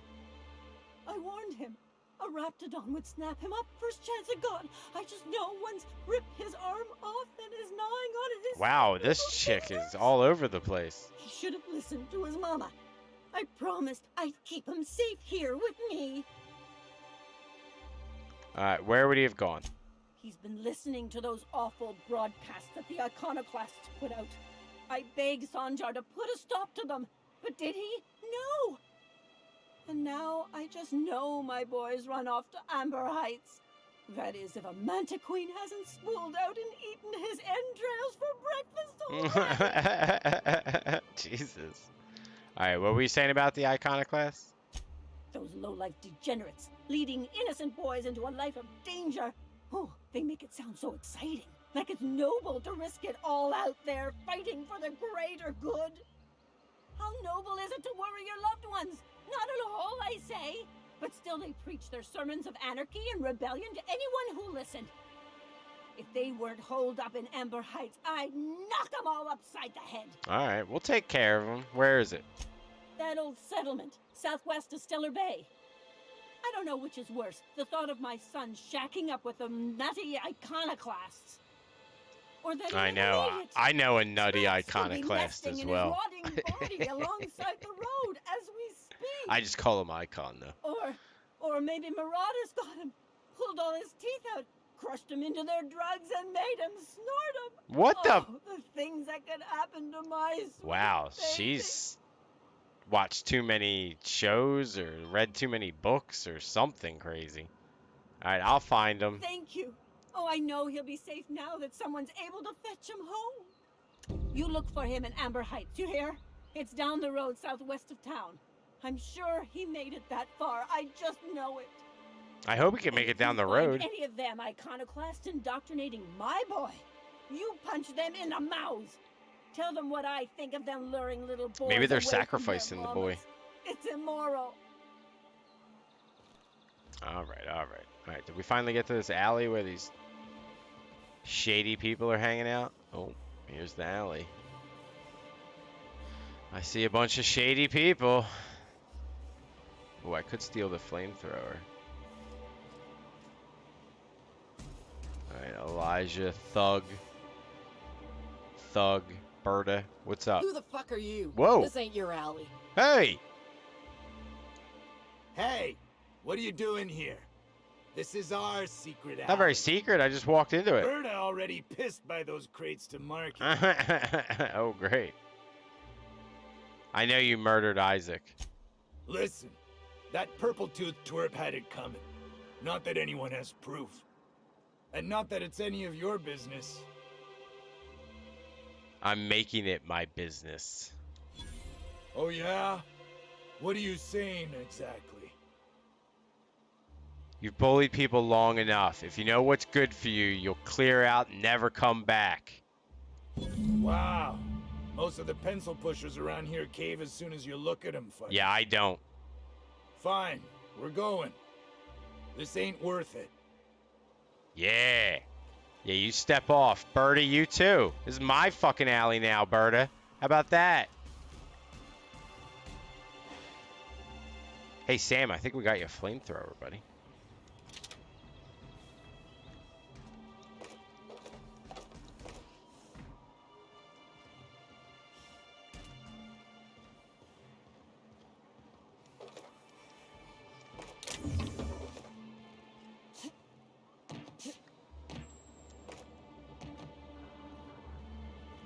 O: I warned him. A raptidon would snap him up first chance it got. I just know one's ripped his arm off and is gnawing on his...
A: Wow, this chick is all over the place.
O: He should have listened to his mama. I promised I'd keep him safe here with me.
A: Alright, where would he have gone?
O: He's been listening to those awful broadcasts that the iconoclasts put out. I begged Sanjar to put a stop to them, but did he? No! And now I just know my boy's run off to Amber Heights. That is, if a Manta Queen hasn't spooled out and eaten his entrails for breakfast already.
A: Jesus. Alright, what were you saying about the iconoclast?
O: Those low-life degenerates, leading innocent boys into a life of danger. Oh, they make it sound so exciting. Like it's noble to risk it all out there, fighting for the greater good. How noble is it to worry your loved ones? Not at all, I say. But still they preach their sermons of anarchy and rebellion to anyone who listened. If they weren't holed up in Amber Heights, I'd knock them all upside the head.
A: Alright, we'll take care of him. Where is it?
O: That old settlement, southwest of Stellar Bay. I don't know which is worse, the thought of my son shacking up with the nutty iconoclasts. Or that
A: I know a nutty iconoclast as well.
O: Body alongside the road as we speak.
A: I just call him Icon though.
O: Or maybe Marauders got him, pulled all his teeth out, crushed him into their drugs and made him snort them.
A: What the
O: things that could happen to my sweet
A: Wow,
O: baby.
A: she's watched too many shows or read too many books or something crazy. Alright, I'll find him.
O: Thank you. Oh, I know he'll be safe now that someone's able to fetch him home. You look for him in Amber Heights, you hear? It's down the road southwest of town. I'm sure he made it that far. I just know it.
A: I hope he can make it down the
O: Find
A: road.
O: any of them iconoclasts indoctrinating my boy, you punch them in the mouths. Tell them what I think of them luring little boys.
A: Maybe they're
O: away from their
A: sacrificing the boy.
O: mamas. It's immoral.
A: Alright. Did we finally get to this alley where these shady people are hanging out? Oh, here's the alley. I see a bunch of shady people. Oh, I could steal the flamethrower. Alright, Elijah, Thug, Berta, what's up?
S: Who the fuck are you?
A: Whoa.
S: This ain't your alley.
A: Hey!
M: Hey, what are you doing here? This is our secret alley.
A: Not very secret, I just walked into it.
M: Berta already pissed by those crates to market.
A: Oh, great. I know you murdered Isaac.
M: Listen, that purple-toothed twerp had it coming. Not that anyone has proof. And not that it's any of your business.
A: I'm making it my business.
M: Oh yeah? What are you saying exactly?
A: You've bullied people long enough. If you know what's good for you, you'll clear out and never come back.
M: Wow. Most of the pencil pushers around here cave as soon as you look at them, Fudge.
A: Yeah, I don't.
M: Fine, we're going. This ain't worth it.
A: Yeah. Yeah, you step off. Berta, you too. This is my fucking alley now, Berta. How about that? Hey, Sam, I think we got you a flamethrower, buddy.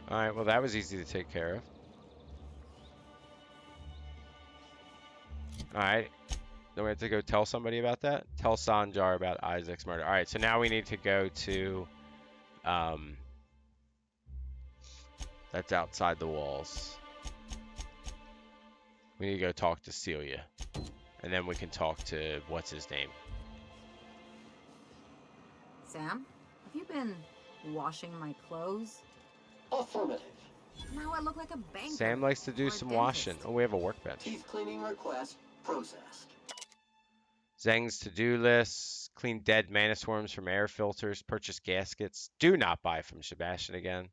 A: Alright, well that was easy to take care of. Alright. Then we have to go tell somebody about that? Tell Sanjar about Isaac's murder. Alright, so now we need to go to... that's outside the walls. We need to go talk to Celia. And then we can talk to... what's his name?
F: Sam, have you been washing my clothes?
G: Affirmative.
F: Now I look like a banker.
A: Sam likes to do some washing. Oh, we have a workbench.
G: Teeth cleaning request processed.
A: Zeng's to-do list. Clean dead mana swarms from air filters. Purchase gaskets. Do not buy from Sebastian again.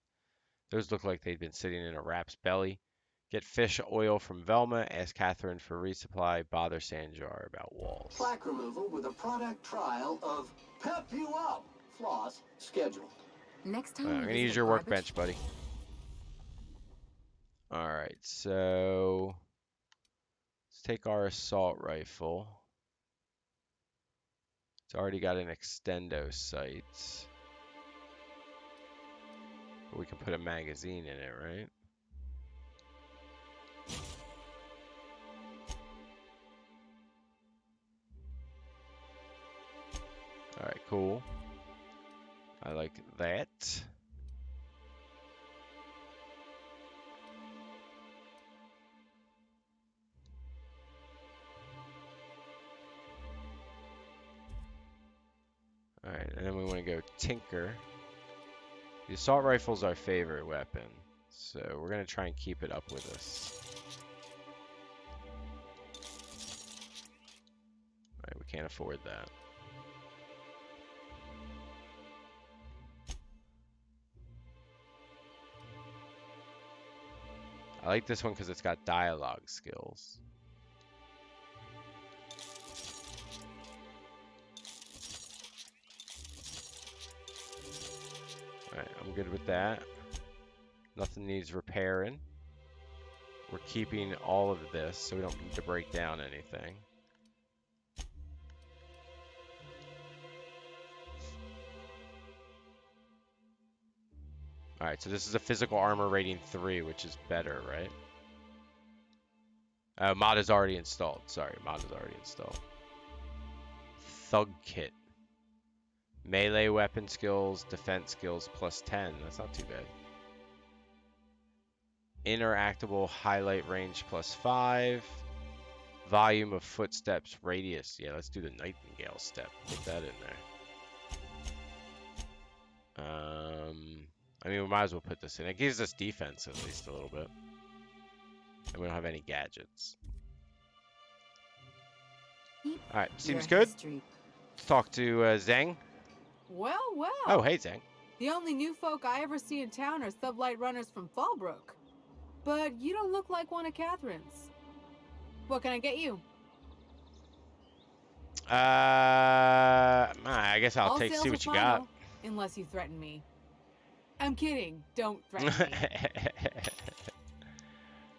A: Those look like they'd been sitting in a rap's belly. Get fish oil from Velma. Ask Catherine for resupply. Bother Sanjar about walls.
G: Plaque removal with a product trial of Pep You Up floss scheduled.
F: Next time.
A: I'm gonna use your workbench, buddy. All right, so let's take our assault rifle. It's already got an extendo sight. But we can put a magazine in it, right? All right, cool. I like that. All right, and then we want to go tinker. The assault rifle's our favorite weapon, so we're going to try and keep it up with us. All right, we can't afford that. I like this one because it's got dialogue skills. Alright, I'm good with that. Nothing needs repairing. We're keeping all of this, so we don't need to break down anything. Alright, so this is a physical armor rating 3, which is better, right? Mod is already installed. Sorry, mod is already installed. Thug kit. Melee weapon skills, defense skills plus 10. That's not too bad. Interactable highlight range plus 5. Volume of footsteps radius. Yeah, let's do the Nightingale step. Put that in there. I mean, we might as well put this in. It gives us defense at least a little bit. And we don't have any gadgets. Alright, seems good. Let's talk to Zhang.
T: Well, well.
A: Oh, hey, Zhang.
T: The only new folk I ever see in town are sublight runners from Fallbrook. But you don't look like one of Catherine's. What can I get you?
A: I guess I'll see what you got.
T: Unless you threaten me. I'm kidding. Don't threaten me.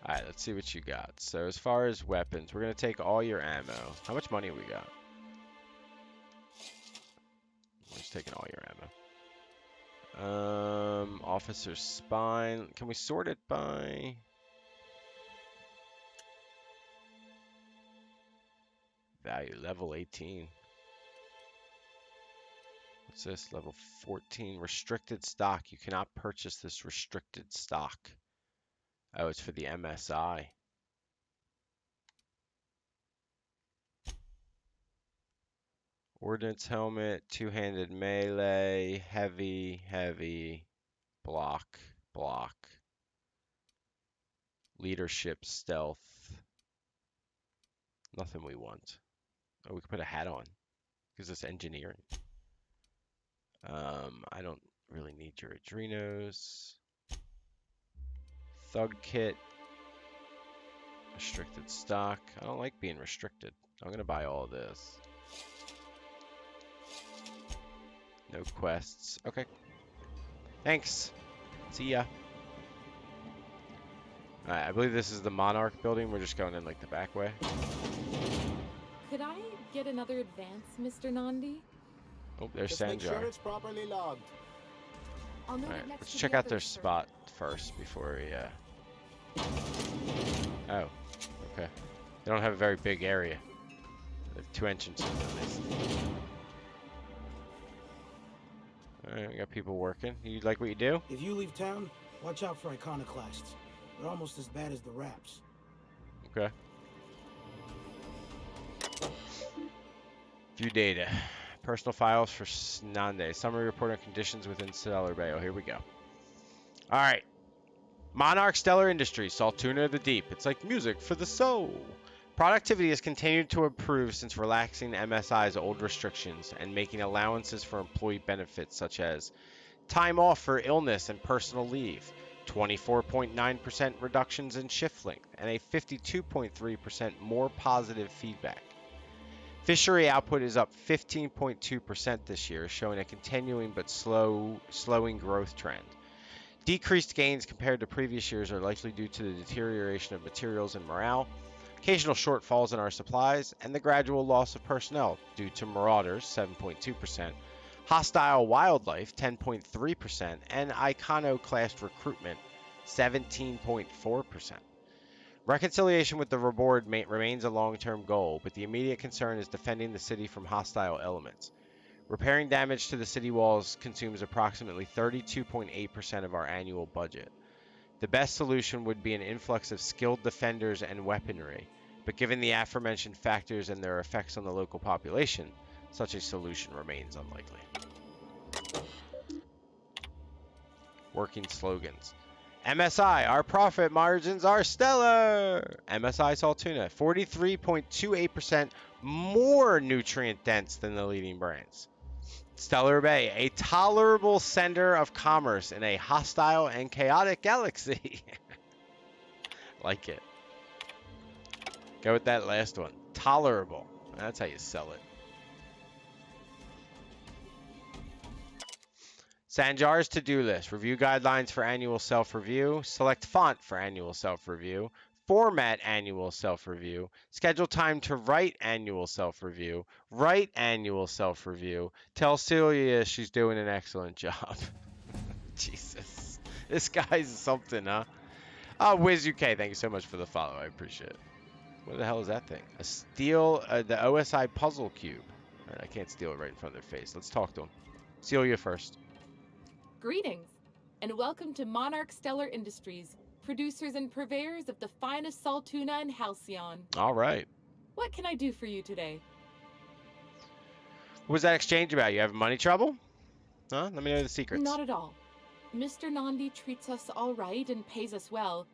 A: Alright, let's see what you got. So as far as weapons, we're going to take all your ammo. How much money we got? We're just taking all your ammo. Officer's spine. Can we sort it by... value? Level 18. What's this? Level 14. Restricted stock. You cannot purchase this restricted stock. Oh, it's for the MSI. Ordnance helmet, two-handed melee, heavy, block. Leadership, stealth. Nothing we want. Oh, we can put a hat on. Gives us engineering. I don't really need your adrenos. Thug kit. Restricted stock. I don't like being restricted. I'm gonna buy all of this. No quests. Okay. Thanks. See ya. Alright, I believe this is the Monarch building. We're just going in like the back way.
R: Could I get another advance, Mr. Nandi?
A: Oh, there's
Q: Just make
A: Sanjar.
Q: sure it's properly logged.
R: I'll note it
A: Alright,
R: next
A: let's
R: to
A: check
R: the
A: out their
R: others, sir.
A: spot first before we, Oh, okay. They don't have a very big area. They have 2 entrances at least. Alright, we got people working. You like what you do?
U: If you leave town, watch out for iconoclasts. They're almost as bad as the Raps.
A: Okay. View data. Personal files for Nande. Summary report on conditions within Stellar Bay. Oh, here we go. Alright. Monarch Stellar Industries. Saltuna of the Deep. It's like music for the soul. Productivity has continued to improve since relaxing MSI's old restrictions and making allowances for employee benefits such as time off for illness and personal leave, 24.9% reductions in shift length, and a 52.3% more positive feedback. Fishery output is up 15.2% this year, showing a continuing but slowing growth trend. Decreased gains compared to previous years are likely due to the deterioration of materials and morale, occasional shortfalls in our supplies, and the gradual loss of personnel due to marauders, 7.2%, hostile wildlife, 10.3%, and iconoclast recruitment, 17.4%. Reconciliation with the board remains a long-term goal, but the immediate concern is defending the city from hostile elements. Repairing damage to the city walls consumes approximately 32.8% of our annual budget. The best solution would be an influx of skilled defenders and weaponry, but given the aforementioned factors and their effects on the local population, such a solution remains unlikely. Working slogans. MSI, our profit margins are stellar. MSI Saltuna, 43.28% more nutrient dense than the leading brands. Stellar Bay, a tolerable center of commerce in a hostile and chaotic galaxy. Like it. Go with that last one. Tolerable. That's how you sell it. Sanjar's to-do list. Review guidelines for annual self-review. Select font for annual self-review. Format annual self-review. Schedule time to write annual self-review. Write annual self-review. Tell Celia she's doing an excellent job. Jesus. This guy's something, huh? Oh, WizUK, thank you so much for the follow. I appreciate it. What the hell is that thing? A steal, the OSI puzzle cube. All right, I can't steal it right in front of their face. Let's talk to them. Celia first.
D: Greetings, and welcome to Monarch Stellar Industries, producers and purveyors of the finest salt tuna and halcyon.
A: All right.
D: What can I do for you today?
A: What was that exchange about? You have money trouble? Huh? Let me know the secrets.
D: Not at all. Mr. Nandi treats us all right and pays us well.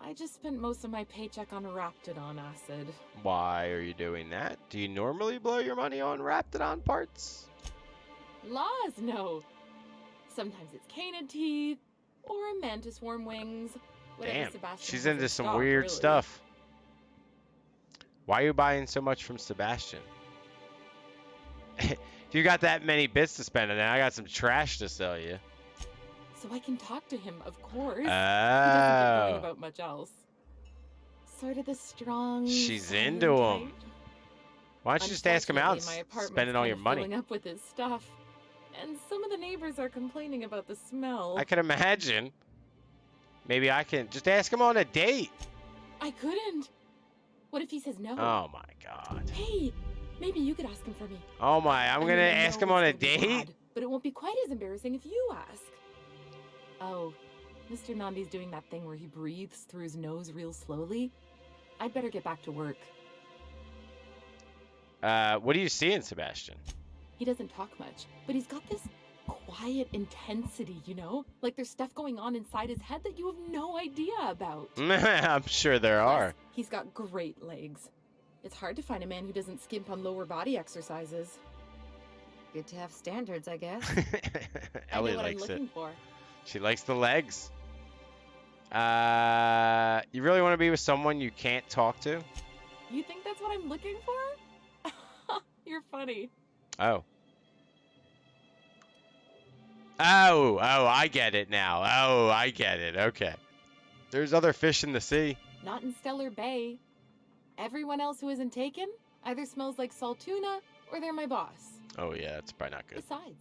D: I just spent most of my paycheck on Raptidon acid.
A: Why are you doing that? Do you normally blow your money on Raptidon parts?
D: Laws, no. Sometimes it's canid teeth, or a mantis worm wings.
A: Damn,
D: Sebastian
A: she's
D: has
A: into
D: in
A: some
D: stock,
A: weird
D: really.
A: stuff. Why are you buying so much from Sebastian? If you got that many bits to spend, and then I got some trash to sell you.
D: So I can talk to him, of course.
A: Oh.
D: He doesn't complain about much else. Sort of the strong.
A: She's
D: silent
A: into him.
D: type.
A: Why don't you just ask him out and
D: Unfortunately, my apartment's
A: spending all
D: kind
A: your
D: of
A: money?
D: filling up with his stuff, and some of the neighbors are complaining about the smell.
A: I can imagine. Maybe I can just ask him on a date.
D: I couldn't. What if he says no?
A: Oh my god.
D: Hey, maybe you could ask him for me.
A: Oh my, I'm
D: I
A: gonna
D: mean, I
A: ask
D: know
A: him on a
D: it's gonna be
A: date?
D: bad, but it won't be quite as embarrassing if you ask. Oh, Mr. Nandi's doing that thing where he breathes through his nose real slowly. I'd better get back to work.
A: What do you see in Sebastian?
D: He doesn't talk much, but he's got this quiet intensity, you know? Like there's stuff going on inside his head that you have no idea about.
A: I'm sure there are.
D: He's got great legs. It's hard to find a man who doesn't skimp on lower body exercises.
F: Good to have standards, I guess.
A: Ellie
D: I know what I'm
A: likes
D: looking
A: it.
D: for.
A: She likes the legs. You really want to be with someone you can't talk to?
D: You think that's what I'm looking for? You're funny.
A: Oh. Oh, I get it now. Oh, I get it. Okay. There's other fish in the sea.
D: Not in Stellar Bay. Everyone else who isn't taken either smells like salt tuna or they're my boss.
A: Oh yeah, that's probably not good.
D: Besides,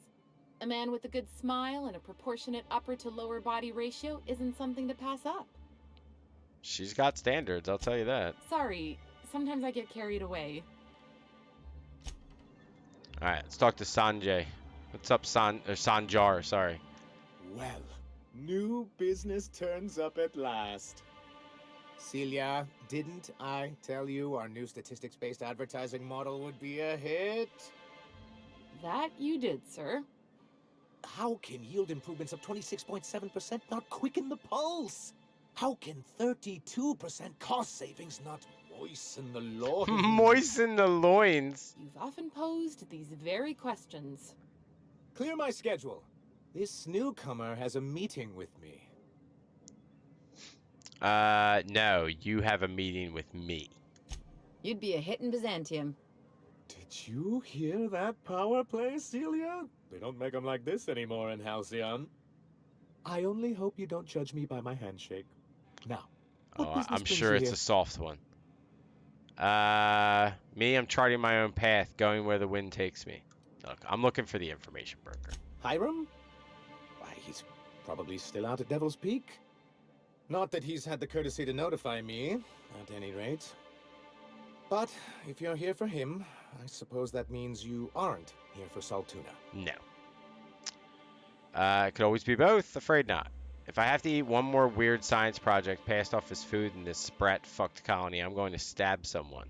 D: a man with a good smile and a proportionate upper to lower body ratio isn't something to pass up.
A: She's got standards, I'll tell you that.
D: Sorry, sometimes I get carried away.
A: Alright, let's talk to Sanjay. What's up, Sanjar, sorry.
V: Well, new business turns up at last. Celia, didn't I tell you our new statistics-based advertising model would be a hit?
D: That you did, sir.
V: How can yield improvements of 26.7% not quicken the pulse? How can 32% cost savings not Moisten the loins.
A: Moisten the loins.
D: You've often posed these very questions.
V: Clear my schedule. This newcomer has a meeting with me.
A: No, you have a meeting with me.
F: You'd be a hit in Byzantium.
V: Did you hear that power play, Celia? They don't make them like this anymore in Halcyon. I only hope you don't judge me by my handshake. Now, what business
A: I'm
V: brings
A: sure
V: you
A: it's
V: here?
A: a soft one. Me, I'm charting my own path, going where the wind takes me. Look, I'm looking for the information broker.
V: Hiram? Why, he's probably still out at Devil's Peak. Not that he's had the courtesy to notify me, at any rate. But if you're here for him, I suppose that means you aren't here for Saltuna.
A: No. It could always be both. Afraid not. If I have to eat one more weird science project passed off as food in this sprat-fucked colony, I'm going to stab someone.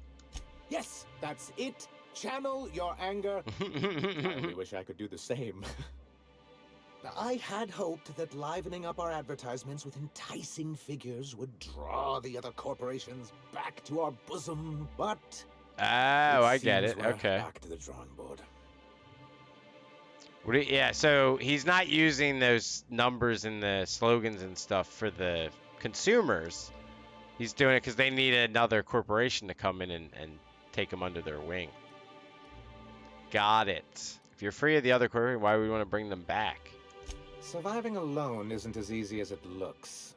V: Yes, that's it. Channel your anger. I only wish I could do the same. I had hoped that livening up our advertisements with enticing figures would draw the other corporations back to our bosom, but...
A: Oh, I get
V: seems
A: it.
V: we're
A: Okay.
V: Back to the drawing board.
A: Yeah, so he's not using those numbers and the slogans and stuff for the consumers. He's doing it because they need another corporation to come in and take them under their wing. Got it. If you're free of the other corporation, why would we want to bring them back?
V: Surviving alone isn't as easy as it looks.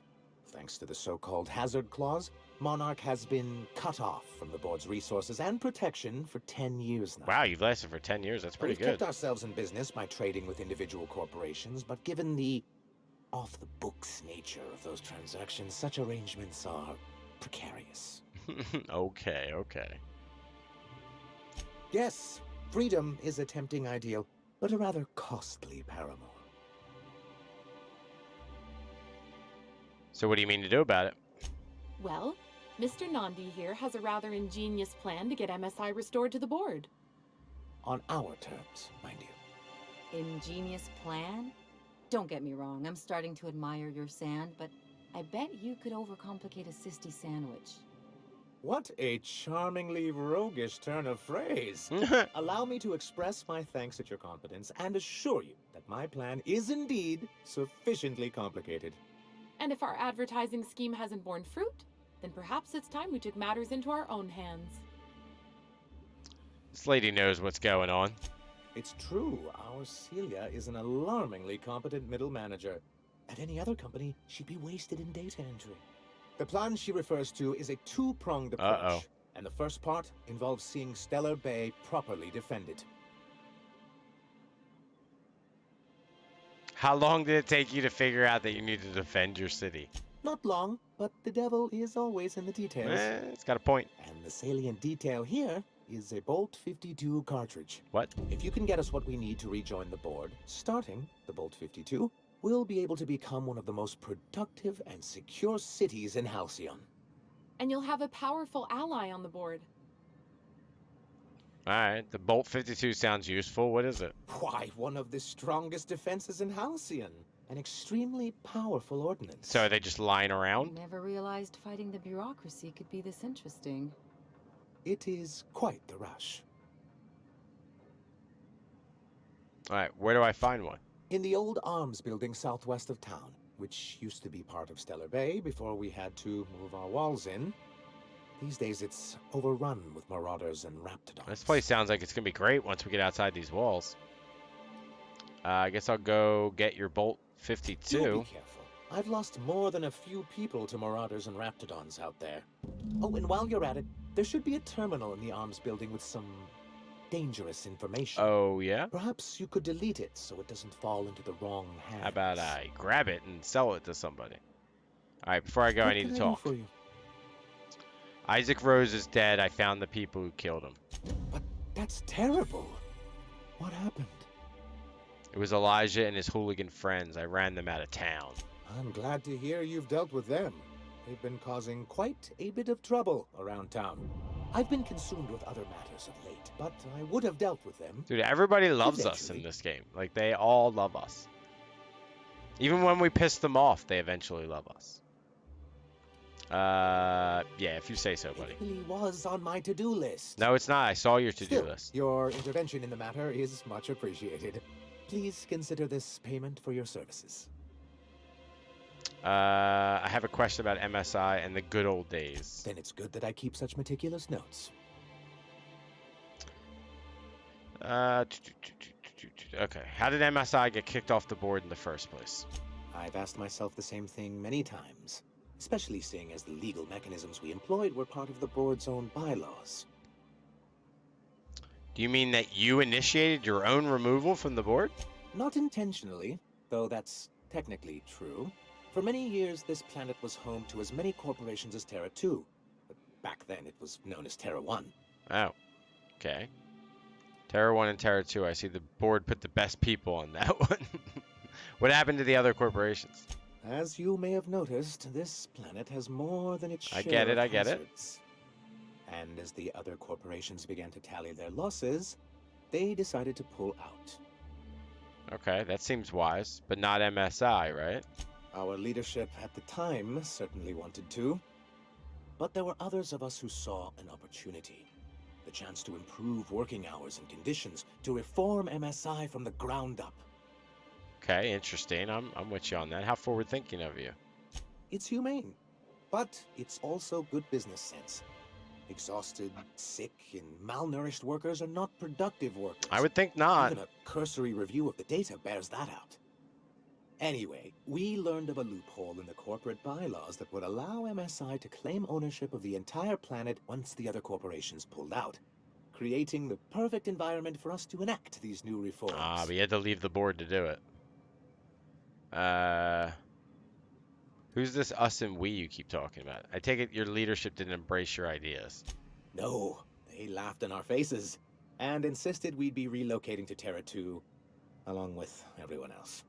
V: Thanks to the so-called hazard clause, Monarch has been cut off from the board's resources and protection for 10 years now.
A: Wow, you've lasted for 10 years. That's pretty
V: We've
A: good.
V: kept ourselves in business by trading with individual corporations, but given the off-the-books nature of those transactions, such arrangements are precarious.
A: Okay, okay.
V: Yes, freedom is a tempting ideal, but a rather costly paramour.
A: So what do you mean to do about it?
D: Well, Mr. Nandi here has a rather ingenious plan to get MSI restored to the board.
V: On our terms, mind you.
F: Ingenious plan? Don't get me wrong, I'm starting to admire your sand, but I bet you could overcomplicate a sisty sandwich.
V: What a charmingly roguish turn of phrase. Allow me to express my thanks at your confidence and assure you that my plan is indeed sufficiently complicated.
D: And if our advertising scheme hasn't borne fruit, then perhaps it's time we took matters into our own hands.
A: This lady knows what's going on.
V: It's true, our Celia is an alarmingly competent middle manager. At any other company, she'd be wasted in data entry. The plan she refers to is a two-pronged approach.
A: Uh-oh.
V: And the first part involves seeing Stellar Bay properly defended.
A: How long did it take you to figure out that you need to defend your city?
V: Not long, but the devil is always in the details.
A: It's got a point.
V: And the salient detail here is a Bolt 52 cartridge.
A: What?
V: If you can get us what we need to rejoin the board, starting the Bolt 52, we'll be able to become one of the most productive and secure cities in Halcyon.
D: And you'll have a powerful ally on the board.
A: Alright, the Bolt 52 sounds useful. What is it?
V: Why, one of the strongest defenses in Halcyon. An extremely powerful ordnance.
A: So are they just lying around?
F: Never realized fighting the bureaucracy could be this interesting.
V: It is quite the rush.
A: Alright, where do I find one?
V: In the old arms building southwest of town, which used to be part of Stellar Bay before we had to move our walls in. These days it's overrun with marauders and raptidons.
A: This place sounds like it's going to be great once we get outside these walls. I guess I'll go get your Bolt 52.
V: Do be careful. I've lost more than a few people to marauders and raptidons out there. Oh, and while you're at it, there should be a terminal in the arms building with some dangerous information.
A: Oh, yeah?
V: Perhaps you could delete it so it doesn't fall into the wrong hands.
A: How about I grab it and sell it to somebody? Alright, before I go, I need to talk.
V: For you?
A: Isaac Rose is dead. I found the people who killed him.
V: But that's terrible. What happened?
A: It was Elijah and his hooligan friends. I ran them out of town.
V: I'm glad to hear you've dealt with them. They've been causing quite a bit of trouble around town. I've been consumed with other matters of late, but I would have dealt with them.
A: Dude, everybody loves us in this game. Like, they all love us. Even when we piss them off, they eventually love us. Yeah, if you say so, buddy.
V: It really was on my to-do list.
A: No, it's not. I saw your to-do
V: Still,
A: list.
V: your intervention in the matter is much appreciated. Please consider this payment for your services.
A: I have a question about MSI and the good old days.
V: Then it's good that I keep such meticulous notes.
A: Okay. How did MSI get kicked off the board in the first place?
V: I've asked myself the same thing many times, especially seeing as the legal mechanisms we employed were part of the board's own bylaws.
A: Do you mean that you initiated your own removal from the board?
V: Not intentionally, though that's technically true. For many years, this planet was home to as many corporations as Terra 2. But back then, it was known as Terra 1.
A: Oh, okay. Terra 1 and Terra 2, I see the board put the best people on that one. What happened to the other corporations?
V: As you may have noticed, this planet has more than its share
A: I get it,
V: of
A: I get it.
V: hazards. And as the other corporations began to tally their losses, they decided to pull out.
A: Okay, that seems wise, but not MSI, right?
V: Our leadership at the time certainly wanted to. But there were others of us who saw an opportunity. The chance to improve working hours and conditions, to reform MSI from the ground up.
A: Okay, interesting. I'm with you on that. How forward thinking of you.
V: It's humane, but it's also good business sense. Exhausted, sick, and malnourished workers are not productive workers.
A: I would think not.
V: Even a cursory review of the data bears that out. Anyway, we learned of a loophole in the corporate bylaws that would allow MSI to claim ownership of the entire planet once the other corporations pulled out, creating the perfect environment for us to enact these new reforms.
A: Ah, but you had to leave the board to do it. Who's this us and we you keep talking about? I take it your leadership didn't embrace your ideas.
V: No, they laughed in our faces and insisted we'd be relocating to Terra 2 along with everyone else.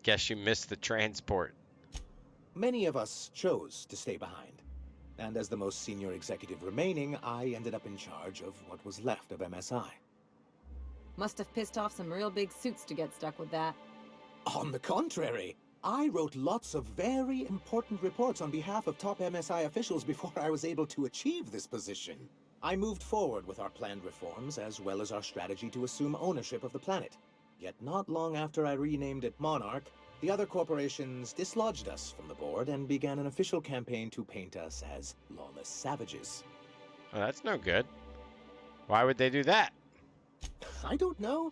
A: Guess you missed the transport.
V: Many of us chose to stay behind. And as the most senior executive remaining, I ended up in charge of what was left of MSI.
F: Must have pissed off some real big suits to get stuck with that.
V: On the contrary, I wrote lots of very important reports on behalf of top MSI officials before I was able to achieve this position. I moved forward with our planned reforms as well as our strategy to assume ownership of the planet. Yet not long after I renamed it Monarch, the other corporations dislodged us from the board and began an official campaign to paint us as lawless savages.
A: Oh, that's no good. Why would they do that?
V: I don't know.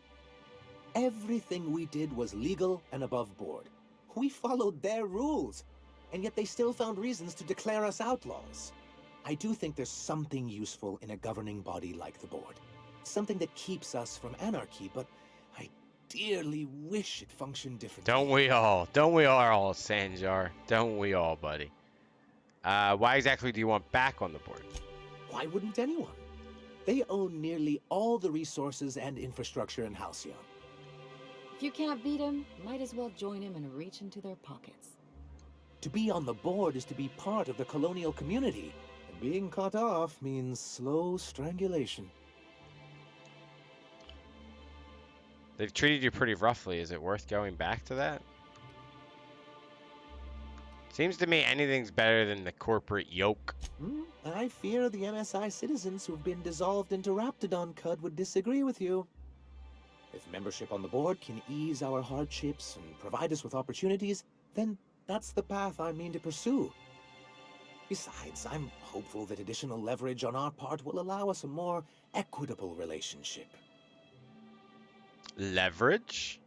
V: Everything we did was legal and above board. We followed their rules, and yet they still found reasons to declare us outlaws. I do think there's something useful in a governing body like the board. Something that keeps us from anarchy, but I dearly wish it functioned differently.
A: Don't we all? Don't we all, Sanjar? Don't we all, buddy? Why exactly do you want back on the board?
V: Why wouldn't anyone? They own nearly all the resources and infrastructure in Halcyon.
F: If you can't beat him, might as well join him and reach into their pockets.
V: To be on the board is to be part of the colonial community, and being cut off means slow strangulation.
A: They've treated you pretty roughly. Is it worth going back to that? Seems to me anything's better than the corporate yoke.
V: I fear the MSI citizens who've been dissolved into Raptidon Cud would disagree with you. If membership on the board can ease our hardships and provide us with opportunities, then that's the path I mean to pursue. Besides, I'm hopeful that additional leverage on our part will allow us a more equitable relationship.
A: Leverage?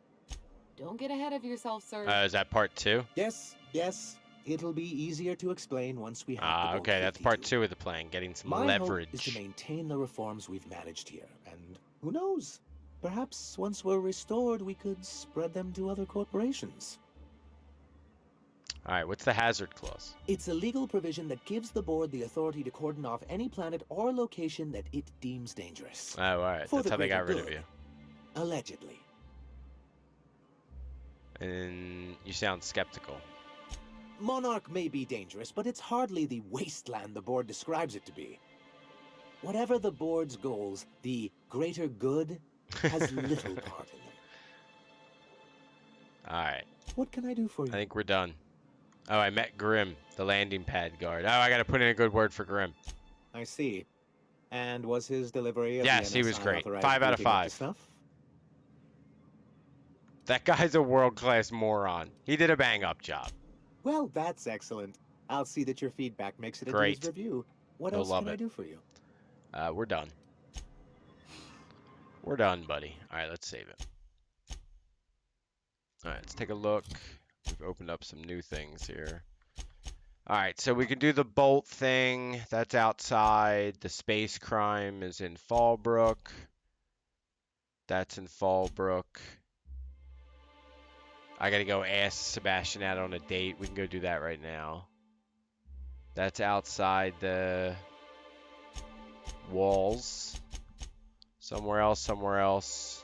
F: Don't get ahead of yourself, sir.
A: Is that part 2?
V: Yes. It'll be easier to explain once we have the board
A: okay, that's part 2 of the plan, getting some leverage.
V: My hope is to maintain the reforms we've managed here, and who knows? Perhaps once we're restored, we could spread them to other corporations.
A: Alright, what's the hazard clause?
V: It's a legal provision that gives the board the authority to cordon off any planet or location that it deems dangerous.
A: Oh, alright, that's how they got rid of you.
V: Allegedly.
A: And you sound skeptical.
V: Monarch may be dangerous, but it's hardly the wasteland the board describes it to be. Whatever the board's goals, the greater good has little part in
A: Alright.
V: What can I do for you?
A: I think we're done. Oh, I met Grim, the landing pad guard. Oh, I gotta put in a good word for Grim.
V: I see. And was his delivery of
A: Yes,
V: the
A: he was
V: NSI
A: great.
V: authorized
A: 5 out of
V: briefing up to
A: 5.
V: Snuff?
A: That guy's a world-class moron. He did a bang-up job.
V: Well, that's excellent. I'll see that your feedback makes it into
A: Great.
V: his review. What
A: He'll
V: else
A: love
V: can I
A: it.
V: do for you?
A: We're done. We're done, buddy. Alright, let's save it. Alright, let's take a look. We've opened up some new things here. Alright, so we can do the bolt thing. That's outside. The space crime is in Fallbrook. That's in Fallbrook. I gotta go ask Sebastian out on a date. We can go do that right now. That's outside the walls. Somewhere else, somewhere else.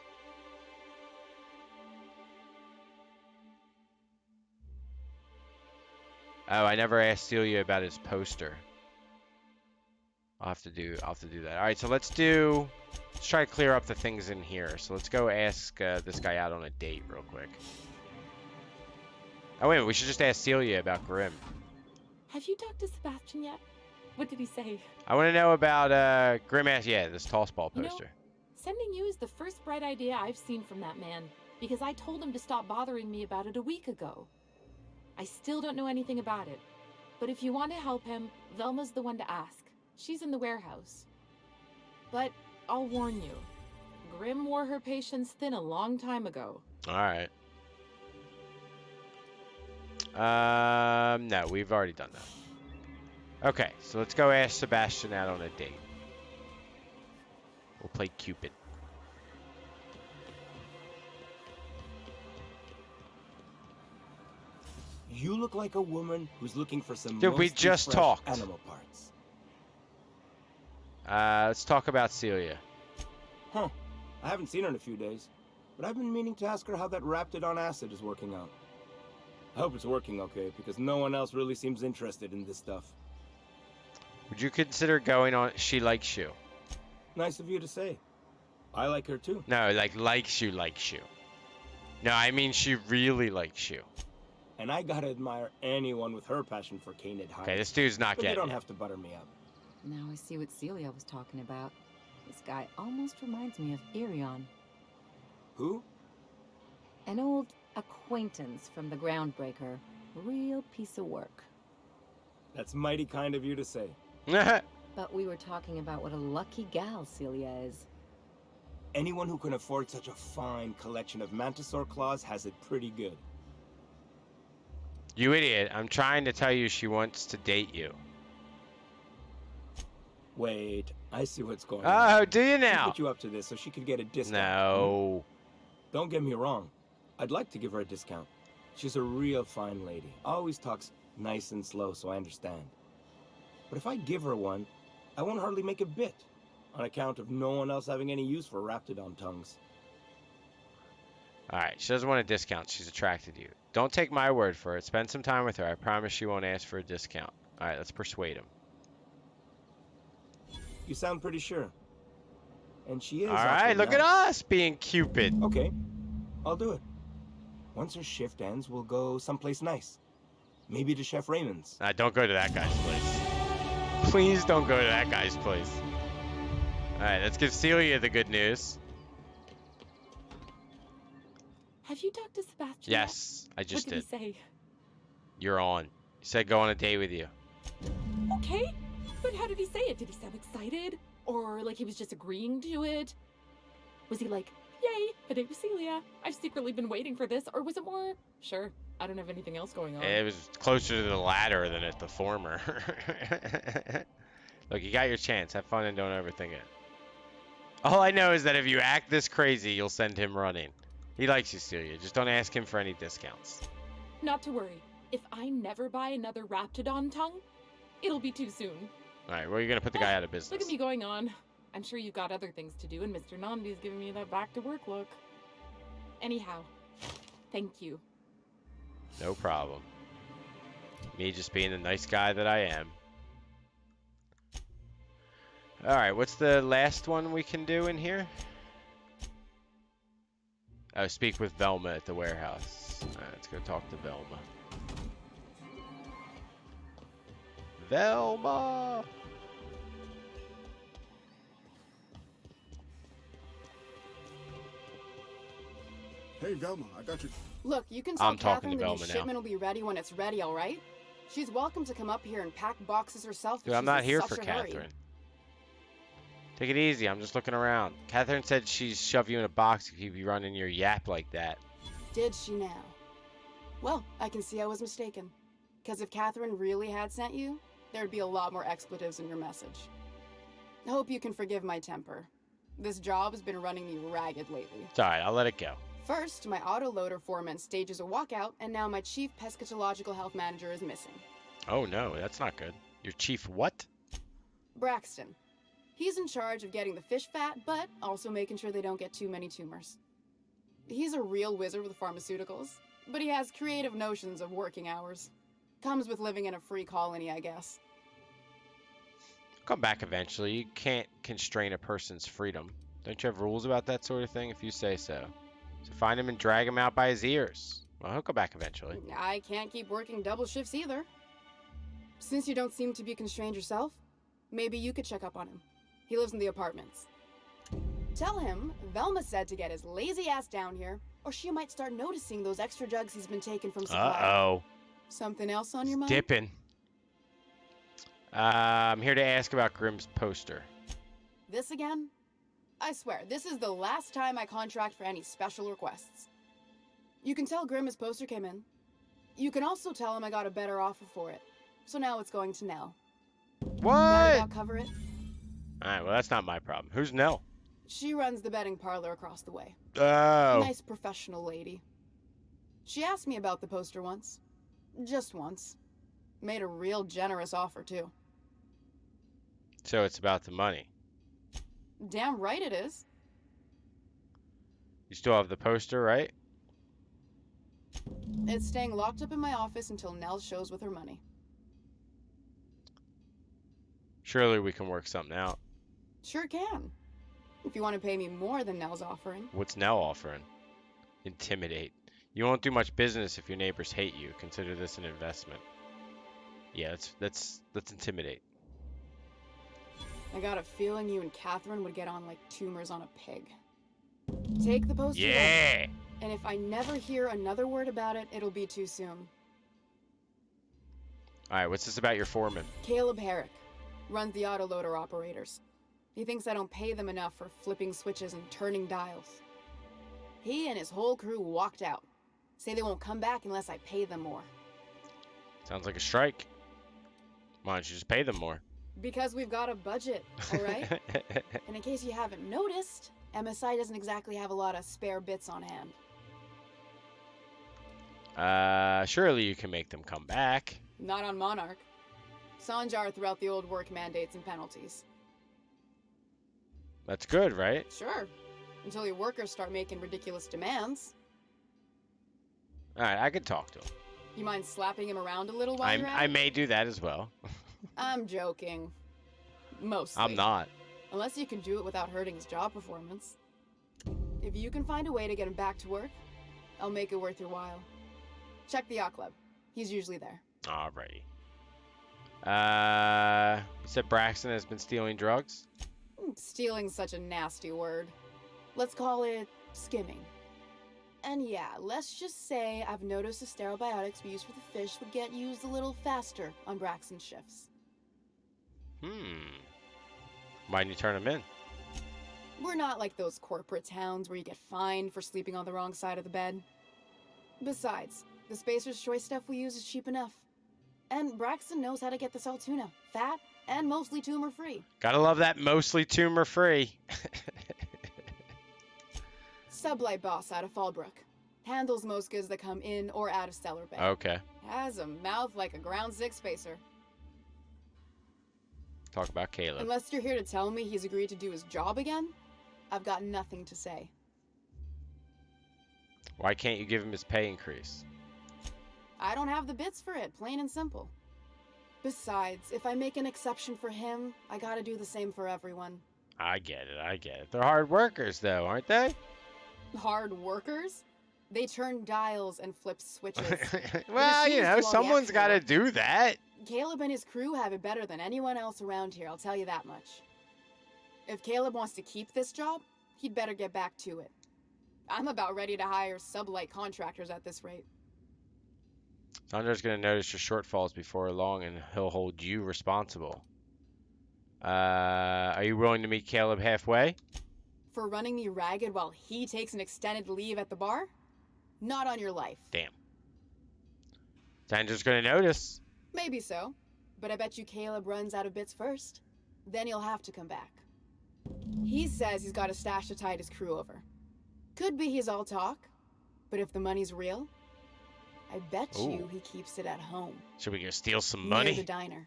A: Oh, I never asked Celia about his poster. I'll have to do that. All right, so let's try to clear up the things in here. So let's go ask this guy out on a date real quick. Oh, wait, we should just ask Celia about Grim.
D: Have you talked to Sebastian yet? What did he say?
A: I want to know about Grim ass. Yeah, this toss ball poster.
D: Sending you is the first bright idea I've seen from that man, because I told him to stop bothering me about it a week ago. I still don't know anything about it, but if you want to help him, Velma's the one to ask. She's in the warehouse. But I'll warn you, Grim wore her patience thin a long time ago.
A: All right. No, we've already done that. Okay, so let's go ask Sebastian out on a date. We'll play Cupid.
K: You look like a woman who's looking for some
A: Dude, we
K: mostly
A: just
K: fresh
A: talked.
K: animal parts.
A: Let's talk about Celia.
K: Huh. I haven't seen her in a few days, but I've been meaning to ask her how that Raptidon acid is working out. I hope it's working okay, because no one else really seems interested in this stuff.
A: Would you consider going on She Likes You?
K: Nice of you to say. I like her too.
A: No, like likes you. No, I mean she really likes you.
K: And I gotta admire anyone with her passion for canid hides.
A: Okay, this dude's not
K: but you
A: getting
K: don't
A: it.
K: have to butter me up.
F: Now I see what Celia was talking about. This guy almost reminds me of Irion.
K: Who?
F: An old acquaintance from the Groundbreaker. Real piece of work.
K: That's mighty kind of you to say.
F: But we were talking about what a lucky gal Celia is.
K: Anyone who can afford such a fine collection of Mantisaur claws has it pretty good.
A: You idiot. I'm trying to tell you she wants to date you.
K: Wait, I see what's going on.
A: Oh, do you
K: She
A: now?
K: put you up to this so she could get a discount.
A: No.
K: Don't get me wrong. I'd like to give her a discount. She's a real fine lady. Always talks nice and slow, so I understand. But if I give her one, I won't hardly make a bit, on account of no one else having any use for Raptidon tongues.
A: Alright, she doesn't want a discount. She's attracted to you. Don't take my word for it. Spend some time with her. I promise she won't ask for a discount. Alright, let's persuade him.
K: You sound pretty sure. And she is.
A: Alright,
K: awfully
A: look
K: nice.
A: at us being Cupid.
K: Okay, I'll do it. Once her shift ends, we'll go someplace nice. Maybe to Chef Raymond's.
A: Don't go to that guy's place. Please don't go to that guy's place. Alright, let's give Celia the good news.
D: Have you talked to Sebastian
A: Yes, I
D: yet?
A: just
D: What did
A: did.
D: he say?
A: You're on. He said go on a date with you.
D: Okay, but how did he say it? Did he sound excited? Or like he was just agreeing to it? Was he like, yay, a date with Celia? I've secretly been waiting for this. Or was it more, sure, I don't have anything else going on?
A: It was closer to the latter than at the former. Look, you got your chance. Have fun and don't overthink it. All I know is that if you act this crazy, you'll send him running. He likes you, Celia. Just don't ask him for any discounts.
D: Not to worry. If I never buy another Raptidon tongue, it'll be too soon.
A: Alright, well, you're going to put the guy out of business.
D: Look at me going on. I'm sure you've got other things to do, and Mr. Nandi's giving me that back-to-work look. Anyhow, thank you.
A: No problem. Me just being the nice guy that I am. Alright, what's the last one we can do in here? Oh, speak with Velma at the warehouse. Alright, let's go talk to Velma. Velma!
P: Hey, Velma, I got your...
C: Look, you can tell
A: I'm talking
C: Catherine
A: to
C: the new
A: Velma now.
C: shipment will be ready when it's ready, all right? She's welcome to come up here and pack boxes herself.
A: Dude,
C: if
A: I'm
C: she's
A: not
C: in
A: here
C: such
A: for
C: a hurry.
A: Catherine. Take it easy. I'm just looking around. Catherine said she'd shove you in a box if you be running your yap like that.
C: Did she now? Well, I can see I was mistaken. Because if Catherine really had sent you, there'd be a lot more expletives in your message. I hope you can forgive my temper. This job has been running me ragged lately.
A: It's alright. I'll let it go.
C: First, my autoloader foreman stages a walkout, and now my chief pescatological health manager is missing.
A: Oh no, that's not good. Your chief what?
C: Braxton. He's in charge of getting the fish fat, but also making sure they don't get too many tumors. He's a real wizard with pharmaceuticals, but he has creative notions of working hours. Comes with living in a free colony, I guess.
A: Come back eventually. You can't constrain a person's freedom. Don't you have rules about that sort of thing if you say so? So find him and drag him out by his ears. Well, he'll come back eventually.
C: I can't keep working double shifts either. Since you don't seem to be constrained yourself, maybe you could check up on him. He lives in the apartments. Tell him Velma said to get his lazy ass down here, or she might start noticing those extra drugs he's been taking from supply.
A: Uh-oh.
C: Something else on your mind?
A: Dipping. I'm here to ask about Grimm's poster.
C: This again? I swear, this is the last time I contract for any special requests. You can tell Grimm his poster came in. You can also tell him I got a better offer for it. So now it's going to Nell.
A: What?
C: That'll about cover it.
A: Alright, well that's not my problem. Who's Nell?
C: She runs the betting parlor across the way.
A: Oh.
C: Nice professional lady. She asked me about the poster once. Just once. Made a real generous offer, too.
A: So it's about the money.
C: Damn right it is.
A: You still have the poster, right?
C: It's staying locked up in my office until Nell shows with her money.
A: Surely we can work something out.
C: Sure can. If you want to pay me more than Nell's offering.
A: What's Nell offering? Intimidate. You won't do much business if your neighbors hate you. Consider this an investment. Yeah, let's intimidate.
C: I got a feeling you and Catherine would get on like tumors on a pig. Take the poster.
A: Yeah!
C: Down, and if I never hear another word about it, it'll be too soon.
A: Alright, what's this about your foreman?
C: Caleb Herrick. Runs the autoloader operators. He thinks I don't pay them enough for flipping switches and turning dials. He and his whole crew walked out. Say they won't come back unless I pay them more.
A: Sounds like a strike. Why don't you just pay them more?
C: Because we've got a budget, alright? And in case you haven't noticed, MSI doesn't exactly have a lot of spare bits on hand.
A: Surely you can make them come back.
C: Not on Monarch. Sanjar threw out the old work mandates and penalties.
A: That's good, right?
C: Sure. Until your workers start making ridiculous demands.
A: Alright, I can talk to him.
C: You mind slapping him around a little while you're at
A: I
C: it?
A: may do that as well.
C: I'm joking. Mostly.
A: I'm not.
C: Unless you can do it without hurting his job performance. If you can find a way to get him back to work, I'll make it worth your while. Check the yacht club. He's usually there.
A: Alrighty. You said Braxton has been stealing drugs?
C: Stealing's such a nasty word. Let's call it skimming. And yeah, let's just say I've noticed the stereobiotics we use for the fish would get used a little faster on Braxton's shifts.
A: Why didn't you turn him in?
C: We're not like those corporate towns where you get fined for sleeping on the wrong side of the bed. Besides, the Spacer's Choice stuff we use is cheap enough. And Braxton knows how to get this all tuna, fat and mostly tumor-free.
A: Gotta love that mostly tumor-free.
C: Sublight boss out of Fallbrook. Handles most goods that come in or out of Stellar Bay.
A: Okay.
C: Has a mouth like a Ground 6 Spacer.
A: Talk about Caleb.
C: Unless you're here to tell me he's agreed to do his job again, I've got nothing to say.
A: Why can't you give him his pay increase?
C: I don't have the bits for it, plain and simple. Besides, if I make an exception for him, I gotta do the same for everyone.
A: I get it. They're hard workers, though, aren't they?
C: Hard workers? They turn dials and flip switches.
A: Well, you know, someone's got to do that.
C: Caleb and his crew have it better than anyone else around here, I'll tell you that much. If Caleb wants to keep this job, he'd better get back to it. I'm about ready to hire sublight contractors at this rate.
A: Sanjar's going to notice your shortfalls before long, and he'll hold you responsible. Are you willing to meet Caleb halfway?
C: For running me ragged while he takes an extended leave at the bar? Not on your life.
A: Damn. Sanjar's going to notice.
C: Maybe so, but I bet you Caleb runs out of bits first. Then he'll have to come back. He says he's got a stash to tide his crew over. Could be he's all talk, but if the money's real, I bet you he keeps it at home.
A: Should we go steal some money?
C: Near the diner.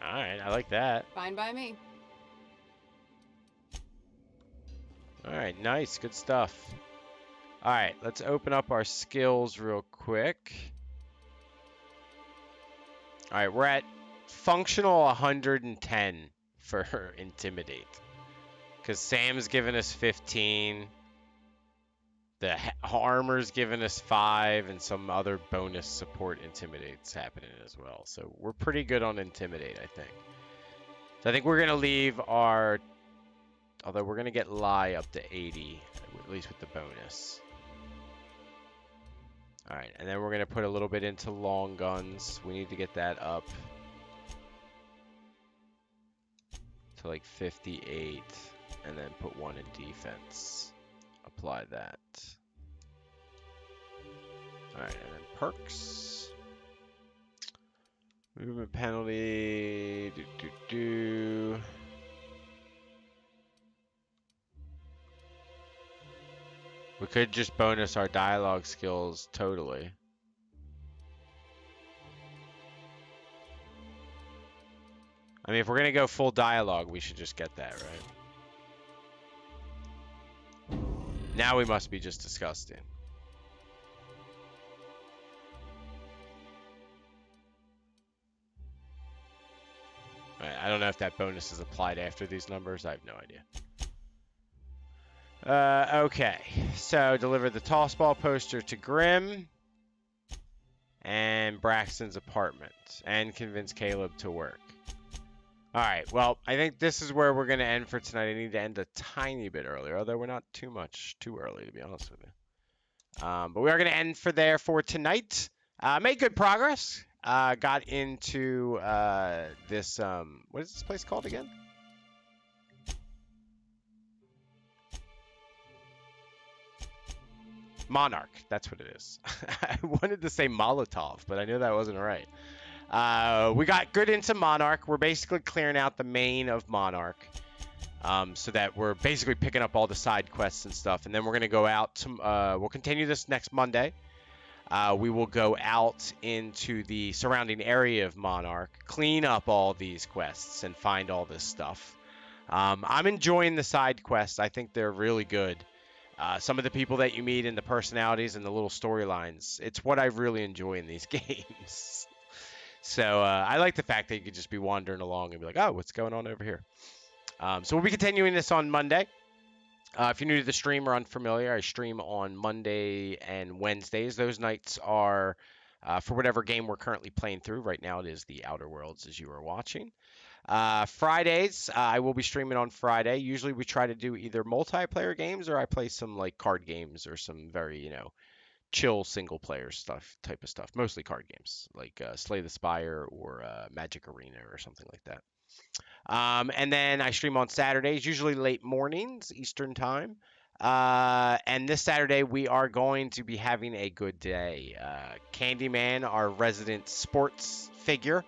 A: All right, I like that.
C: Fine by me.
A: All right, nice, good stuff. All right, let's open up our skills real quick. All right, we're at functional 110 for Intimidate. Because Sam's given us 15. The armor's given us 5, and some other bonus support Intimidate's happening as well. So we're pretty good on Intimidate, I think. So I think we're going to leave our... Although we're going to get Lie up to 80, at least with the bonus. Alright, and then we're going to put a little bit into long guns. We need to get that up to like 58, and then put 1 in defense. Apply that. Alright, and then perks. Movement penalty. We could just bonus our dialogue skills totally. I mean, if we're going to go full dialogue, we should just get that, right? Now we must be just disgusting. All right, I don't know if that bonus is applied after these numbers. I have no idea. Okay, so deliver the toss ball poster to Grimm and Braxton's apartment and convince Caleb to work. All right, well, I think this is where we're going to end for tonight. I need to end a tiny bit earlier, although we're not too early, to be honest with you. But we are going to end for tonight. Made good progress. Got into this, what is this place called again? Monarch, that's what it is. I wanted to say Molotov, but I knew that wasn't right. We got good into Monarch. We're basically clearing out the main of Monarch, so that we're basically picking up all the side quests and stuff. And then we're going to go out to, we'll continue this next Monday. We will go out into the surrounding area of Monarch, clean up all these quests, and find all this stuff. I'm enjoying the side quests. I think they're really good. Some of the people that you meet and the personalities and the little storylines, it's what I really enjoy in these games. So I like the fact that you could just be wandering along and be like, oh, what's going on over here? So we'll be continuing this on Monday. If you're new to the stream or unfamiliar, I stream on Monday and Wednesdays. Those nights are for whatever game we're currently playing through. Right now it is the Outer Worlds as you are watching. Fridays, I will be streaming on Friday. Usually we try to do either multiplayer games or I play some like card games or some very, chill single player type of stuff. Mostly card games like Slay the Spire or Magic Arena or something like that. And then I stream on Saturdays, usually late mornings, Eastern time. And this Saturday we are going to be having a good day. Candyman, our resident sports figure,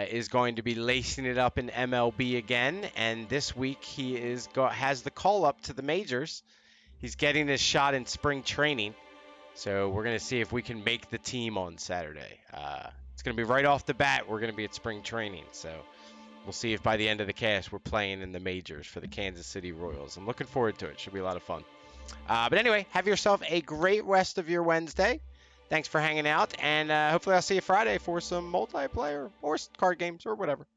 A: is going to be lacing it up in MLB again, and this week he has the call up to the majors. He's getting his shot in spring training, so we're going to see if we can make the team on Saturday. It's going to be right off the bat. We're going to be at spring training, so we'll see if by the end of the cast we're playing in the majors for the Kansas City Royals. I'm looking forward to it. Should be a lot of fun. But anyway, have yourself a great rest of your Wednesday. Thanks for hanging out, and hopefully I'll see you Friday for some multiplayer or card games or whatever.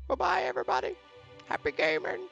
A: Bye-bye, everybody. Happy gaming.